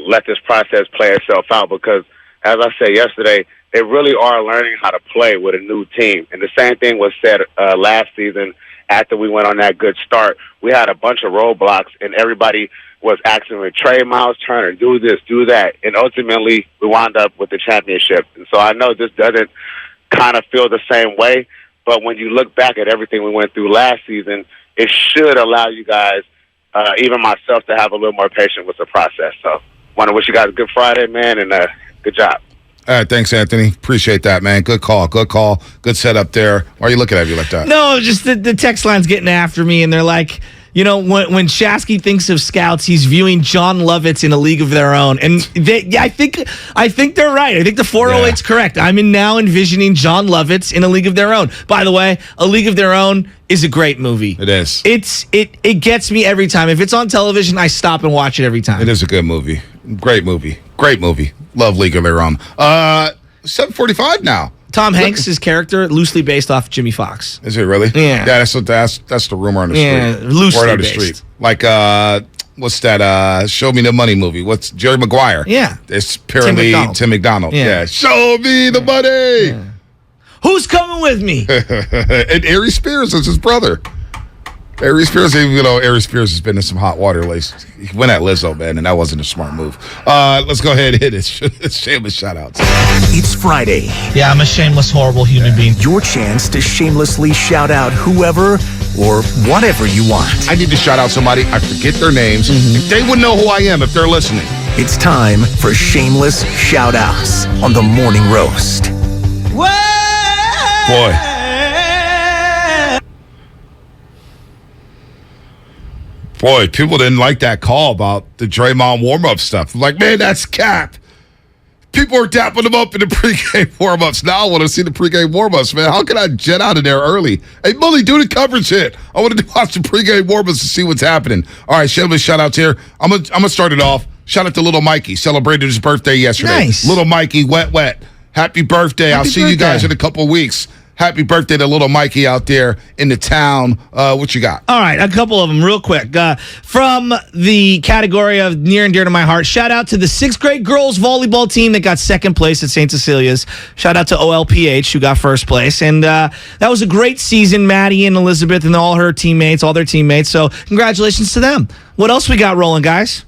let this process play itself out because, as I said yesterday, they really are learning how to play with a new team. And the same thing was said last season after we went on that good start. We had a bunch of roadblocks, and everybody was asking me, Trey Miles Turner, do this, do that. And ultimately, we wound up with the championship. And so I know this doesn't kind of feel the same way, But when you look back at everything we went through last season, it should allow you guys, even myself, to have a little more patience with the process. So want to wish you guys a good Friday, man, and good job. All right, thanks, Anthony. Appreciate that, man. Good call. Good setup there. Why are you looking at me like that? No, just the text line's getting after me, and they're like, when Shasky thinks of scouts, he's viewing John Lovitz in a league of their own. And I think they're right. I think the 408's correct. I'm now envisioning John Lovitz in a league of their own. By the way, A League of Their Own is a great movie. It is. It gets me every time. If it's on television, I stop and watch it every time. It is a good movie. Great movie. Love League of Their Own. 7:45 now. Tom Hanks' character, loosely based off Jimmy Fox. Is it really? Yeah. That's the rumor on the street. Yeah, loosely Word on the based. street. Like, what's that? Show Me the Money movie. What's Jerry Maguire? Yeah. It's apparently Tim McDonald. Yeah. Show me the money. Yeah. Who's coming with me? And Ari Spears is his brother. Ari Spears, Ari Spears has been in some hot water lately. He went at Lizzo, man, and that wasn't a smart move. Let's go ahead and hit it. It's shameless shout-outs. It's Friday. Yeah, I'm a shameless, horrible human being. Your chance to shamelessly shout out whoever or whatever you want. I need to shout out somebody. I forget their names. They would know who I am if they're listening. It's time for shameless shout-outs on the Morning Roast. Boy. Boy, people didn't like that call about the Draymond warm-up stuff. I'm like, man, that's cap. People are tapping them up in the pregame warm-ups. Now I want to see the pregame warm-ups, man. How can I jet out of there early? Hey, Mully, do the coverage hit. I want to watch the pregame warm-ups to see what's happening. All right, shameless shout-outs here. I'm gonna start it off. Shout out to little Mikey. Celebrated his birthday yesterday. Nice. Little Mikey, wet. Happy birthday. I'll see you guys in a couple of weeks. Happy birthday to little Mikey out there in the town. What you got? All right, a couple of them real quick. From the category of near and dear to my heart, shout out to the 6th grade girls volleyball team that got second place at St. Cecilia's. Shout out to OLPH who got first place. And that was a great season, Maddie and Elizabeth and all their teammates. So congratulations to them. What else we got rolling, guys?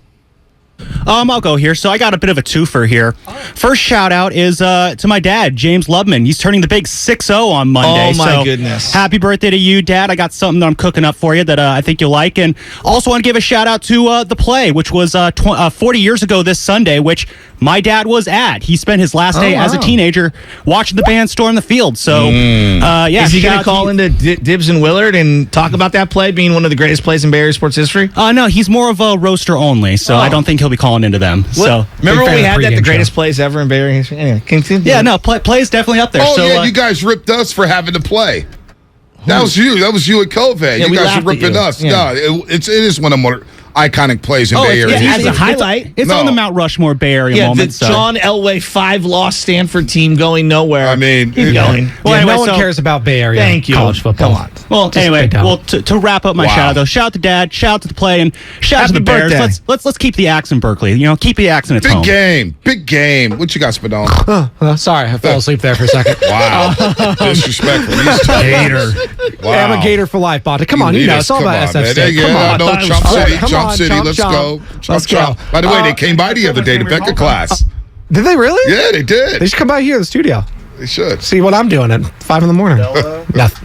I'll go here. So I got a bit of a twofer here. First shout out is to my dad, James Lubman. He's turning the big 6-0 on Monday. Oh my goodness. Happy birthday to you, Dad. I got something that I'm cooking up for you that I think you'll like. And also want to give a shout out to The Play, which was 40 years ago this Sunday, which my dad was at. He spent his last day as a teenager watching the band storm the field. So, yeah. Is he going to call into Dibs and Willard and talk about that play being one of the greatest plays in Bay Area sports history? No, he's more of a roaster only, so I don't think he'll be calling into them. So remember when we had that, the greatest plays ever in Bay Area history? Anyway, yeah, no, play is definitely up there. Oh, so, yeah, you guys ripped us for having to play. That was you. That was you at Cove. You guys were ripping us. Yeah. No, it is one of the more iconic plays in Bay Area as a highlight. It's on the Mount Rushmore Bay Area moment. The John Elway 5-loss Stanford team going nowhere. I mean, keep going. Well, anyway, no one cares about Bay Area college football. Come on. Well, anyway, to wrap up my shout out, though, shout out to Dad, shout out to the Play, and shout out to the Bears. Let's keep the axe in Berkeley. Keep the axe in its home. Big game. What you got, Spadone? Sorry, I fell asleep there for a second. Wow, disrespectful. Gator. Wow. Yeah, I'm a Gator for life, Bonta. Come on, it's all about SF State. Come on, no, Chump City. Let's go. Let's go. By the way, they came by the other day to Becca class. Did they really? Yeah, they did. They should come by here in the studio. They should. See what I'm doing at 5 in the morning.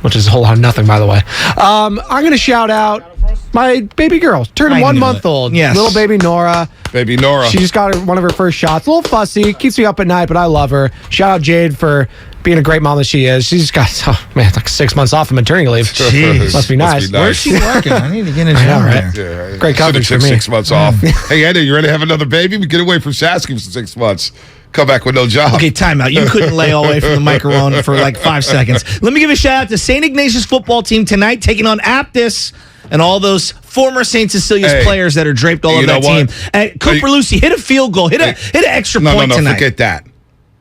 Which is a whole lot of nothing, by the way. I'm going to shout out my baby girl. Turned 1 month old. Yes. Little baby Nora. Baby Nora. She just got one of her first shots. A little fussy. Keeps me up at night, but I love her. Shout out Jade for being a great mom that she is. She's got, like 6 months off of maternity leave. Jeez. Must be nice. Where's she working? I need to get in there. Right? Yeah, great coverage for me. 6 months off. Hey, Eddie, you ready to have another baby? We get away from Sasky for 6 months. Come back with no job. Okay, timeout. You couldn't lay all the way from the microphone for like 5 seconds. Let me give a shout out to St. Ignatius football team tonight, taking on Aptis and all those former St. Cecilia's players that are draped all over that team. And Cooper Lucy hit a field goal, hit an extra point tonight. No, forget that.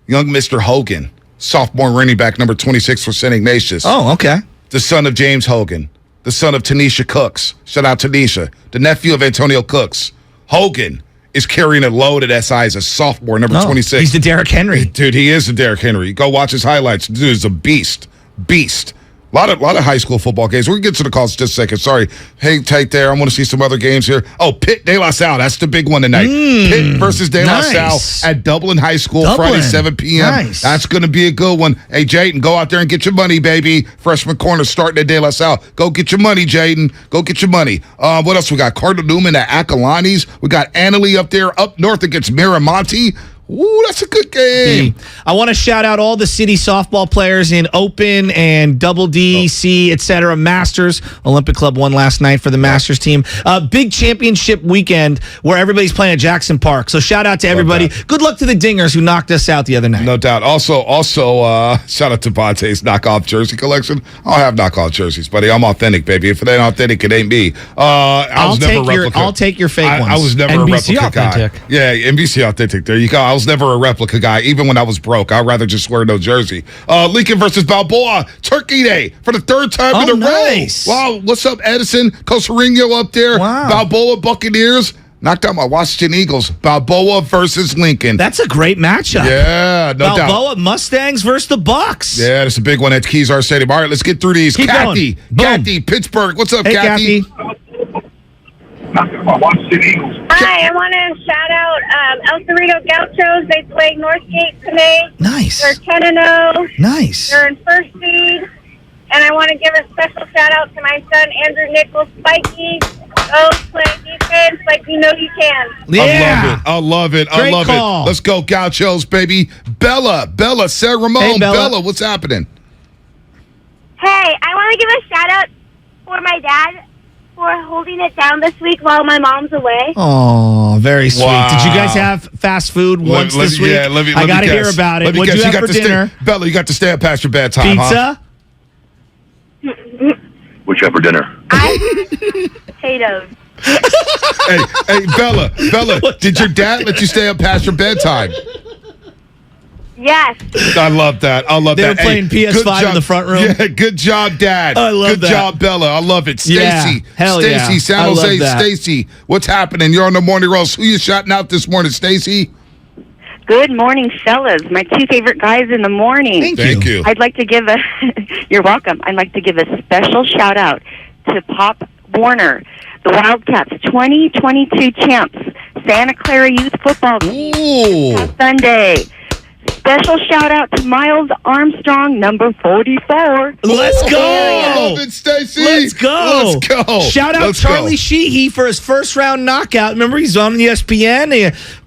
Young Mr. Hogan, sophomore running back number 26 for St. Ignatius. Oh, okay. The son of James Hogan, the son of Tanisha Cooks. Shout out Tanisha, the nephew of Antonio Cooks. Hogan is carrying a load at SI as a sophomore, number 26. He's the Derrick Henry. Dude, he is the Derrick Henry. Go watch his highlights. Dude is a beast. A lot of high school football games. We're going to get to the calls in just a second. Sorry. Hey, tight there. I want to see some other games here. Oh, Pitt, De La Salle. That's the big one tonight. Pitt versus De La Salle at Dublin High School, Friday, 7 p.m. Nice. That's going to be a good one. Hey, Jayden, go out there and get your money, baby. Freshman corner starting at De La Salle. Go get your money, Jayden. Go get your money. What else we got? Cardinal Newman at Acalanes. We got Annalee up there up north against Miramonte. Ooh, that's a good game. I want to shout out all the city softball players in Open and Double D, C, etc. Masters. Olympic Club won last night for the Masters team. Big championship weekend where everybody's playing at Jackson Park. So shout out to everybody. Good luck to the Dingers who knocked us out the other night. No doubt. Also, shout out to Bonte's knockoff jersey collection. I don't have knockoff jerseys, buddy. I'm authentic, baby. If it ain't authentic, it ain't me. I'll take your fake ones. I was never NBC a replica authentic. guy. Yeah, NBC authentic. There you go. I was never a replica guy, even when I was broke. I'd rather just wear no jersey. Lincoln versus Balboa, Turkey Day for the third time in a row. Wow, what's up, Edison? Coserino up there. Wow. Balboa Buccaneers knocked out my Washington Eagles. Balboa versus Lincoln. That's a great matchup. Yeah, no doubt. Balboa Mustangs versus the Bucks. Yeah, that's a big one at Keys R Stadium. All right, let's get through these. Keep Kathy, Pittsburgh. What's up, Hey, Kathy? Hi, I want to shout out El Cerrito Gauchos. They play Northgate today. Nice. They're 10-0. Nice. They're in first seed. And I want to give a special shout out to my son, Andrew Nichols Spikey. Go play defense like you know you can. Yeah. I love it. Great call. Let's go, Gauchos, baby. Bella, Sarah Ramon. Hey, Bella. What's happening? Hey, I want to give a shout out for my dad for holding it down this week while my mom's away. Oh, very sweet. Wow. Did you guys have fast food once this week? Yeah, I got to hear about it. What did you have for dinner? Bella, you got to stay up past your bedtime, Pizza? What you have for dinner? Potatoes. hey, Bella, did your dad let you stay up past your bedtime? Yes. I love that. They were playing PS5 in the front room. Yeah, good job, Dad. I love good that. job, Bella. I love it. Stacy. Yeah, hell yeah. Stacy, San I love Jose, that. Stacy. What's happening? You're on the morning roast. Who you shouting out this morning, Stacy? Good morning, fellas. My two favorite guys in the morning. Thank you. I'd like to give you're welcome. I'd like to give a special shout out to Pop Warner, the Wildcats 2022 champs, Santa Clara Youth Football Team. Ooh. Sunday. Special shout out to Miles Armstrong, number 44. Let's go. I love it, Stacy. Let's go. Let's go. Shout out Charlie Sheehy for his first round knockout. Remember, he's on ESPN,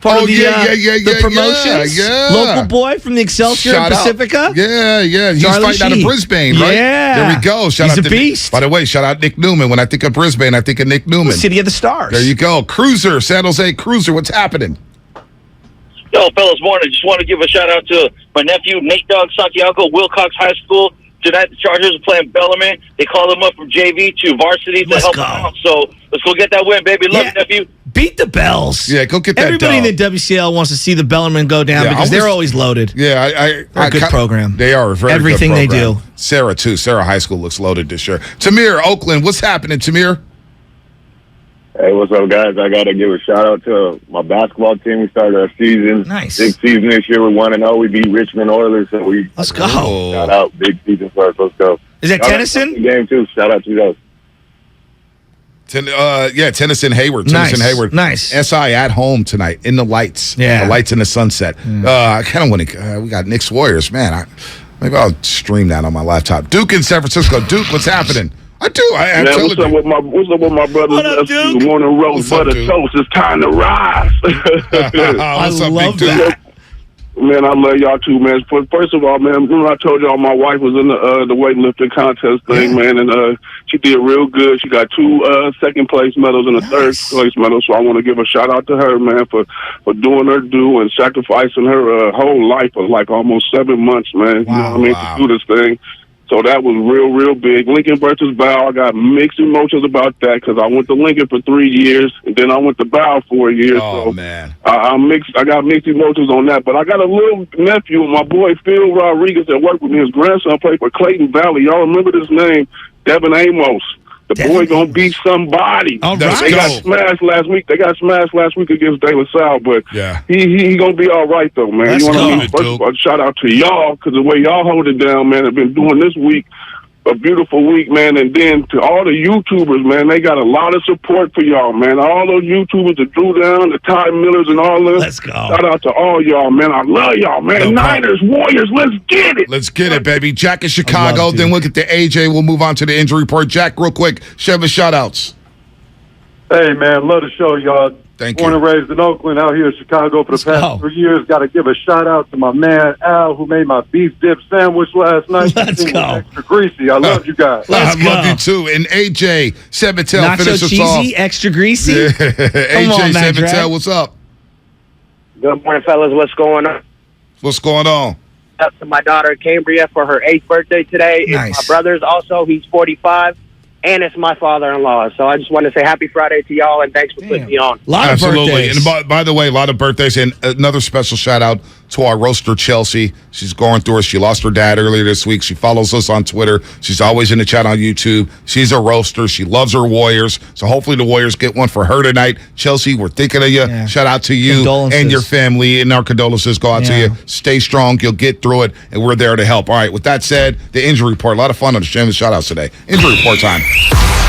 part of the promotions. Yeah. Local boy from the Excelsior Shout out. Pacifica. Yeah. He's Charlie fighting out of Sheehy. Brisbane, right? Yeah. There we go. Shout He's out a to beast. By the way, shout out Nick Newman. When I think of Brisbane, I think of Nick Newman. City of the Stars. There you go. Cruiser, San Jose Cruiser. What's happening? Yo, fellas, morning. Just want to give a shout out to my nephew, Nate Dogg Santiago, Wilcox High School. Tonight, the Chargers are playing Bellarmine. They called him up from JV to varsity to help him out. So let's go get that win, baby. Love you, nephew. Beat the Bells. Yeah, go get that Everybody dub. in the WCL wants to see the Bellarmine go down because they're always loaded. Yeah, They're a good program. They are a very Everything good they program. do. Sarah, too. Sarah High School looks loaded this year. Tamir, Oakland. What's happening, Tamir? Hey, what's up, guys? I got to give a shout-out to my basketball team. We started our season. Nice. Big season this year. We're 1-0. We beat Richmond Oilers. So Let's go. Shout out. Big season for us. Let's go. Is that Shout out Tennyson? to the game, too. Shout out to you guys. Tennyson Hayward. Nice. Tennyson Hayward. Nice. SI at home tonight in the lights. Yeah. The lights in the sunset. I kind of want to. We got Knicks Warriors. Man, maybe I'll stream that on my laptop. Duke in San Francisco. Duke, what's happening? I do. I'm Man, telling what's up you. with my brothers? What up, Duke? The morning roast, What's up, butter Duke? toast. It's time to rise. What's up, Big Duke? Man, I love y'all too, man. First of all, man, remember I told y'all my wife was in the weightlifting contest thing, man, and she did real good. She got 2 second place medals and a third place medal. So I want to give a shout out to her, man, for doing her due and sacrificing her whole life of like almost 7 months, man. You know what I mean, to do this thing. So that was real big. Lincoln versus Bow, I got mixed emotions about that because I went to Lincoln for 3 years, and then I went to Bow for a year. Oh, so man. I got mixed emotions on that. But I got a little nephew, my boy Phil Rodriguez, that worked with me. His grandson played for Clayton Valley. Y'all remember this name? Devin Amos. The boy gonna beat somebody. All They right. got smashed last week. against De La Salle, but he gonna be all right though, man. Let's you know what I go. mean? First of all, shout out to y'all because the way y'all hold it down, man. Have been doing this week a beautiful week, man. And then to all the YouTubers, man, they got a lot of support for y'all, man. All those YouTubers, the Drew Down, the Ty Millers, and all them. Let's go. Shout out to all y'all, man. I love y'all, man. Niners, Warriors, let's get it. Let's get it, baby. Jack in Chicago. Then we'll get to AJ. We'll move on to the injury report. Jack, real quick, share the shout-outs. Hey, man, love the show, y'all. Thank Born and raised in Oakland, out here in Chicago for the past 3 years. Got to give a shout-out to my man, Al, who made my beef dip sandwich last night. Let's go. Extra greasy. I love you guys. I love you, too. And AJ Seventel, Not finish so us off. cheesy, extra greasy. Yeah. Come AJ on, man, Seventel, Drag. what's up? Good morning, fellas. What's going on? What's going on? Up to my daughter, Cambria, for her 8th birthday today. Nice. It's my brother's also. He's 45. And it's my father-in-law. So I just want to say happy Friday to y'all, and thanks for putting me on. Absolutely. And by the way, a lot of birthdays. And another special shout-out to our roaster, Chelsea. She's going through it. She lost her dad earlier this week. She follows us on Twitter. She's always in the chat on YouTube. She's a roaster. She loves her Warriors. So hopefully the Warriors get one for her tonight. Chelsea, we're thinking of you. Yeah. Shout out to you and your family. And our condolences go out to you. Stay strong. You'll get through it. And we're there to help. All right, with that said, the injury report. A lot of fun on the shameless shout-outs today. Injury report time.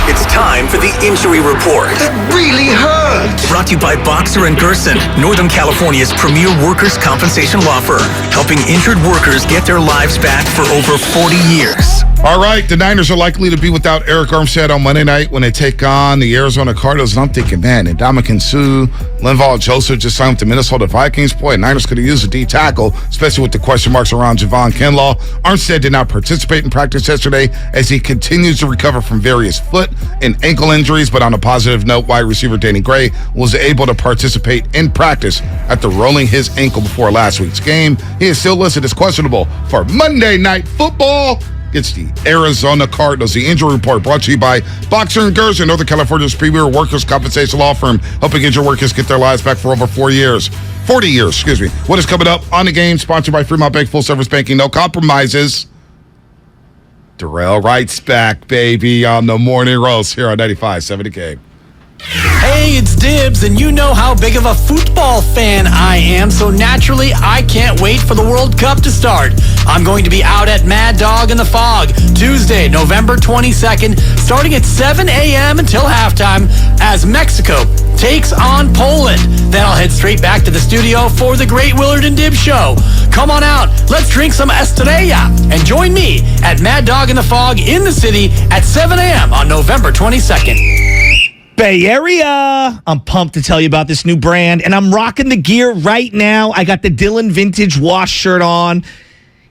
It's time for the injury report. It really hurts. Brought to you by Boxer & Gerson, Northern California's premier workers' compensation law firm, helping injured workers get their lives back for over 40 years. All right, the Niners are likely to be without Eric Armstead on Monday night when they take on the Arizona Cardinals. And I'm thinking, man, Ndamukong Suh, Linval Joseph just signed with the Minnesota Vikings. Boy, Niners could have used a D tackle, especially with the question marks around Javon Kinlaw. Armstead did not participate in practice yesterday as he continues to recover from various foot and ankle injuries. But on a positive note, wide receiver Danny Gray was able to participate in practice after rolling his ankle before last week's game. He is still listed as questionable for Monday Night Football. It's the Arizona Cardinals. The injury report brought to you by Boxer & Gerson, Northern California's premier workers' compensation law firm, helping injured workers get their lives back for over 40 years. What is coming up on the game? Sponsored by Fremont Bank, full service banking, no compromises. Darrell Wright's back, baby, on the morning roast here on 95.7 The Game. Hey, it's Dibs, and you know how big of a football fan I am, so naturally, I can't wait for the World Cup to start. I'm going to be out at Mad Dog in the Fog, Tuesday, November 22nd, starting at 7 a.m. until halftime, as Mexico takes on Poland. Then I'll head straight back to the studio for the Great Willard and Dibs Show. Come on out, let's drink some Estrella, and join me at Mad Dog in the Fog in the city at 7 a.m. on November 22nd. Bay Area. I'm pumped to tell you about this new brand, and I'm rocking the gear right now. I got the Dylan Vintage Wash shirt on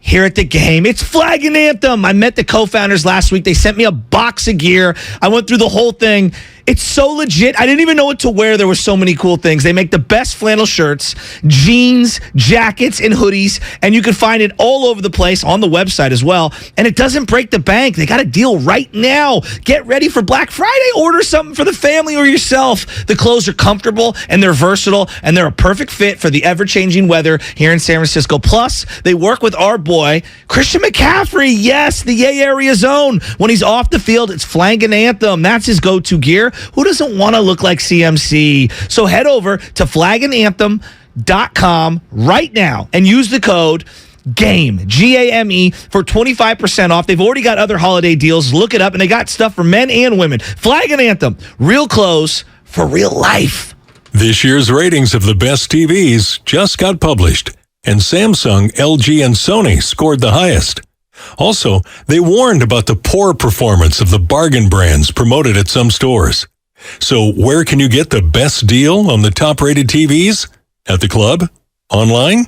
here at the game. It's Flag and Anthem. I met the co-founders last week. They sent me a box of gear. I went through the whole thing. It's so legit. I didn't even know what to wear. There were so many cool things. They make the best flannel shirts, jeans, jackets, and hoodies, and you can find it all over the place on the website as well. And it doesn't break the bank. They got a deal right now. Get ready for Black Friday. Order something for the family or yourself. The clothes are comfortable, and they're versatile, and they're a perfect fit for the ever-changing weather here in San Francisco. Plus, they work with our boy, Christian McCaffrey. Yes, the Yay Area Zone. When he's off the field, it's Flag and Anthem. That's his go-to gear. Who doesn't want to look like CMC? So head over to flagandanthem.com right now and use the code GAME, G-A-M-E, for 25% off. They've already got other holiday deals. Look it up, and they got stuff for men and women. Flag and Anthem, real clothes for real life. This year's ratings of the best TVs just got published, and Samsung, LG, and Sony scored the highest. Also, they warned about the poor performance of the bargain brands promoted at some stores. So where can you get the best deal on the top-rated TVs? At the club? Online?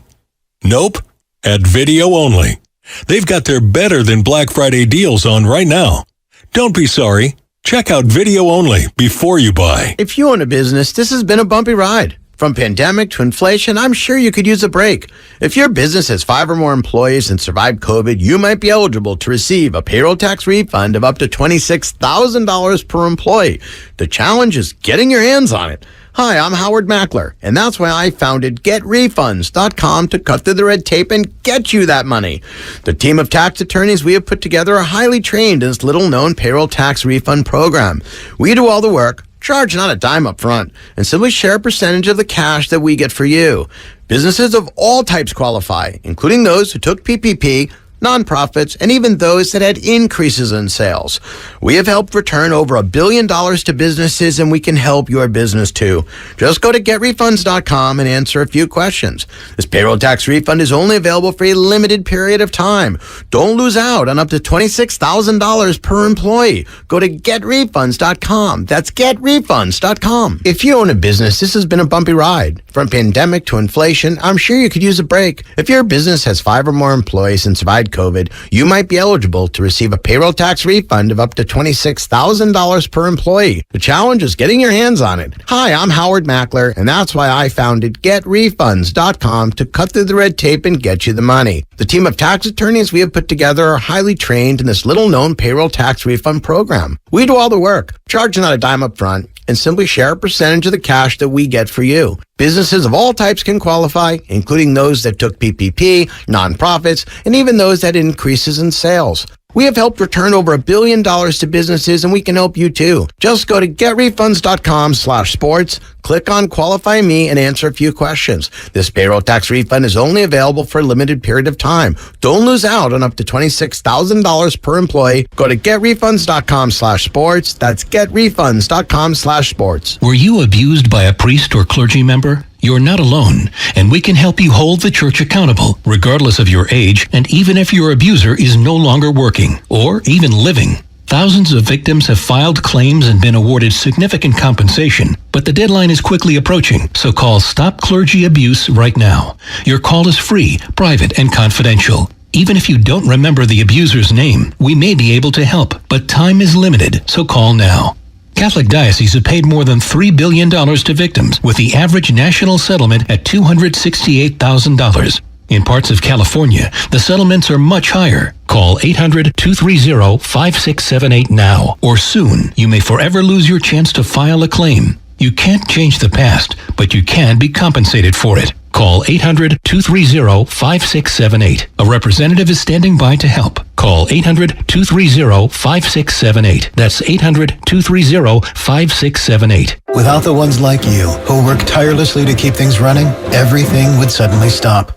Nope. At Video Only. They've got their better than Black Friday deals on right now. Don't be sorry. Check out Video Only before you buy. If you own a business, this has been a bumpy ride. From pandemic to inflation, I'm sure you could use a break. If your business has 5 or more employees and survived COVID, you might be eligible to receive a payroll tax refund of up to $26,000 per employee. The challenge is getting your hands on it. Hi, I'm Howard Mackler, and that's why I founded GetRefunds.com to cut through the red tape and get you that money. The team of tax attorneys we have put together are highly trained in this little-known payroll tax refund program. We do all the work, charge not a dime up front, and simply share a percentage of the cash that we get for you. Businesses of all types qualify, including those who took PPP, nonprofits, and even those that had increases in sales. We have helped return over $1 billion to businesses, and we can help your business too. Just go to getrefunds.com and answer a few questions. This payroll tax refund is only available for a limited period of time. Don't lose out on up to $26,000 per employee. Go to getrefunds.com. That's getrefunds.com. If you own a business, this has been a bumpy ride. From pandemic to inflation, I'm sure you could use a break. If your business has 5 or more employees and survived COVID, you might be eligible to receive a payroll tax refund of up to $26,000 per employee. The challenge is getting your hands on it. Hi, I'm Howard Mackler, and that's why I founded GetRefunds.com to cut through the red tape and get you the money. The team of tax attorneys we have put together are highly trained in this little-known payroll tax refund program. We do all the work, charge not a dime up front, and simply share a percentage of the cash that we get for you. Businesses of all types can qualify, including those that took PPP, nonprofits, and even those that had increases in sales. We have helped return over $1 billion to businesses, and we can help you too. Just go to getrefunds.com/sports, click on Qualify Me, and answer a few questions. This payroll tax refund is only available for a limited period of time. Don't lose out on up to $26,000 per employee. Go to getrefunds.com/sports. That's getrefunds.com/sports. Were you abused by a priest or clergy member? You're not alone, and we can help you hold the church accountable, regardless of your age, and even if your abuser is no longer working or even living. Thousands of victims have filed claims and been awarded significant compensation, but the deadline is quickly approaching, so call Stop Clergy Abuse right now. Your call is free, private, and confidential. Even if you don't remember the abuser's name, we may be able to help, but time is limited, so call now. Catholic dioceses have paid more than $3 billion to victims, with the average national settlement at $268,000. In parts of California, the settlements are much higher. Call 800-230-5678 now, or soon you may forever lose your chance to file a claim. You can't change the past, but you can be compensated for it. Call 800-230-5678. A representative is standing by to help. Call 800-230-5678. That's 800-230-5678. Without the ones like you, who work tirelessly to keep things running, everything would suddenly stop.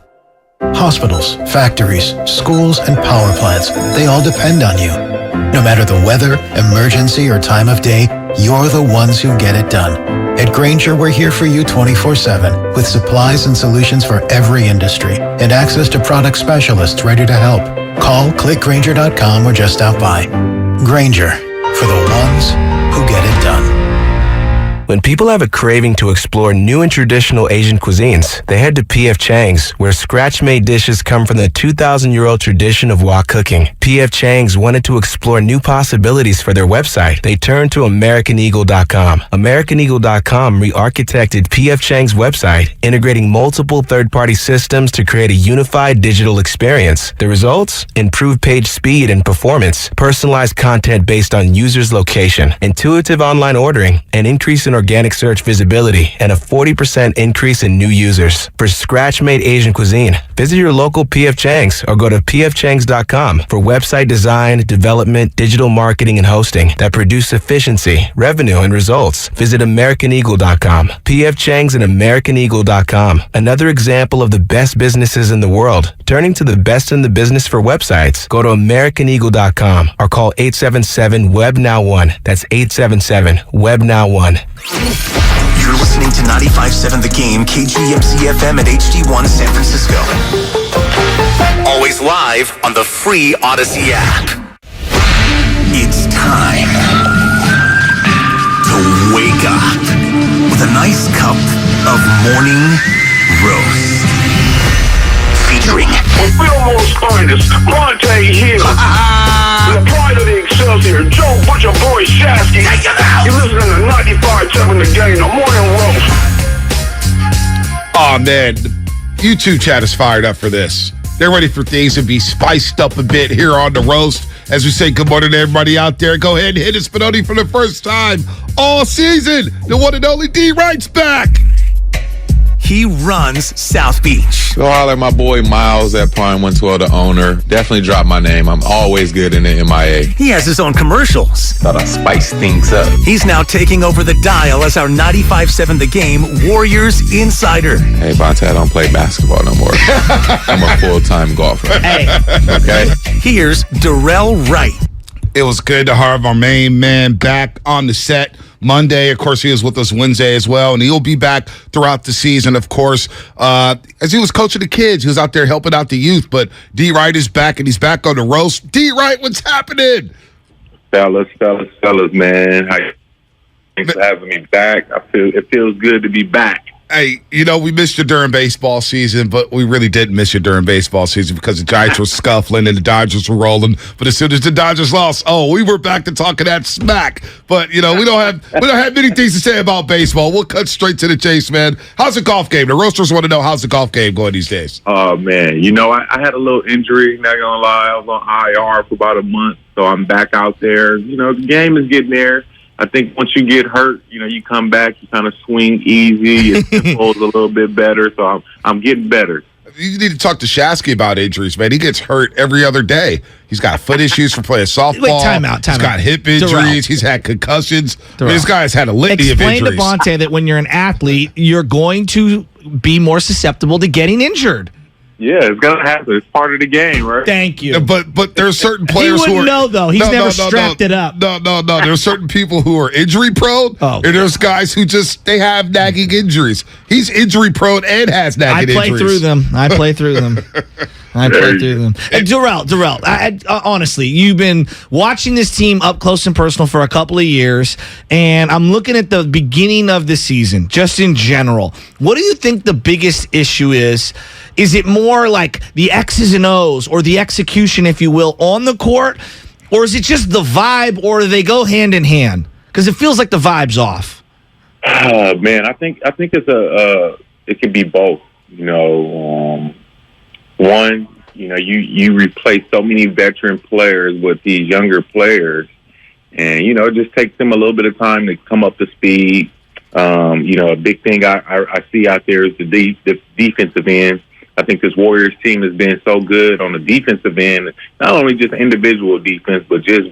Hospitals, factories, schools, and power plants, they all depend on you. No matter the weather, emergency, or time of day, you're the ones who get it done. At Grainger, we're here for you 24/7 with supplies and solutions for every industry and access to product specialists ready to help. Call, click Grainger.com, or just stop by. Grainger, for the ones who get it done. When people have a craving to explore new and traditional Asian cuisines, they head to P.F. Chang's, where scratch-made dishes come from the 2,000-year-old tradition of wok cooking. P.F. Chang's wanted to explore new possibilities for their website. They turned to AmericanEagle.com. AmericanEagle.com re-architected P.F. Chang's website, integrating multiple third-party systems to create a unified digital experience. The results? Improved page speed and performance, personalized content based on users' location, intuitive online ordering, an increase in organic search visibility, and a 40% increase in new users. For scratch-made Asian cuisine, visit your local P.F. Chang's or go to pfchangs.com for website design, development, digital marketing, and hosting that produce efficiency, revenue, and results. Visit AmericanEagle.com. P.F. Chang's and AmericanEagle.com. Another example of the best businesses in the world, turning to the best in the business for websites. Go to AmericanEagle.com or call 877-WEB-NOW1. That's 877-WEB-NOW1. You're listening to 95.7 The Game, kgmz-fm at HD1 San Francisco. Always live on the free Odyssey app. It's time to wake up with a nice cup of morning roast. Featuring Fillmore's finest, Monte Hill. The pride of the Excelsior, Joe Butcher Boy Shasky. You're listening to 95.7 The Game, the morning roast. Oh, man. YouTube chat is fired up for this. They're ready for things to be spiced up a bit here on the roast. As we say good morning to everybody out there. Go ahead and hit us, Spinoni, for the first time all season. The one and only D Wright's back. He runs South Beach. Go holler at my boy Miles at Prime 112, the owner. Definitely drop my name. I'm always good in the MIA. He has his own commercials. Thought I'd spice things up. He's now taking over the dial as our 95.7 The Game Warriors insider. Hey, Bonte, I don't play basketball no more. I'm a full-time golfer. Hey. Okay? Here's Darrell Wright. It was good to have our main man back on the set Monday. Of course, he was with us Wednesday as well, and he'll be back throughout the season, of course. As he was coaching the kids, he was out there helping out the youth, but D. Wright is back, and he's back on the roast. D. Wright, what's happening? Fellas, man. Thanks for having me back. It feels good to be back. Hey, we missed you during baseball season, but we really didn't miss you during baseball season because the Giants were scuffling and the Dodgers were rolling. But as soon as the Dodgers lost, we were back to talking that smack. But we don't have many things to say about baseball. We'll cut straight to the chase, man. How's the golf game? The roasters want to know how's the golf game going these days. Oh man, I had a little injury. Not gonna lie, I was on IR for about a month, so I'm back out there. The game is getting there. I think once you get hurt, you come back, you kind of swing easy, your tempo's a little bit better, so I'm getting better. You need to talk to Shasky about injuries, man. He gets hurt every other day. He's got foot issues from playing softball. Wait, time out. He's got hip injuries. Darrell. He's had concussions. This guy's had a litany of Explain injuries. to Bonte that when you're an athlete, you're going to be more susceptible to getting injured. Yeah, it's gonna happen. It's part of the game, right? Thank you. Yeah, but there's certain players he who are know though. He's never strapped it up. No. There's certain people who are injury prone, and there's guys who they have nagging injuries. He's injury prone and has nagging injuries. I play through them. And Darrell, honestly, you've been watching this team up close and personal for a couple of years, and I'm looking at the beginning of the season, just in general. What do you think the biggest issue is? Is it more like the X's and O's or the execution, if you will, on the court? Or is it just the vibe, or do they go hand in hand? Because it feels like the vibe's off. Man, I think it's it could be both. One, you replace so many veteran players with these younger players, and it just takes them a little bit of time to come up to speed. A big thing I see out there is the defensive end. I think this Warriors team has been so good on the defensive end, not only just individual defense, but just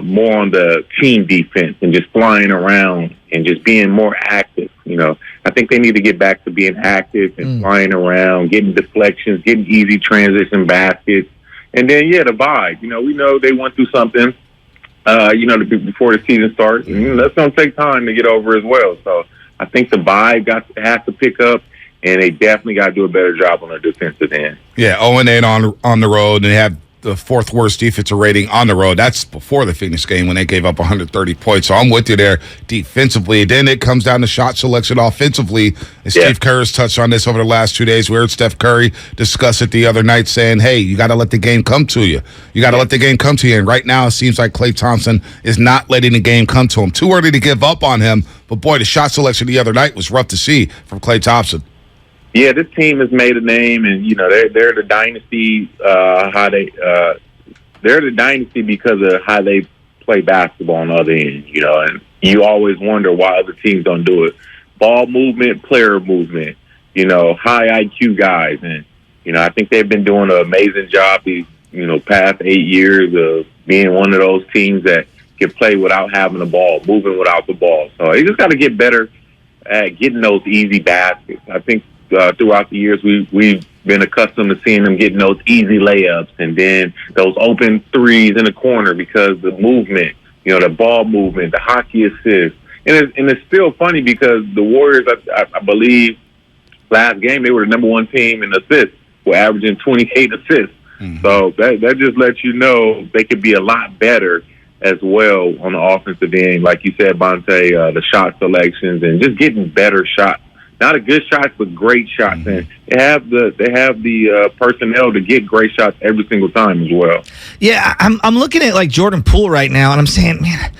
more on the team defense and just flying around and just being more active. I think they need to get back to being active and flying around, getting deflections, getting easy transition baskets. And then, the vibe. We know they went through something, before the season starts. And that's going to take time to get over as well. So I think the vibe has to pick up. And they definitely got to do a better job on their defensive end. Yeah, 0-8 on the road, and they have the fourth worst defensive rating on the road. That's before the Phoenix game when they gave up 130 points. So I'm with you there defensively. Then it comes down to shot selection offensively. And Steve Kerr's touched on this over the last 2 days. We heard Steph Curry discuss it the other night saying, hey, you got to let the game come to you. You got to let the game come to you. And right now it seems like Klay Thompson is not letting the game come to him. Too early to give up on him. But, boy, the shot selection the other night was rough to see from Klay Thompson. Yeah, this team has made a name, and they're the dynasty. They're the dynasty because of how they play basketball on the other end. And you always wonder why other teams don't do it. Ball movement, player movement. High IQ guys, and I think they've been doing an amazing job these past 8 years of being one of those teams that can play without having the ball, moving without the ball. So you just got to get better at getting those easy baskets. I think. Throughout the years, we've been accustomed to seeing them getting those easy layups and then those open threes in the corner because the movement, the ball movement, the hockey assist. And it's still funny because the Warriors, I believe, last game, they were the number one team in assists. We're averaging 28 assists. Mm-hmm. So that just lets you know they could be a lot better as well on the offensive end. Like you said, Bonte, the shot selections and just getting better shots. Not a good shots, but great shots. And they have the personnel to get great shots every single time as well. Yeah, I'm looking at like Jordan Poole right now, and I'm saying, man,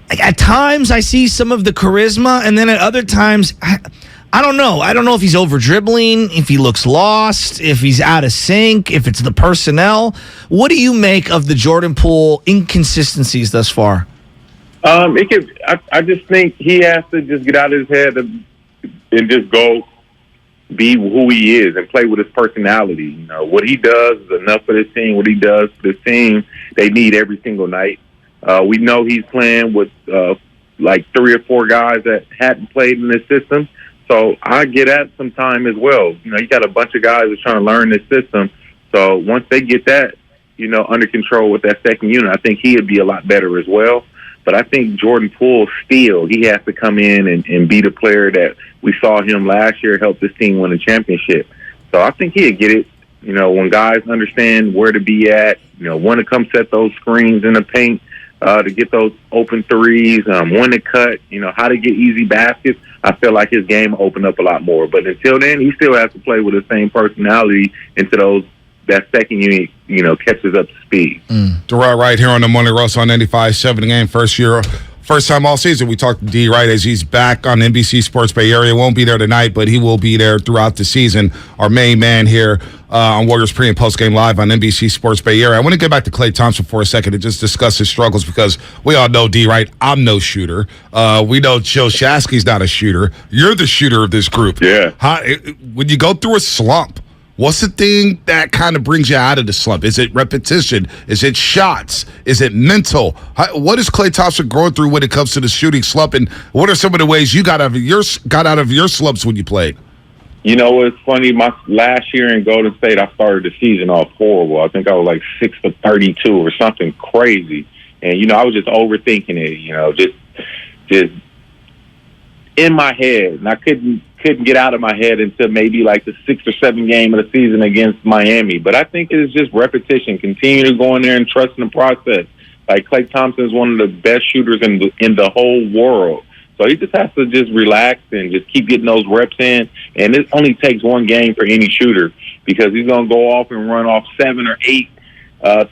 like at times I see some of the charisma, and then at other times I don't know. I don't know if he's over dribbling, if he looks lost, if he's out of sync, if it's the personnel. What do you make of the Jordan Poole inconsistencies thus far? I just think he has to just get out of his head. and just go be who he is and play with his personality. You know, what he does is enough for this team. What he does for this team, they need every single night. We know he's playing with like 3 or 4 guys that hadn't played in this system. So I get at some time as well. You know, you got a bunch of guys that's trying to learn this system. So once they get that, you know, under control with that second unit, I think he would be a lot better as well. But I think Jordan Poole still, he has to come in and be the player that we saw him last year help this team win a championship. So I think he'd get it. You know, when guys understand where to be at, you know, when to come set those screens in the paint to get those open threes, when to cut, you know, how to get easy baskets, I feel like his game will open up a lot more. But until then, he still has to play with the same personality into that second unit, you know, catches up to speed. Darrell Wright here on the Morning Roast on 95.7 the Game. First time all season. We talked to D. Wright as he's back on NBC Sports Bay Area. Won't be there tonight, but he will be there throughout the season. Our main man here on Warriors Pre- and Post Game Live on NBC Sports Bay Area. I want to get back to Klay Thompson for a second and just discuss his struggles because we all know, D. Wright, I'm no shooter. We know Joe Shasky's not a shooter. You're the shooter of this group. Yeah. When you go through a slump, what's the thing that kind of brings you out of the slump? Is it repetition? Is it shots? Is it mental? What is Klay Thompson going through when it comes to the shooting slump? And what are some of the ways you got out of your slumps when you played? You know, it's funny. My last year in Golden State, I started the season off horrible. I think I was like 6 for 32 or something crazy. And, you know, I was just overthinking it, you know, just in my head. And I couldn't get out of my head until maybe like the 6th or 7th game of the season against Miami. But I think it's just repetition. Continue to go in there and trust in the process. Like Klay Thompson is one of the best shooters in the whole world. So he just has to just relax and just keep getting those reps in. And it only takes one game for any shooter because he's going to go off and run off 7 or 8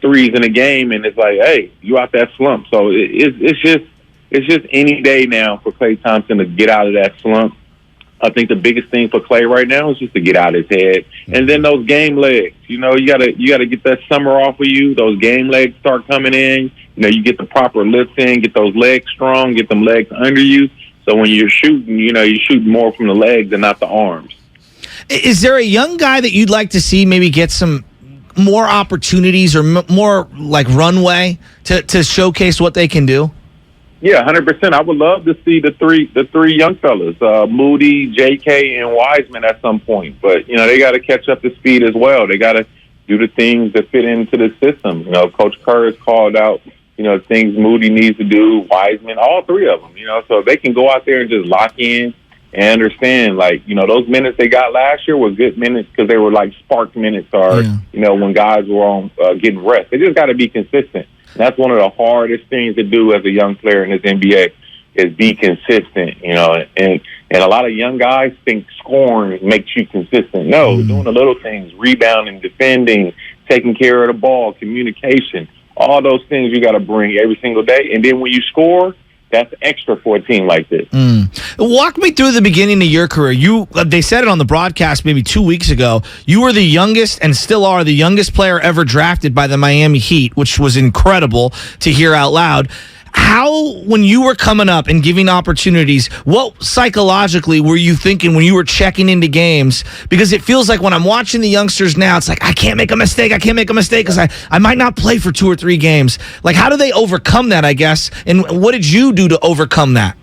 threes in a game. And it's like, hey, you out that slump. So it's just any day now for Klay Thompson to get out of that slump. I think the biggest thing for Klay right now is just to get out of his head. And then those game legs, you know, you gotta get that summer off of you. Those game legs start coming in. You know, you get the proper lifts in, get those legs strong, get them legs under you. So when you're shooting, you know, you shoot more from the legs and not the arms. Is there a young guy that you'd like to see maybe get some more opportunities or more like runway to showcase what they can do? Yeah, 100%. I would love to see the three young fellas, Moody, J.K., and Wiseman at some point. But, you know, they got to catch up to speed as well. They got to do the things that fit into the system. You know, Coach Kerr has called out, you know, things Moody needs to do, Wiseman, all 3 of them, you know. So they can go out there and just lock in and understand, like, you know, those minutes they got last year were good minutes because they were like spark minutes or, you know, when guys were on getting rest. They just got to be consistent. That's one of the hardest things to do as a young player in this NBA is be consistent, you know, and a lot of young guys think scoring makes you consistent. No, doing the little things, rebounding, defending, taking care of the ball, communication, all those things you got to bring every single day. And then when you score, that's extra for a team like this. Walk me through the beginning of your career. They said it on the broadcast maybe 2 weeks ago. You were the youngest and still are the youngest player ever drafted by the Miami Heat, which was incredible to hear out loud. How, when you were coming up and giving opportunities, what psychologically were you thinking when you were checking into games? Because it feels like when I'm watching the youngsters now, it's like, I can't make a mistake because I might not play for 2 or 3 games. Like, how do they overcome that, I guess? And what did you do to overcome that?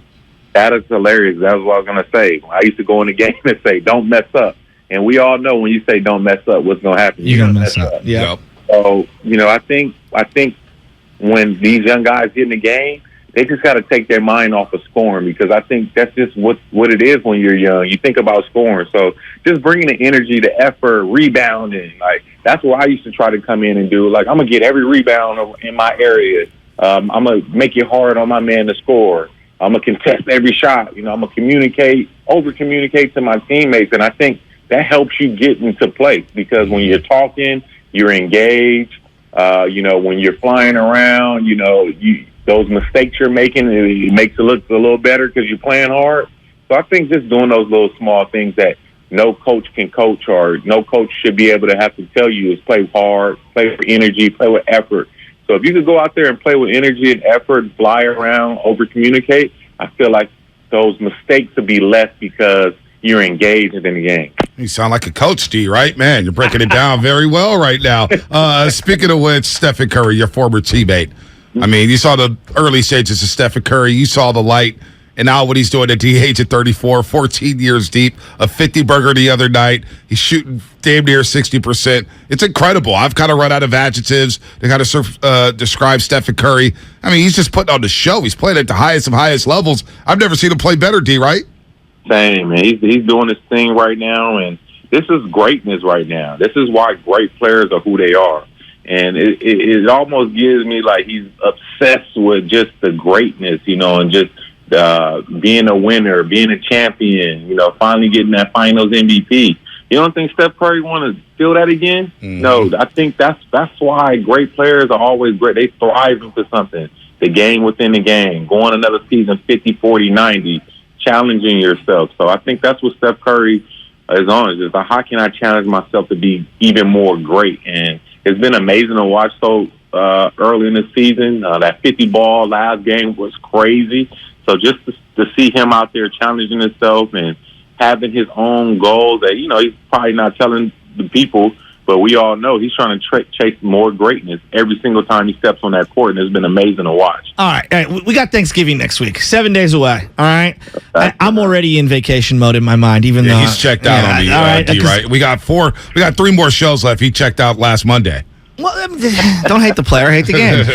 That is hilarious. That was what I was going to say. I used to go in the game and say, don't mess up. And we all know when you say don't mess up, what's going to happen. You're going to mess up. Yeah. So, you know, I think when these young guys get in the game, they just got to take their mind off of scoring because I think that's just what it is when you're young. You think about scoring. So just bringing the energy, the effort, rebounding, like that's what I used to try to come in and do. Like I'm going to get every rebound in my area. I'm going to make it hard on my man to score. I'm going to contest every shot. You know, I'm going to over-communicate to my teammates. And I think that helps you get into place because when you're talking, you're engaged. You know, when you're flying around, you know, those mistakes you're making, it makes it look a little better because you're playing hard. So I think just doing those little small things that no coach can coach or no coach should be able to have to tell you is play hard, play for energy, play with effort. So if you could go out there and play with energy and effort, fly around, over-communicate, I feel like those mistakes would be less because you're engaged in the game. You sound like a coach, D, right? Man, you're breaking it down very well right now. Speaking of which, Stephen Curry, your former teammate. I mean, you saw the early stages of Stephen Curry. You saw the light. And now what he's doing at the age of 34, 14 years deep, a 50-burger the other night. He's shooting damn near 60%. It's incredible. I've kind of run out of adjectives to kind of describe Stephen Curry. I mean, he's just putting on the show. He's playing at the highest of highest levels. I've never seen him play better, D, right? Same, man. He's doing his thing right now, and this is greatness right now. This is why great players are who they are. And it almost gives me like he's obsessed with just the greatness, and just being a winner, being a champion, finally getting that finals MVP. You don't think Steph Curry want to feel that again? Mm-hmm. No, I think that's why great players are always great. They thrive into something. The game within the game, going another season 50, 40, 90, challenging yourself. So I think that's what Steph Curry is on. Is just like, how can I challenge myself to be even more great? And it's been amazing to watch so early in the season. That 50-ball last game was crazy. So just to see him out there challenging himself and having his own goals that, he's probably not telling the people, but we all know he's trying to chase more greatness every single time he steps on that court, and it's been amazing to watch. All right. We got Thanksgiving next week, 7 days away. All right. I'm already in vacation mode in my mind, even though he's checked out on me. All right. D, right. We got 3 more shows left. He checked out last Monday. Well, don't hate the player, hate the game.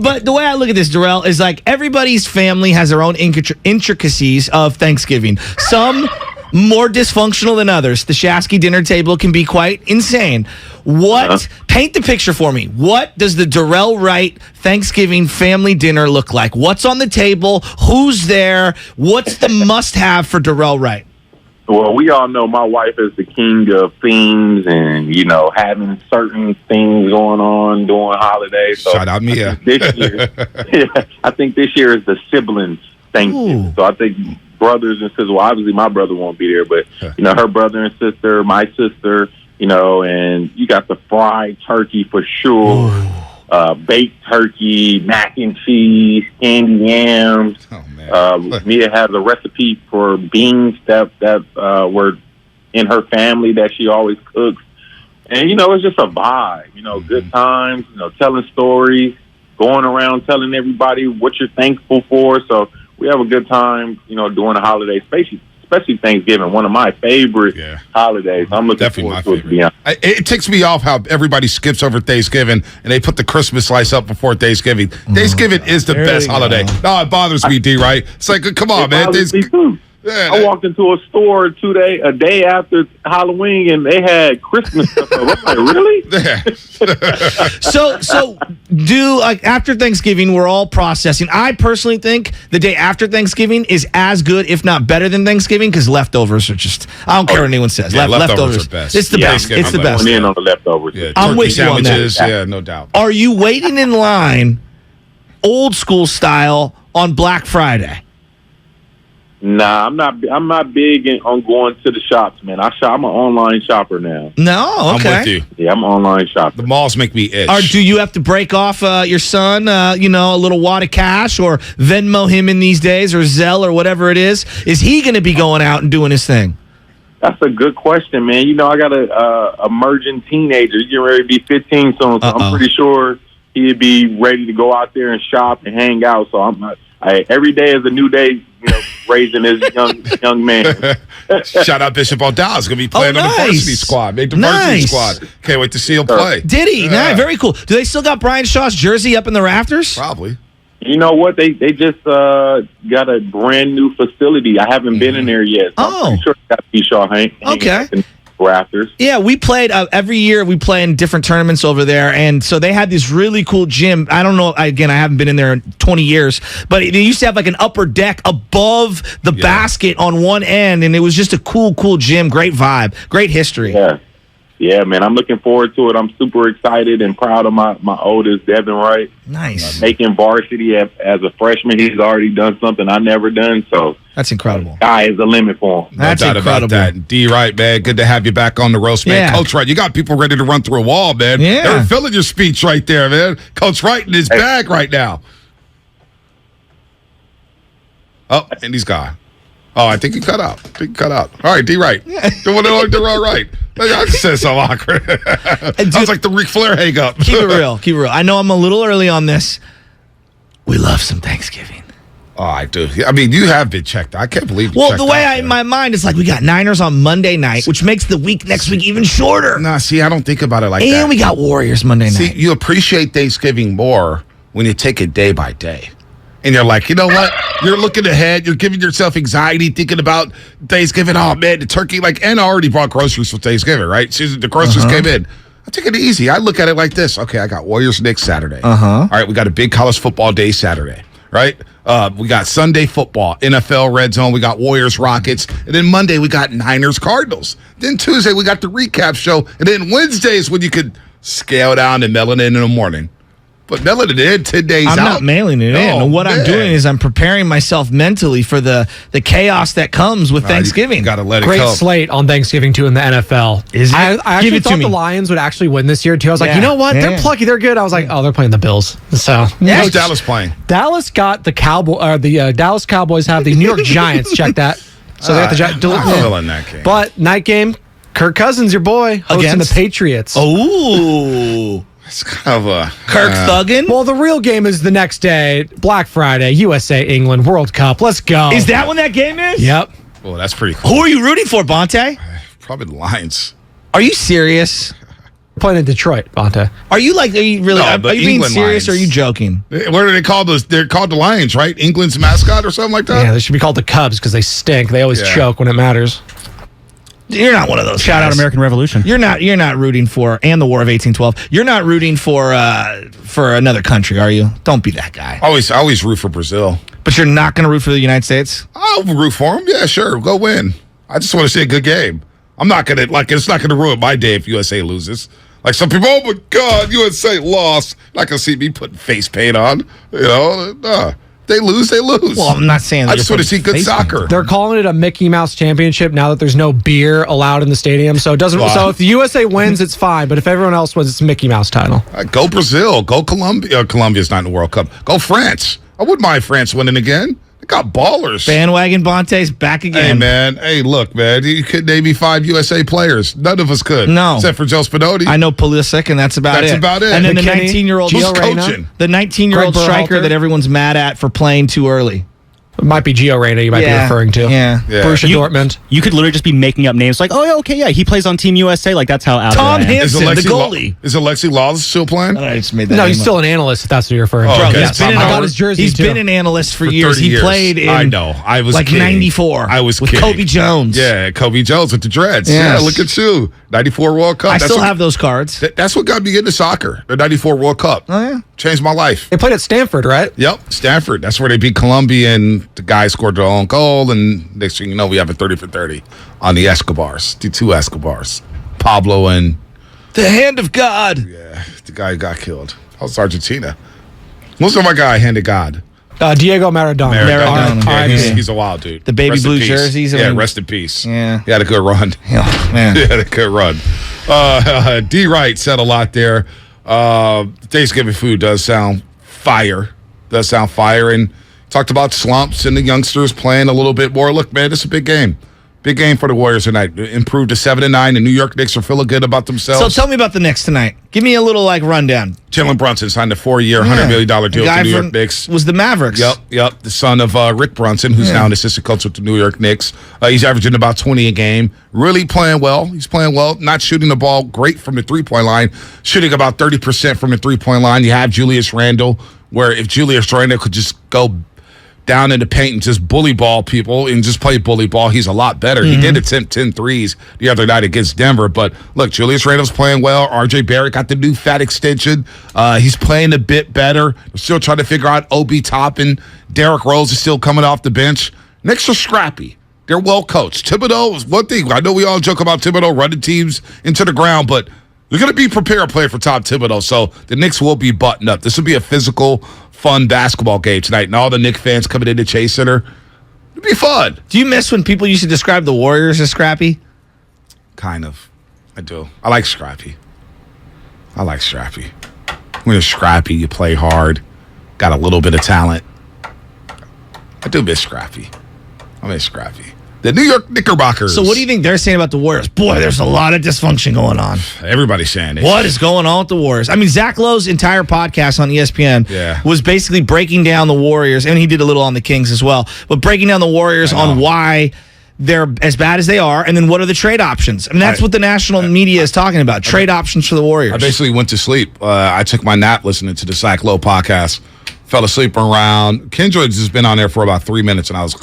But the way I look at this, Darrell, is like everybody's family has their own intricacies of Thanksgiving. Some more dysfunctional than others. The Shasky dinner table can be quite insane. Paint the picture for me. What does the Darrell Wright Thanksgiving family dinner look like? What's on the table? Who's there? What's the must-have for Darrell Wright? Well, we all know my wife is the king of themes and, having certain things going on during holidays. So shout out Mia. I think this year is the siblings Thanksgiving. So I think brothers and sisters, well, obviously my brother won't be there, but, her brother and sister, my sister, and you got the fried turkey for sure. Baked turkey, mac and cheese, candy yams. Oh, man. Mia has a recipe for beans that were in her family that she always cooks. And, it's just a vibe, good times, telling stories, going around telling everybody what you're thankful for. So we have a good time, during the holidays, especially Thanksgiving, one of my favorite holidays. I'm looking forward to it, to be honest. It ticks me off how everybody skips over Thanksgiving and they put the Christmas lights up before Thanksgiving. Thanksgiving is the best holiday. No, it bothers me, D, right? It's like, come on, man. I walked into a store a day after Halloween, and they had Christmas stuff. I'm like, really? Yeah. So after Thanksgiving, we're all processing. I personally think the day after Thanksgiving is as good, if not better than Thanksgiving, because leftovers are just, I don't care what anyone says. Yeah, leftovers are best. It's the best. It's the best. I'm in on the leftovers. Yeah, I'm with you on that. Yeah, no doubt. Are you waiting in line, old school style, on Black Friday? Nah, I'm not big on going to the shops, man. I'm an online shopper now. No, okay. I'm with you. Yeah, I'm an online shopper. The malls make me itch. Or do you have to break off your son, a little wad of cash, or Venmo him in these days, or Zelle, or whatever it is? Is he going to be going out and doing his thing? That's a good question, man. I got a emerging teenager. He's getting ready to be 15 soon, so I'm pretty sure he'd be ready to go out there and shop and hang out. So every day is a new day, raising this young man. Shout out Bishop O'Dowd. He's going to be playing on the varsity squad. Made the varsity squad. Can't wait to see him play. Did he? Yeah. Very cool. Do they still got Brian Shaw's jersey up in the rafters? Probably. You know what? They just got a brand new facility. I haven't been in there yet. So I'm pretty sure they got B. Shaw hanging up in rafters. Yeah, we played every year. We play in different tournaments over there, and so they had this really cool gym. I don't know. Again, I haven't been in there in 20 years, but they used to have like an upper deck above the basket on one end, and it was just a cool gym. Great vibe, great history. Yeah, man, I'm looking forward to it. I'm super excited and proud of my oldest, Devin Wright. Nice. Making varsity as a freshman. He's already done something I never done, so that's incredible. Sky is the limit for him. That's incredible. About that. D. Wright, man, good to have you back on the roast, man. Coach Wright, you got people ready to run through a wall, man. Yeah. They're feeling your speech right there, man. Coach Wright in his bag right now. Oh, and he's gone. Oh, I think he cut out. All right, D. Right. They're all right. I said so awkward. Sounds like the Ric Flair hang up. Keep it real. I know I'm a little early on this. We love some Thanksgiving. Oh, I do. I mean, you have been checked. I can't believe you Well, checked the way out in my mind is like we got Niners on Monday night, which makes the week next week even shorter. Nah, see, I don't think about it like that. And we got Warriors Monday night. See, you appreciate Thanksgiving more when you take it day by day. And you're like, you know what? You're looking ahead. You're giving yourself anxiety thinking about Thanksgiving. Oh, man, the turkey. And I already bought groceries for Thanksgiving, right? So the groceries came in. I take it easy. I look at it like this. Okay, I got Warriors next Saturday. All right, we got a big college football day Saturday, right? We got Sunday football, NFL Red Zone. We got Warriors Rockets. And then Monday, we got Niners Cardinals. Then Tuesday, we got the recap show. And then Wednesday is when you could scale down and mail it in the morning. But mailing it in 10 days out. I'm not mailing it in. What I'm doing is I'm preparing myself mentally for the chaos that comes with Thanksgiving. You got to let it Great go. slate on Thanksgiving, too, in the NFL. Is it? I actually thought the Lions would actually win this year, too. I was like, you know what? They're plucky. They're good. I was like, oh, they're playing the Bills. So Who's Dallas playing? Dallas got the Dallas Cowboys have the New York Giants. Check that. So they got the Giants. In that game. But night game, Kirk Cousins, your boy, hosting the Patriots. Oh. It's kind of a Kirk Thuggin. Well, the real game is the next day, Black Friday, USA, England, World Cup. Let's go. Is that when that game is? Yep. Well, that's pretty cool. Who are you rooting for, Bonte? Probably the Lions. Are you serious? Playing in Detroit, Bonte. Are you really? No, are but you being England serious Lions. or are you joking? What are they called? They're called the Lions, right? England's mascot or something like that? Yeah, they should be called the Cubs because they stink. They always choke when it matters. You're not one of those. Shout out American Revolution. You're not rooting for and the War of 1812. You're not rooting for another country, are you? Don't be that guy. I always root for Brazil. But you're not going to root for the United States? I'll root for them. Yeah, sure. Go win. I just want to see a good game. I'm not going to, it's not going to ruin my day if USA loses. Like some people, oh my God, USA lost. Not going to see me putting face paint on. They lose, they lose. Well, I'm not saying that. I just want to see good soccer. They're calling it a Mickey Mouse championship now that there's no beer allowed in the stadium. So it doesn't. Wow. So if the USA wins, it's fine. But if everyone else wins, it's a Mickey Mouse title. Go Brazil. Go Colombia. Colombia's not in the World Cup. Go France. I wouldn't mind France winning again. They got ballers. Bandwagon Bonte's back again. Hey, man. Hey, look, man. You could name me 5 USA players. None of us could. No. Except for Joe Spinoti. I know Pulisic, and that's about it. That's about it. And then the McKinney, 19-year-old Who's coaching? The 19-year-old Greg striker Berhalter. that everyone's mad at for playing too early. It might be Gio Reyna you might be referring to. Yeah. Borussia Dortmund. You could literally just be making up names like, oh, yeah, okay, yeah, he plays on Team USA. Like, that's how out Tom of it I am. Hansen, the goalie. Is Alexi Laws still playing? I just made that No, name he's up. still an analyst if that's what you're referring to. Oh, okay. Yes, I got his jersey He's too. been an analyst for 30 years. He played in I know. I was like kidding. 94. I was with kidding. Kobe Jones. Yeah, Kobe Jones with the dreads. Yes. Yeah, look at you. 94 World Cup. I That's still what- have those cards. That's what got me into soccer. The 94 World Cup. Oh, yeah. Changed my life. They played at Stanford, right? Yep, Stanford. That's where they beat Columbia, and the guy scored their own goal. And next thing you know, we have a 30 for 30 on the Escobars, the 2 Escobars, Pablo and The hand of God. yeah, the guy who got killed. That was Argentina. Most of my guy, hand of God. Diego Maradona. Maradona. Yeah, R.I.P. he's a wild dude. The baby Rest in blue peace. jerseys. Yeah, rest in peace. Yeah. He had a good run. Oh, man. He had a good run. D. Wright said a lot there. Thanksgiving food does sound fire. And talked about slumps and the youngsters playing a little bit more. Look, man, this is a big game. Big game for the Warriors tonight. Improved to 7-9. The New York Knicks are feeling good about themselves. So tell me about the Knicks tonight. Give me a little rundown. Jalen Brunson signed a 4-year, $100 million deal with the New York Knicks. Was the Mavericks. Yep. The son of Rick Brunson, who's now an assistant coach with the New York Knicks. He's averaging about 20 a game. Really playing well. He's playing well. Not shooting the ball great from the three-point line. Shooting about 30% from the three-point line. You have Julius Randle, where if Julius Randle could just go down in the paint and just bully ball people and just play bully ball, he's a lot better. He did attempt 10 threes the other night against Denver. But look, Julius Randle's playing well. RJ Barrett got the new fat extension. He's playing a bit better. We're still trying to figure out Obi Toppin. Derrick Rose is still coming off the bench. Knicks are scrappy. They're well coached. Thibodeau is one thing. I know we all joke about Thibodeau running teams into the ground, but they're going to be prepared to play for Tom Thibodeau. So the Knicks will be buttoned up. This will be a physical, fun basketball game tonight. And all the Knicks fans coming into Chase Center. It'll be fun. Do you miss when people used to describe the Warriors as scrappy? Kind of. I do. I like scrappy. When you're scrappy, you play hard, got a little bit of talent. I do miss scrappy. I mean, scrappy. The New York Knickerbockers. So what do you think they're saying about the Warriors? Boy, there's a lot of dysfunction going on. Everybody's saying it. What is going on with the Warriors? I mean, Zach Lowe's entire podcast on ESPN was basically breaking down the Warriors, and he did a little on the Kings as well, but breaking down the Warriors on why they're as bad as they are, and then what are the trade options? And that's what the national media is talking about, trade options for the Warriors. I basically went to sleep. I took my nap listening to the Zach Lowe podcast, fell asleep around. Kendrick's has been on there for about 3 minutes, and I was...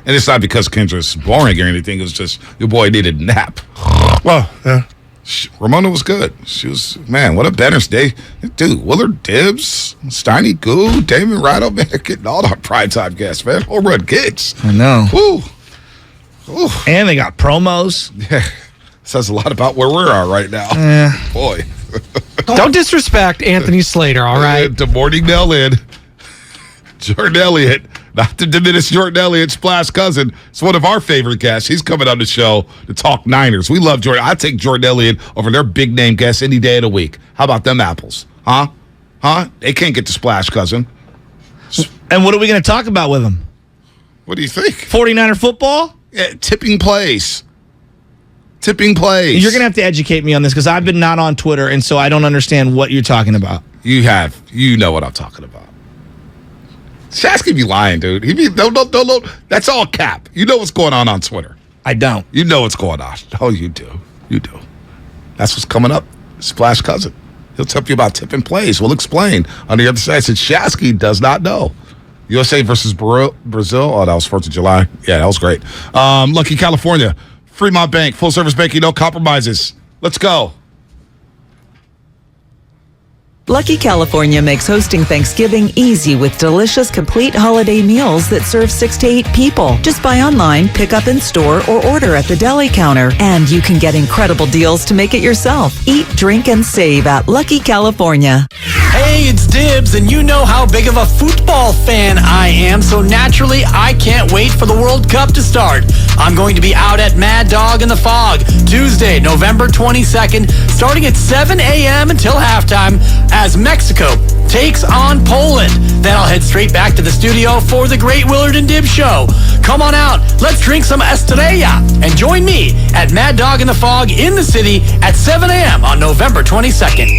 And it's not because Kendrick's boring or anything. It was just your boy needed a nap. Well, yeah. Ramona was good. She was, man, what a Benner's day. Dude, Willard Dibbs, Steiny Goo, Damon Rattle, man, getting all the primetime guests, man. Home run kicks. I know. Woo. Ooh. And they got promos. Yeah. Says a lot about where we are right now. Boy. Don't disrespect Anthony Slater, all right? The morning Nell in. Jordan Elliott. Not to diminish Jordan Elliott's splash cousin. It's one of our favorite guests. He's coming on the show to talk Niners. We love Jordan. I take Jordan Elliott over their big name guests any day of the week. How about them apples? Huh? They can't get the splash cousin. And what are we going to talk about with him? What do you think? 49er football? Yeah, tipping plays. Tipping plays. You're going to have to educate me on this because I've been not on Twitter, and so I don't understand what you're talking about. You have. You know what I'm talking about. Shasky be lying, dude. He be don't. That's all cap. You know what's going on Twitter. I don't. You know what's going on. Oh, you do. You do. That's what's coming up. Splash cousin. He'll tell you about tipping plays. We'll explain. On the other side, since Shasky does not know. USA versus Brazil. Oh, that was 4th of July. Yeah, that was great. Lucky California. Fremont Bank. Full service banking. No compromises. Let's go. Lucky California makes hosting Thanksgiving easy with delicious, complete holiday meals that serve 6 to 8 people. Just buy online, pick up in store, or order at the deli counter. And you can get incredible deals to make it yourself. Eat, drink, and save at Lucky California. Hey, it's Dibs, and you know how big of a football fan I am, so naturally, I can't wait for the World Cup to start. I'm going to be out at Mad Dog in the Fog, Tuesday, November 22nd, starting at 7 a.m. until halftime, as Mexico takes on Poland. Then I'll head straight back to the studio for the Great Willard and Dibs show. Come on out, let's drink some Estrella, and join me at Mad Dog in the Fog in the city at 7 a.m. on November 22nd.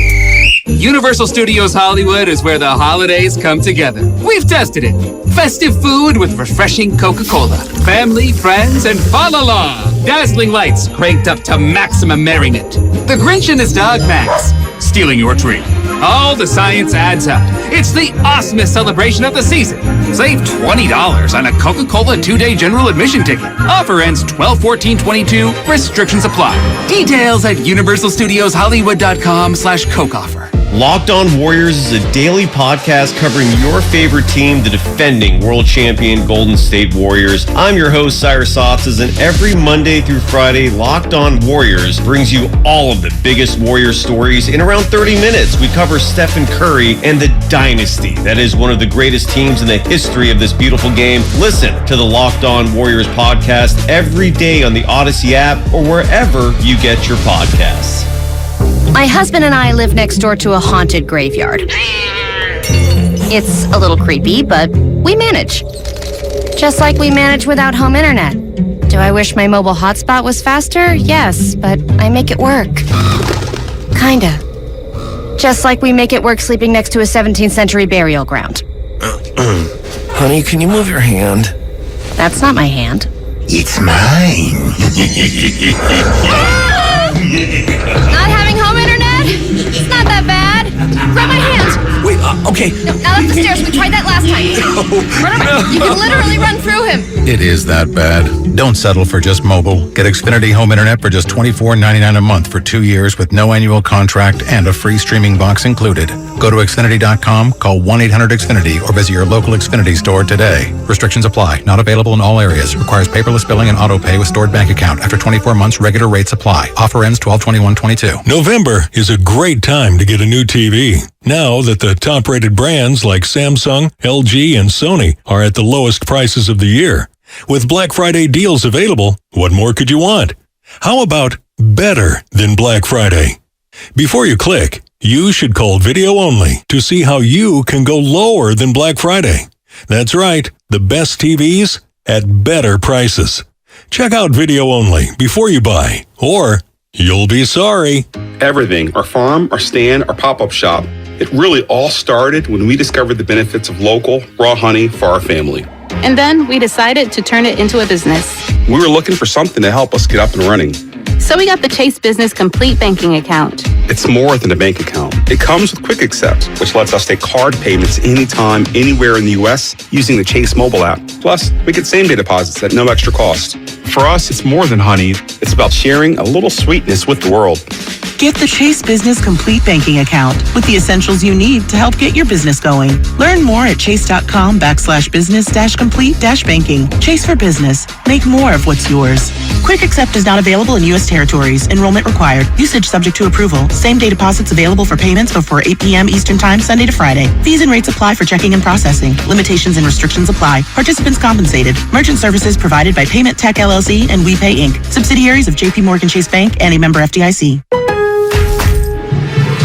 Universal Studios Hollywood is where the holidays come together. We've tested it. Festive food with refreshing Coca-Cola. Family, friends, and fa-la-la. Dazzling lights cranked up to maximum merriment. The Grinch and his dog Max stealing your tree. All the science adds up. It's the awesomest celebration of the season. Save $20 on a Coca-Cola 2-day general admission ticket. Offer ends 12/14/22. Restrictions apply. Details at universalstudioshollywood.com/Coke offer. Locked On Warriors is a daily podcast covering your favorite team, the defending world champion Golden State Warriors. I'm your host, Cyrus Softas, and every Monday through Friday, Locked On Warriors brings you all of the biggest Warriors stories in around 30 minutes. We cover Stephen Curry and the dynasty that is one of the greatest teams in the history of this beautiful game. Listen to the Locked On Warriors podcast every day on the Odyssey app or wherever you get your podcasts. My husband and I live next door to a haunted graveyard. It's a little creepy, but we manage. Just like we manage without home internet. Do I wish my mobile hotspot was faster? Yes, but I make it work. Kinda. Just like we make it work sleeping next to a 17th century burial ground. Honey, can you move your hand? That's not my hand. It's mine. Not having home internet? It's not that bad. Grab my hand. Wait, okay. No, not up the stairs. We tried that last time. Run around. You can literally run through him. It is that bad. Don't settle for just mobile. Get Xfinity Home Internet for just $24.99 a month for 2 years with no annual contract and a free streaming box included. Go to Xfinity.com, call 1-800-XFINITY, or visit your local Xfinity store today. Restrictions apply. Not available in all areas. Requires paperless billing and auto pay with stored bank account. After 24 months, regular rates apply. Offer ends 12/21/22. November is a great time to get a new TV. Now that the top-rated brands like Samsung, LG, and Sony are at the lowest prices of the year. With Black Friday deals available, what more could you want? How about better than Black Friday? Before you click, you should call video only to see how you can go lower than Black Friday. That's right, the best TVs at better prices. Check out video only before you buy, or you'll be sorry. Everything, our farm, our stand, our pop-up shop, it really all started when we discovered the benefits of local, raw honey for our family. And then we decided to turn it into a business. We were looking for something to help us get up and running. So we got the Chase Business Complete Banking Account. It's more than a bank account. It comes with Quick Accept, which lets us take card payments anytime, anywhere in the U.S. using the Chase mobile app. Plus, we get same-day deposits at no extra cost. For us, it's more than honey. It's about sharing a little sweetness with the world. Get the Chase Business Complete Banking Account with the essentials you need to help get your business going. Learn more at chase.com/business-complete-banking. Chase for business. Make more of what's yours. Quick Accept is not available in U.S. territories. Enrollment required. Usage subject to approval. Same-day deposits available for payments before 8 p.m. Eastern Time, Sunday to Friday. Fees and rates apply for checking and processing. Limitations and restrictions apply. Participants compensated. Merchant services provided by Payment Tech LLC and WePay Inc. Subsidiaries of J.P. Morgan Chase Bank and a member FDIC.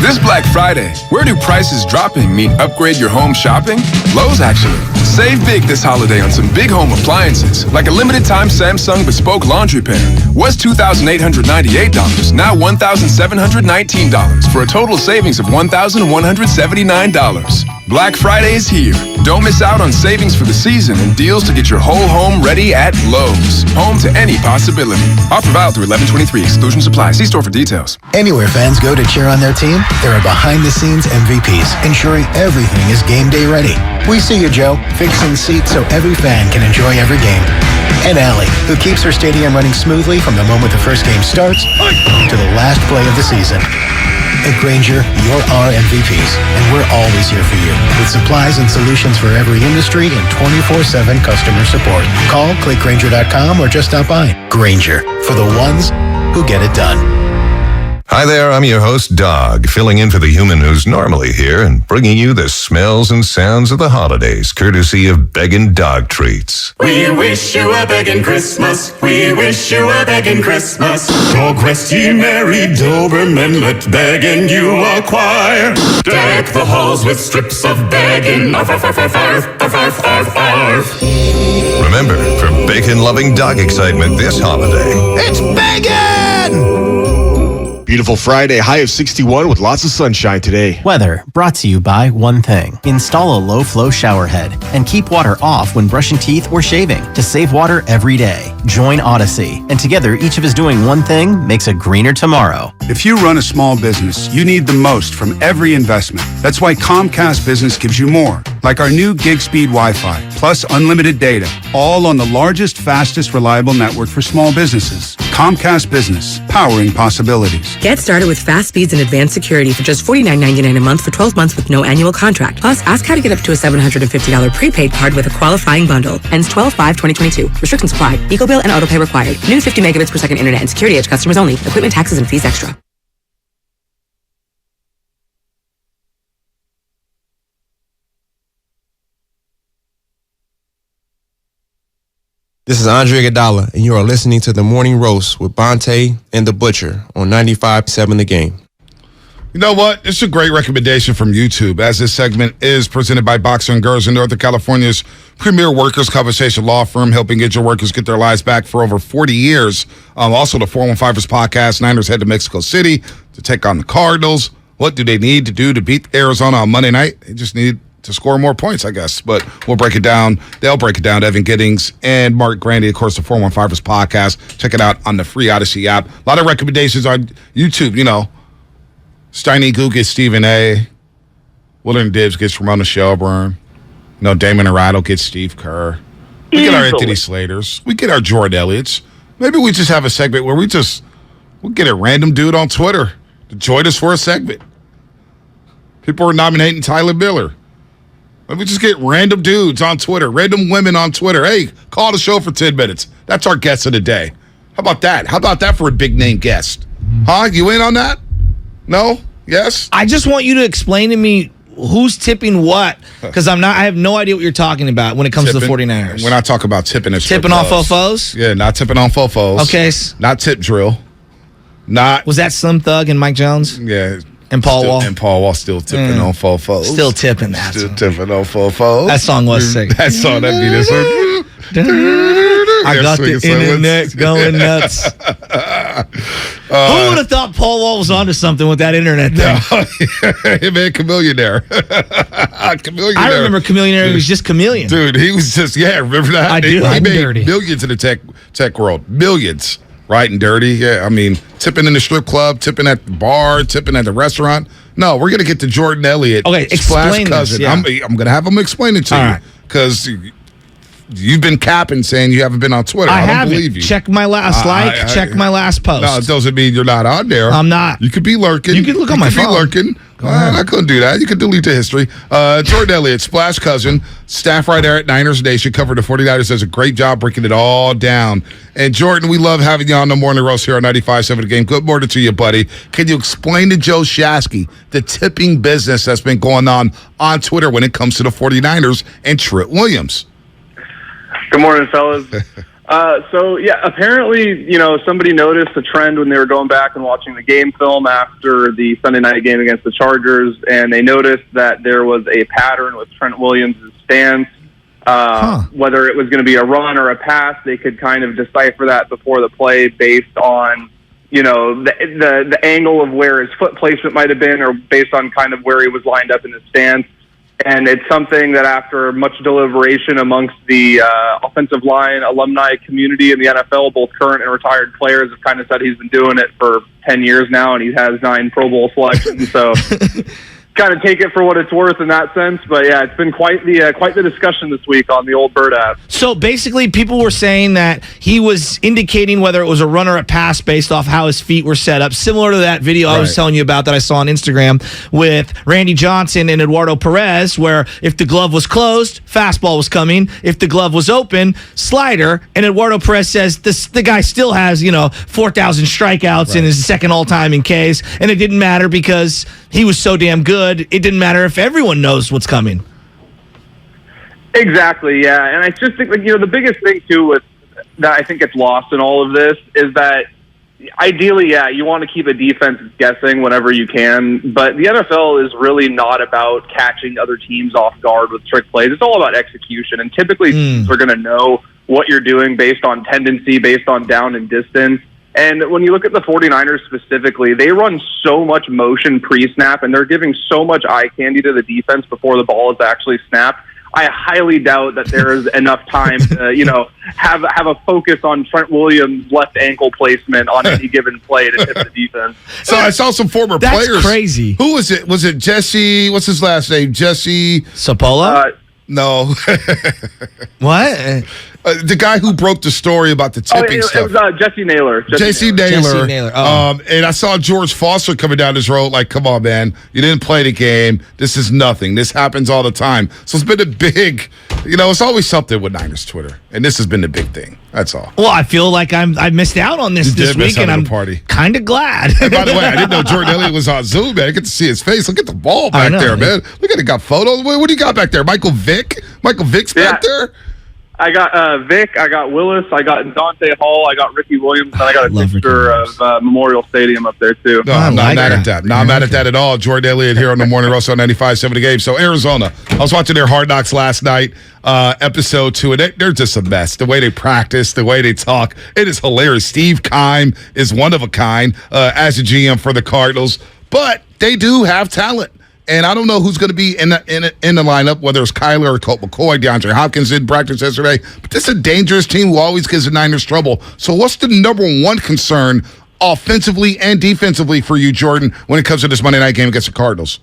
This Black Friday, where do prices dropping mean upgrade your home shopping? Lowe's, actually. Save big this holiday on some big home appliances, like a limited-time Samsung Bespoke Laundry Pair. Was $2,898, now $1,719, for a total savings of $1,179. Black Friday is here. Don't miss out on savings for the season and deals to get your whole home ready at Lowe's. Home to any possibility. Offer valid through 11/23. Exclusions apply. See store for details. Anywhere fans go to cheer on their team, there are behind-the-scenes MVPs, ensuring everything is game day ready. We see you, Joe, fixing seats so every fan can enjoy every game. And Allie, who keeps her stadium running smoothly from the moment the first game starts to the last play of the season. At Grainger, you're our MVPs, and we're always here for you with supplies and solutions for every industry and 24/7 customer support. Call, click Grainger.com, or just stop by. Grainger, for the ones who get it done. Hi there, I'm your host, Dog, filling in for the human who's normally here and bringing you the smells and sounds of the holidays, courtesy of Beggin' Dog Treats. We wish you a begging Christmas. We wish you a begging Christmas. Dog rest ye merry Doberman, let begging you acquire. Deck the halls with strips of begging. Arf, arf, arf, arf, arf, arf, arf, arf, arf. Remember, for bacon-loving dog excitement this holiday, it's Beggin'! Beautiful Friday, high of 61 with lots of sunshine today. Weather brought to you by One Thing. Install a low-flow shower head and keep water off when brushing teeth or shaving to save water every day. Join Odyssey, and together each of us doing one thing makes a greener tomorrow. If you run a small business, you need the most from every investment. That's why Comcast Business gives you more, like our new gig speed Wi-Fi, plus unlimited data, all on the largest, fastest, reliable network for small businesses. Comcast Business, powering possibilities. Get started with fast speeds and advanced security for just $49.99 a month for 12 months with no annual contract. Plus, ask how to get up to a $750 prepaid card with a qualifying bundle. Ends 12/5/2022. Restrictions apply. Eco bill and autopay required. New 50 megabits per second internet and security edge customers only. Equipment, taxes, and fees extra. This is Andre Iguodala, and you are listening to The Morning Roast with Bonte and The Butcher on 95.7 The Game. You know what? It's a great recommendation from YouTube, as this segment is presented by Boxer and Girls in Northern California's premier workers' compensation law firm, helping get your workers get their lives back for over 40 years. Also, the 415ers podcast, Niners head to Mexico City to take on the Cardinals. What do they need to do to beat Arizona on Monday night? They just need to score more points, I guess. But we'll break it down. They'll break it down. Evan Giddings and Mark Grandy, of course, the 415ers podcast. Check it out on the free Odyssey app. A lot of recommendations on YouTube, you know. Steiny Goo gets Stephen A. Willard Dibbs gets Ramona Shelburne. You know, Damon Arado gets Steve Kerr. We get our Anthony Slaters. We get our Jordan Elliott's. Maybe we just have a segment where we'll get a random dude on Twitter to join us for a segment. People are nominating Tyler Miller. We just get random dudes on Twitter, random women on Twitter. Hey, call the show for 10 minutes. That's our guest of the day. How about that? How about that for a big name guest? Huh? You in on that? No? Yes? I just want you to explain to me who's tipping what, because I have no idea what you're talking about when it comes to the 49ers. When I talk about tipping, it's tipping on fofos? Yeah, not tipping on fofos. Okay. Not tip drill. Not. Was that Slim Thug and Mike Jones? Yeah. And Paul Wall? And Paul Wall still tipping on fofos. Still tipping that. Still tipping on fofos. That song was sick. That song, that beat is I got the internet going nuts. Who would have thought Paul Wall was onto something with that internet thing? Hey, man, Chameleonaire. I remember Chameleonaire. He was just Chameleon. Dude, he was just, remember that? I do. He made millions in the tech world. Millions. Right and dirty. Yeah, I mean, tipping in the strip club, tipping at the bar, tipping at the restaurant. No, we're going to get to Jordan Elliott. Okay, explain cousin. this. Yeah. I'm going to have him explain it to you. Because you've been capping saying you haven't been on Twitter. I don't believe you. Check my last check my last post. No, it doesn't mean you're not on there. I'm not. You could be lurking. You can look on my phone. Lurking. I couldn't do that. You could delete the history. Jordan Elliott, Splash Cousin, staff writer at Niners Nation, covered the 49ers, does a great job breaking it all down. And Jordan, we love having you on the Morning Roast here on 95.7 The Game. Good morning to you, buddy. Can you explain to Joe Shasky the tipping business that's been going on Twitter when it comes to the 49ers and Trent Williams? Good morning, fellas. Apparently, somebody noticed a trend when they were going back and watching the game film after the Sunday night game against the Chargers, and they noticed that there was a pattern with Trent Williams' stance. Whether it was going to be a run or a pass, they could kind of decipher that before the play based on, the angle of where his foot placement might have been, or based on kind of where he was lined up in his stance. And it's something that after much deliberation amongst the offensive line alumni community in the NFL, both current and retired players have kind of said he's been doing it for 10 years now, and he has 9 Pro Bowl selections. So kind of take it for what it's worth in that sense. But, yeah, it's been quite the discussion this week on the old Bird app. So, basically, people were saying that he was indicating whether it was a run or a pass based off how his feet were set up, similar to that video I was telling you about that I saw on Instagram with Randy Johnson and Eduardo Perez, where if the glove was closed, fastball was coming. If the glove was open, slider. And Eduardo Perez says the guy still has, 4,000 strikeouts and is second all-time in Ks, and it didn't matter because he was so damn good. It didn't matter if everyone knows what's coming. Exactly, yeah. And I just think, the biggest thing, too, with that I think gets lost in all of this is that ideally, you want to keep a defense guessing whenever you can, but the NFL is really not about catching other teams off guard with trick plays. It's all about execution, and typically teams are going to know what you're doing based on tendency, based on down and distance. And when you look at the 49ers specifically, they run so much motion pre-snap, and they're giving so much eye candy to the defense before the ball is actually snapped. I highly doubt that there is enough time to, have a focus on Trent Williams' left ankle placement on any given play to tip the defense. So I saw some former players. That's crazy. Who was it? Was it Jesse? What's his last name? Jesse Sapola? No. What? The guy who broke the story about the tipping stuff. It was Jesse Naylor. Jesse Naylor. And I saw George Foster coming down this road like, come on, man. You didn't play the game. This is nothing. This happens all the time. So it's been a big, it's always something with Niners Twitter. And this has been the big thing. That's all. Well, I feel like I missed out on this week, and I'm kind of glad. And by the way, I didn't know Jordan Elliott was on Zoom, man. I get to see his face. Look at the ball back there, man. Look at it. Got photos. What do you got back there? Michael Vick? Michael Vick's back there? I got Vic, I got Willis, I got Dante Hall, I got Ricky Williams, and I got a picture of Memorial Stadium up there, too. No, I'm not mad at that. Not mad at that at all. Jordan Elliott here on the Morning Roast on 95.7 The Game. So, Arizona, I was watching their Hard Knocks last night, episode 2, and they're just a mess. The way they practice, the way they talk, it is hilarious. Steve Keim is one of a kind as a GM for the Cardinals, but they do have talent. And I don't know who's going to be in the lineup, whether it's Kyler or Colt McCoy. DeAndre Hopkins did practice yesterday. But this is a dangerous team who always gives the Niners trouble. So what's the number one concern offensively and defensively for you, Jordan, when it comes to this Monday night game against the Cardinals?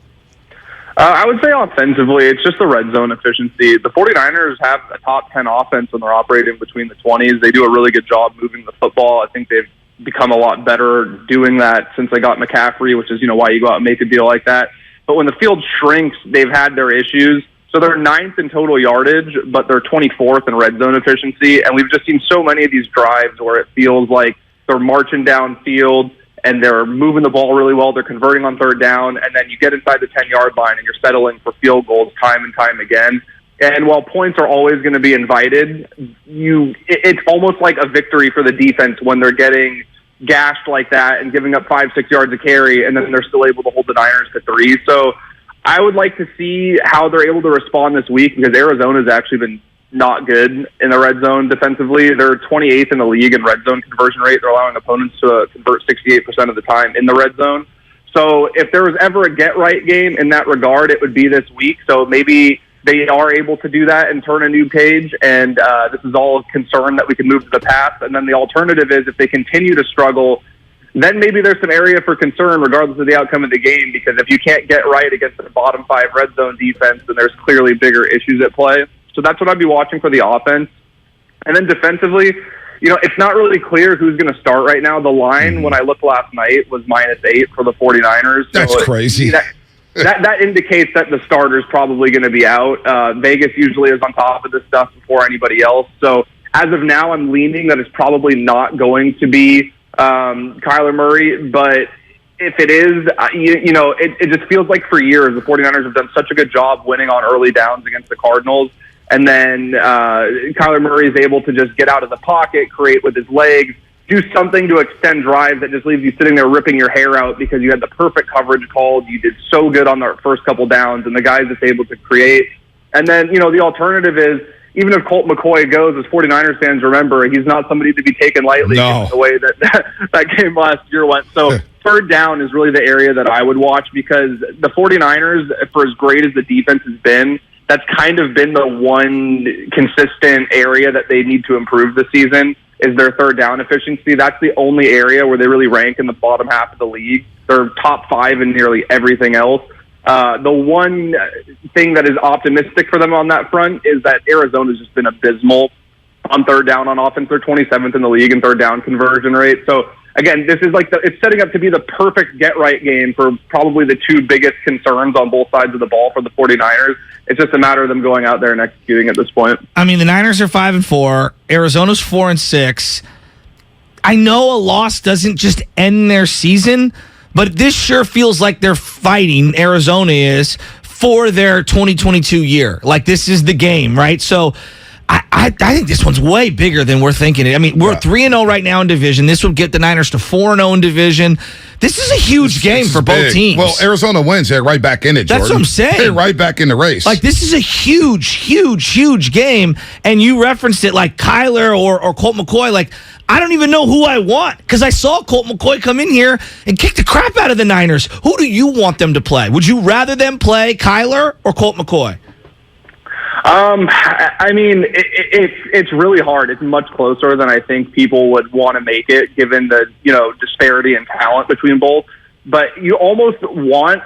I would say offensively, it's just the red zone efficiency. The 49ers have a top 10 offense when they're operating between the 20s. They do a really good job moving the football. I think they've become a lot better doing that since they got McCaffrey, which is, why you go out and make a deal like that. But when the field shrinks, they've had their issues. So they're 9th in total yardage, but they're 24th in red zone efficiency. And we've just seen so many of these drives where it feels like they're marching downfield and they're moving the ball really well. They're converting on third down. And then you get inside the 10-yard line and you're settling for field goals time and time again. And while points are always going to be invited, it's almost like a victory for the defense when they're getting gashed like that and giving up 5-6 yards a carry, and then they're still able to hold the Niners to 3. So I would like to see how they're able to respond this week, because Arizona's actually been not good in the red zone defensively. They're 28th in the league in red zone conversion rate. They're allowing opponents to convert 68% of the time in the red zone. So if there was ever a get-right game in that regard, it would be this week. So maybe they are able to do that and turn a new page, and this is all a concern that we can move to the past. And then the alternative is if they continue to struggle, then maybe there's some area for concern regardless of the outcome of the game, because if you can't get right against the bottom 5 red zone defense, then there's clearly bigger issues at play. So that's what I'd be watching for the offense. And then defensively, it's not really clear who's going to start right now. The line, when I looked last night, was -8 for the 49ers. That's crazy. That indicates that the starter's probably going to be out. Vegas usually is on top of this stuff before anybody else. So as of now, I'm leaning that it's probably not going to be Kyler Murray. But if it is, it just feels like for years the 49ers have done such a good job winning on early downs against the Cardinals. And then Kyler Murray is able to just get out of the pocket, create with his legs, do something to extend drives that just leaves you sitting there ripping your hair out because you had the perfect coverage called. You did so good on the first couple downs, and the guy's just able to create. And then, the alternative is, even if Colt McCoy goes, as 49ers fans remember, he's not somebody to be taken lightly in the way that game last year went. So third down is really the area that I would watch, because the 49ers, for as great as the defense has been, that's kind of been the one consistent area that they need to improve this season, is their third down efficiency. That's the only area where they really rank in the bottom half of the league. They're top 5 in nearly everything else. The one thing that is optimistic for them on that front is that Arizona's just been abysmal on third down on offense. They're 27th in the league in third down conversion rate. So again, this is it's setting up to be the perfect get-right game for probably the 2 biggest concerns on both sides of the ball for the 49ers. It's just a matter of them going out there and executing at this point. I mean, the Niners are 5-4. Arizona's 4-6. I know a loss doesn't just end their season, but this sure feels like they're fighting, Arizona is, for their 2022 year. Like, this is the game, right? So I think this one's way bigger than we're thinking. I mean, we're 3-0 right now in division. This would get the Niners to 4-0 in division. This is a huge game for both teams. Well, Arizona wins. They're right back in it, Jordan. That's what I'm saying. They're right back in the race. Like, this is a huge game, and you referenced it like Kyler or Colt McCoy. Like, I don't even know who I want, because I saw Colt McCoy come in here and kick the crap out of the Niners. Who do you want them to play? Would you rather them play Kyler or Colt McCoy? I mean, it's really hard. It's much closer than I think people would want to make it, given the disparity in talent between both. But you almost want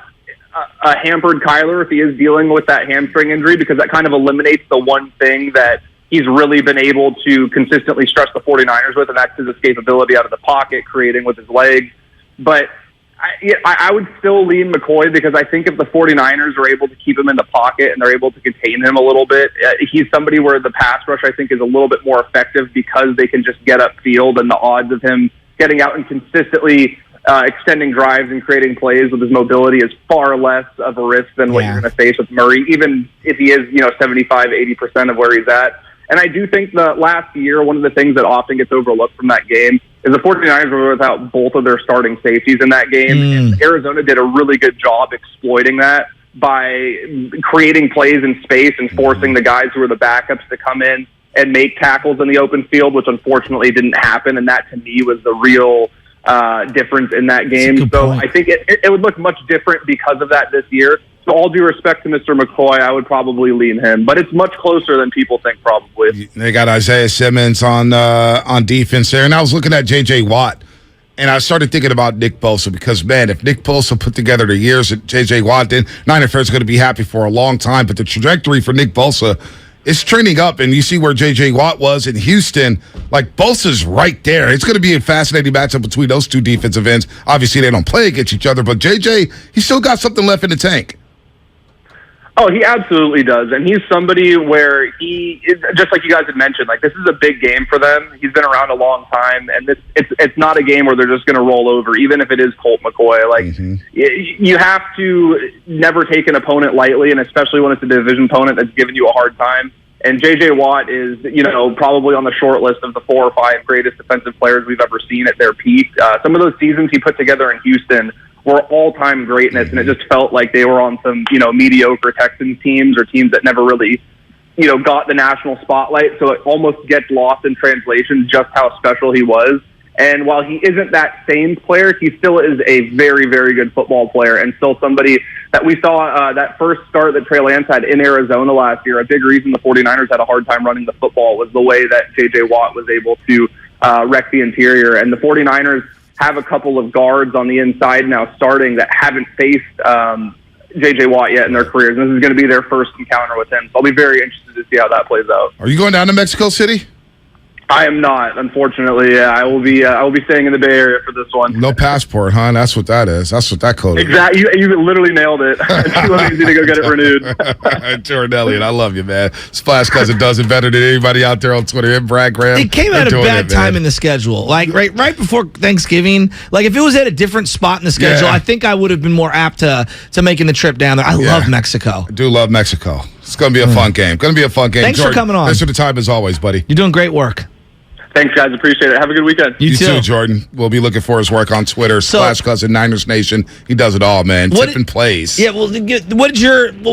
a hampered Kyler if he is dealing with that hamstring injury, because that kind of eliminates the one thing that he's really been able to consistently stress the 49ers with, and that's his escapability out of the pocket, creating with his legs. But I would still lean McCoy, because I think if the 49ers are able to keep him in the pocket and they're able to contain him a little bit, he's somebody where the pass rush, I think, is a little bit more effective because they can just get upfield, and the odds of him getting out and consistently extending drives and creating plays with his mobility is far less of a risk than what you're going to face with Murray, even if he is 75-80% of where he's at. And I do think that last year, one of the things that often gets overlooked from that game is the 49ers were without both of their starting safeties in that game. And Arizona did a really good job exploiting that by creating plays in space and forcing the guys who were the backups to come in and make tackles in the open field, which unfortunately didn't happen. And that, to me, was the real difference in that game. So I think it would look much different because of that this year. So all due respect to Mr. McCoy, I would probably lean him. But it's much closer than people think, probably. They got Isaiah Simmons on defense there. And I was looking at J.J. Watt, and I started thinking about Nick Bosa, because, man, if Nick Bosa put together the years that J.J. Watt did, Niner fans are going to be happy for a long time. But the trajectory for Nick Bosa is trending up, and you see where J.J. Watt was in Houston. Like, Bosa's right there. It's going to be a fascinating matchup between those two defensive ends. Obviously, they don't play against each other, but J.J., he's still got something left in the tank. Oh, he absolutely does. And he's somebody where he is, just like you guys had mentioned, like, this is a big game for them. He's been around a long time, and it's not a game where they're just going to roll over, even if it is Colt McCoy. Like, you have to never take an opponent lightly, and especially when it's a division opponent that's giving you a hard time. And J.J. Watt is, probably on the short list of the 4 or 5 greatest defensive players we've ever seen at their peak. Some of those seasons he put together in Houston were all-time greatness, and it just felt like they were on some, mediocre Texans teams or teams that never really got the national spotlight, so it almost gets lost in translation just how special he was. And while he isn't that same player, he still is a very, very good football player, and still somebody that we saw that first start that Trey Lance had in Arizona last year. A big reason the 49ers had a hard time running the football was the way that J.J. Watt was able to wreck the interior. And the 49ers have a couple of guards on the inside now starting that haven't faced J.J. Watt yet in their careers. And this is going to be their first encounter with him. So I'll be very interested to see how that plays out. Are you going down to Mexico City? I am not, unfortunately. Yeah, I will be staying in the Bay Area for this one. No passport, huh? That's what that is. That's what that code is. Exactly. You literally nailed it. It's too easy to go get it renewed. Jordan Elliott, I love you, man. Splash Cousin does it better than anybody out there on Twitter. And Brad Graham. It came at a bad time in the schedule. Like right before Thanksgiving. Like if it was at a different spot in the schedule, I think I would have been more apt to making the trip down there. I love Mexico. I do love Mexico. It's going to be a fun game. Thanks Jordan, for coming on. Thanks for the time as always, buddy. You're doing great work. Thanks, guys. Appreciate it. Have a good weekend. You too, Jordan. We'll be looking for his work on Twitter. Splash Cousin Niners Nation. He does it all, man. Tipping plays. Yeah. Well, what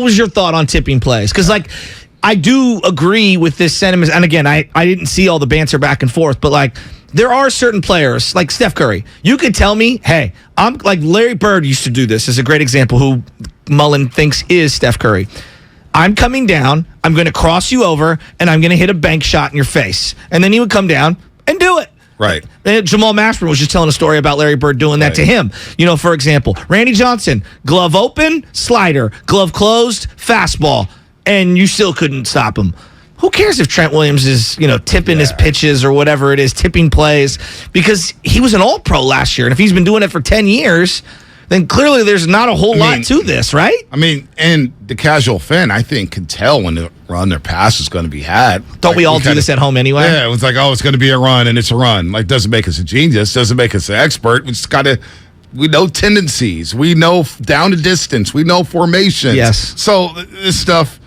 was your thought on tipping plays? Because I do agree with this sentiment. And again, I didn't see all the banter back and forth, but there are certain players like Steph Curry. You could tell me, hey, I'm like Larry Bird used to do this. Is a great example. Who Mullen thinks is Steph Curry. I'm coming down, I'm going to cross you over, and I'm going to hit a bank shot in your face. And then he would come down and do it. Right. And Jamal Mashburn was just telling a story about Larry Bird doing that to him. For example, Randy Johnson, glove open, slider, glove closed, fastball, and you still couldn't stop him. Who cares if Trent Williams is, tipping his pitches or whatever it is, tipping plays, because he was an All-Pro last year, and if he's been doing it for 10 years... then clearly there's not a whole lot to this, right? I mean, and the casual fan, I think, can tell when the run or pass is going to be had. Don't we all do this at home anyway? Yeah, it was like, it's going to be a run, and it's a run. Doesn't make us a genius, doesn't make us an expert. We just got to, we know tendencies. We know down to distance. We know formations. Yes. So this stuff,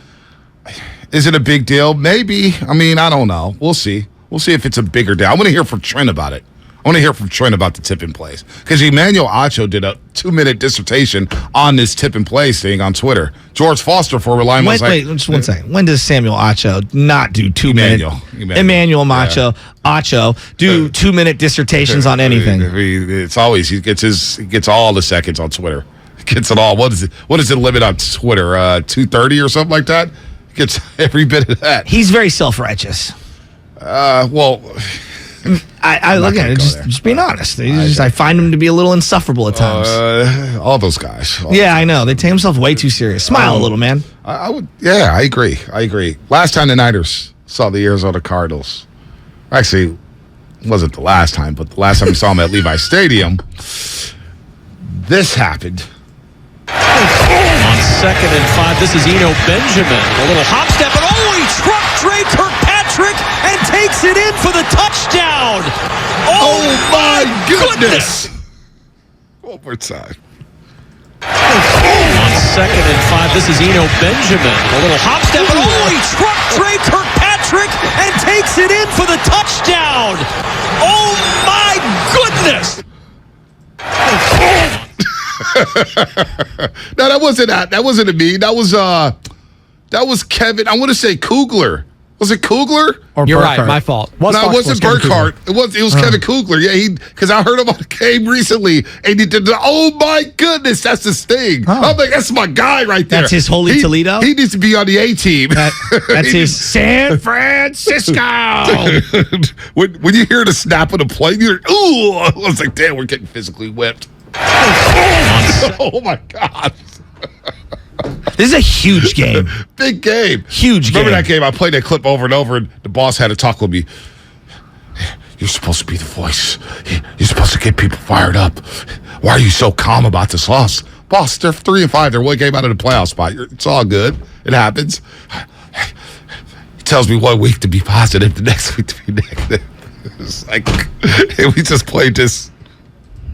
is it a big deal? Maybe. I mean, I don't know. We'll see. We'll see if it's a bigger deal. I want to hear from Trent about it. I want to hear from Trent about the tipping plays. Because Emmanuel Acho did a 2-minute dissertation on this tipping plays thing on Twitter. George Foster for Reliant was wait, just one second. When does Samuel Acho not do 2-minute? Emmanuel Acho do 2-minute dissertations on anything? It's always, he gets all the seconds on Twitter. He gets it all. What is the limit on Twitter? 230 or something like that? He gets every bit of that. He's very self-righteous. I look at it, just being honest. I find him to be a little insufferable at times. All those guys. I know. They take themselves way too serious. Smile a little, man. I would. Yeah, I agree. Last time the Niners saw the Arizona Cardinals, actually, it wasn't the last time, but the last time we saw them at Levi Stadium, this happened. On 2nd and 5, this is Eno Benjamin. A little hop step, and he struck Trey Kirkpatrick and takes it in for the touchdown. Oh my goodness. One more time. On 2nd and 5, this is Eno Benjamin. A little hop step, and he struck Trey Kirkpatrick and takes it in for the touchdown. Oh my goodness. No, that wasn't a me. That was Kevin. I want to say Kugler. Was it Kugler? Or You're Burkhart. Right. My fault. No, it wasn't Burkhart. It was Kevin Kugler. Yeah, because I heard about the game recently, and he did. Oh my goodness, that's his thing. I'm like, that's my guy right there. That's his Holy Toledo. He needs to be on the A team. That's his San Francisco. when you hear the snap of the play, you're ooh. I was like, damn, we're getting physically whipped. Oh my God. This is a huge game. Big game. Huge game. Remember that game? I played that clip over and over, and the boss had to talk with me. You're supposed to be the voice. You're supposed to get people fired up. Why are you so calm about this loss? Boss, they're 3-5. They're one game out of the playoff spot. It's all good. It happens. He tells me 1 week to be positive, the next week to be negative. It's like, we just played this.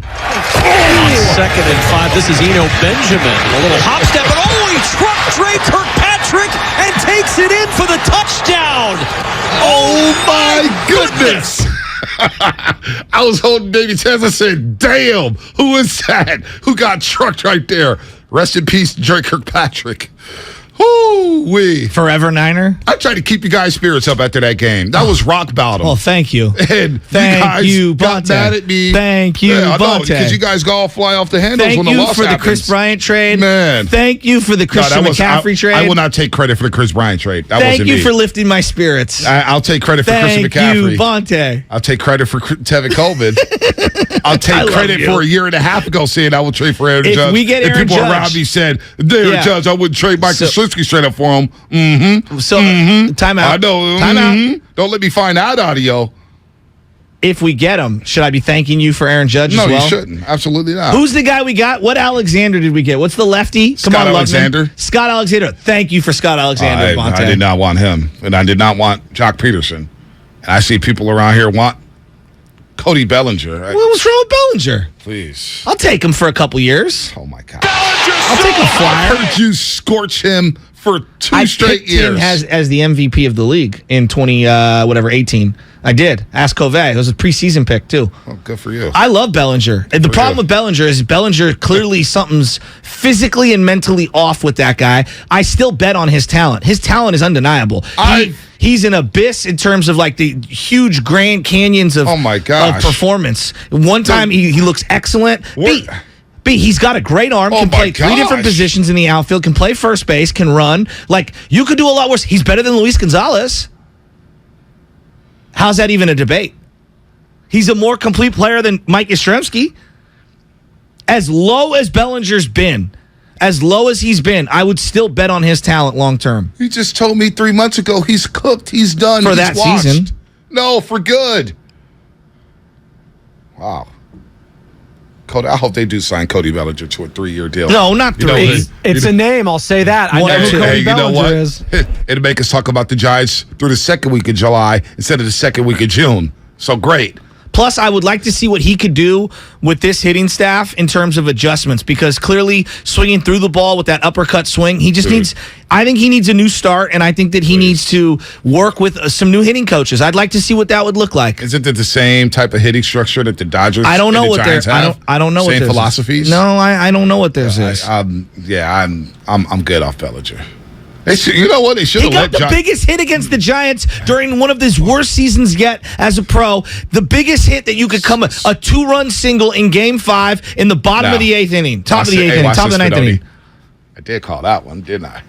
On 2nd and 5, this is Eno Benjamin. A little hop step, and he struck Trey Kirkpatrick and takes it in for the touchdown. Oh my goodness. I was holding Davey Chance. I said, damn, who is that? Who got trucked right there? Rest in peace, Trey Kirkpatrick. Woo-wee. Forever Niner? I tried to keep you guys' spirits up after that game. That was rock bottom. Well, thank you. And Thank you, got Bonte. mad at me. Thank you, Bonte. Because you guys go all fly off the handles Thank when the you loss for happens. the Chris Bryant trade. Man. Thank you for the Christian McCaffrey trade. I will not take credit for the Chris Bryant trade. That Thank wasn't you me. for lifting my spirits. I'll take credit for Christian McCaffrey. Thank you, Bonte. I'll take credit for Tevin Coleman. I'll take credit for a year and a half ago saying I will trade for Aaron If Judge. we get and Aaron people Judge- around me said, Aaron Judge, I wouldn't trade Mike Krzyzewski straight up for him. Mm-hmm. So, time out. I know. Time out. Don't let me find that audio. If we get him, should I be thanking you for Aaron Judge No, as well? you shouldn't. Absolutely not. Who's the guy we got? What Alexander did we get? What's the lefty? Come Scott on, Alexander. Lugman. Scott Alexander. Thank you for Scott Alexander, Bonte. I did not want him, and I did not want Jock Peterson. And I see people around here want Cody Bellinger. What was wrong with Bellinger? Please. I'll take him for a couple years. Oh, my God. I'll take a flyer. I heard you scorch him for 2 I straight picked him years. as the MVP of the league in 18. I did. Ask Covey. It was a preseason pick, too. Oh, good for you. I love Bellinger. And the problem with Bellinger is Bellinger clearly something's physically and mentally off with that guy. I still bet on his talent. His talent is undeniable. He's an abyss in terms of like the huge Grand Canyons of, of performance. One time he looks excellent. B, he's got a great arm, can play 3 different positions in the outfield, can play first base, can run. Like, you could do a lot worse. He's better than Luis Gonzalez. How's that even a debate? He's a more complete player than Mike Yastrzemski. As low as Bellinger's been, as low as he's been, I would still bet on his talent long term. You just told me 3 months ago he's cooked, he's done, For he's that washed. season. No, for good. Wow. Cody, I hope they do sign Cody Bellinger to a 3-year deal. No, not 3. It's a name, I'll say that. I know who Cody Bellinger is. It'll make us talk about the Giants through the second week of July instead of the second week of June. So great. Plus, I would like to see what he could do with this hitting staff in terms of adjustments, because clearly swinging through the ball with that uppercut swing, he just needs, I think he needs a new start, and I think that he needs to work with some new hitting coaches. I'd like to see what that would look like. Isn't it the same type of hitting structure that the Dodgers I don't know and the what Giants their have? I don't know what Same theirs is. philosophies? No, I don't know what theirs is. I'm good off Bellinger. You know what? They should He have got let the biggest hit against the Giants during one of his worst seasons yet as a pro. The biggest hit that you could come, a 2-run single in Game 5 in the bottom of the 8th inning. Top of the 8th inning, top of the 9th inning. I did call that one, didn't I?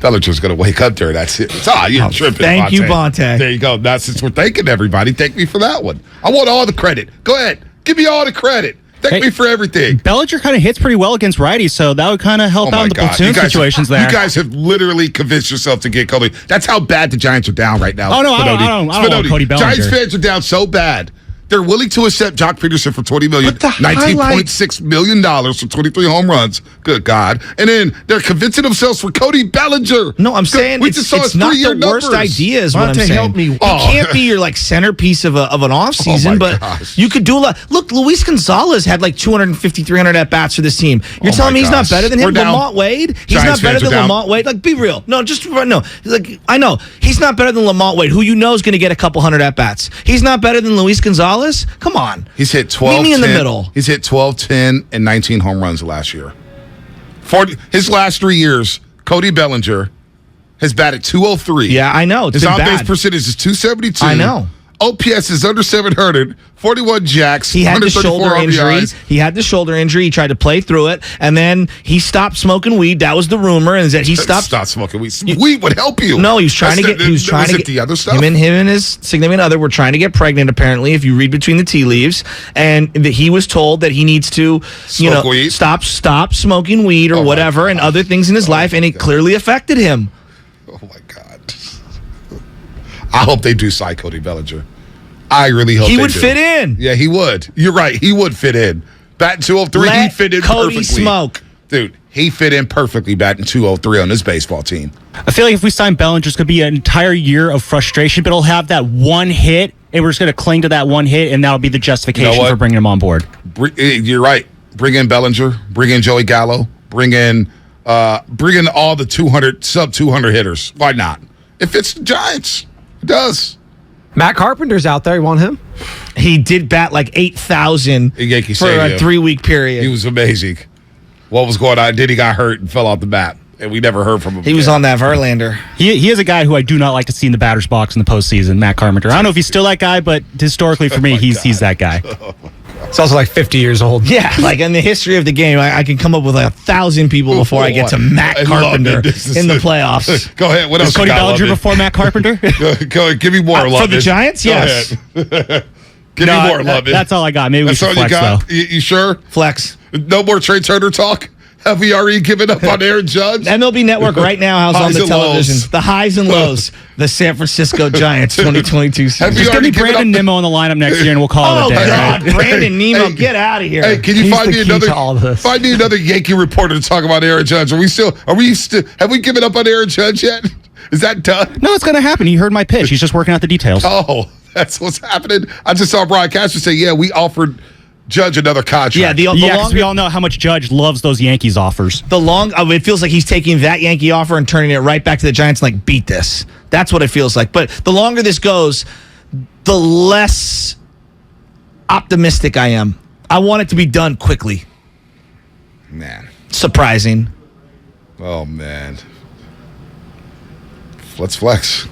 Bellinger's going to wake up during that series. You're tripping, thank you, Bonte. There you go. Now, since we're thanking everybody, thank me for that one. I want all the credit. Go ahead. Give me all the credit. Thank me for everything. Bellinger kind of hits pretty well against righties, so that would kind of help out in the platoon situations there. You guys have literally convinced yourself to get Cody. That's how bad the Giants are down right now. Oh, no, I don't want Cody Bellinger. Giants fans are down so bad. They're willing to accept Jock Peterson for $20 million, $19.6 million for 23 home runs. Good God. And then they're convincing themselves for Cody Bellinger. No, I'm saying we just saw it's his not 3-year the worst numbers. idea is what I'm saying. Help me. He can't be your like centerpiece of an offseason, but you could do a lot. Look, Luis Gonzalez had like 250, 300 at-bats for this team. You're telling me he's not better than him? Lamont Wade? He's not better than Lamont Wade? Like, be real. No, Like, I know. He's not better than Lamont Wade, who you know is going to get a couple hundred at-bats. He's not better than Luis Gonzalez? Come on. He's hit 12, Meet me in the 10 middle. He's hit 12, 10, and 19 home runs last year. His last 3 years, Cody Bellinger has batted 203. Yeah, I know. It's His been on-base bad. percentage is 272. I know. OPS is under 700, 41 jacks, He had the 134 shoulder injury. RBIs. He had the shoulder injury. He tried to play through it, and then he stopped smoking weed. That was the rumor, and that he stopped smoking weed. Weed would help you. No, he was trying to get. He was trying to get the other stuff. Him and his significant other were trying to get pregnant. Apparently, if you read between the tea leaves, and that he was told that he needs to, Smoke weed? stop smoking weed or whatever, and other things in his life, and it clearly affected him. Oh my God! I hope they do sign Cody Bellinger. I really hope He they would do. fit in. Yeah, he would. You're right. He would fit in. Batting 203, Let he'd fit in Cody perfectly. smoke. Dude, he fit in perfectly batting 203 on this baseball team. I feel like if we sign Bellinger, it's going to be an entire year of frustration, but he'll have that one hit, and we're just going to cling to that one hit, and that'll be the justification for bringing him on board. You're right. Bring in Bellinger. Bring in Joey Gallo. Bring in all the sub 200 hitters. Why not? It fits the Giants. It does. Matt Carpenter's out there. You want him? He did bat like 8,000 in Yankee for Stadium. a 3-week period. He was amazing. What was going on? Then he got hurt and fell off the map. And we never heard from him. He was on that Verlander. He is a guy who I do not like to see in the batter's box in the postseason, Matt Carpenter. I don't know if he's still that guy, but historically for me, he's that guy. It's also like 50 years old. Yeah, like in the history of the game, I can come up with like 1,000 people before I get to Matt Carpenter in the playoffs. Go ahead. What else? Is Cody Bellinger before Matt Carpenter? Go ahead. Give me more love. For the Giants, yes. Give me more love. That's all I got. Maybe we should flex, though. You sure? Flex. No more Trey Turner talk? Have we already given up on Aaron Judge? MLB Network right now has on the television the highs and lows. The San Francisco Giants 2022 season. Just give me Brandon Nimmo in the lineup next year, and we'll call it a day. Oh, God. Right? Brandon Nimmo, get out of here. Hey, can you find me another Yankee reporter to talk about Aaron Judge? Have we given up on Aaron Judge yet? Is that done? No, it's going to happen. He heard my pitch. He's just working out the details. Oh, that's what's happening. I just saw Brian Castro say, yeah, we offered Judge another contract. Yeah, because we all know how much Judge loves those Yankees offers. It feels like he's taking that Yankee offer and turning it right back to the Giants and like, beat this. That's what it feels like. But the longer this goes, the less optimistic I am. I want it to be done quickly. Man. Surprising. Oh, man. Let's flex.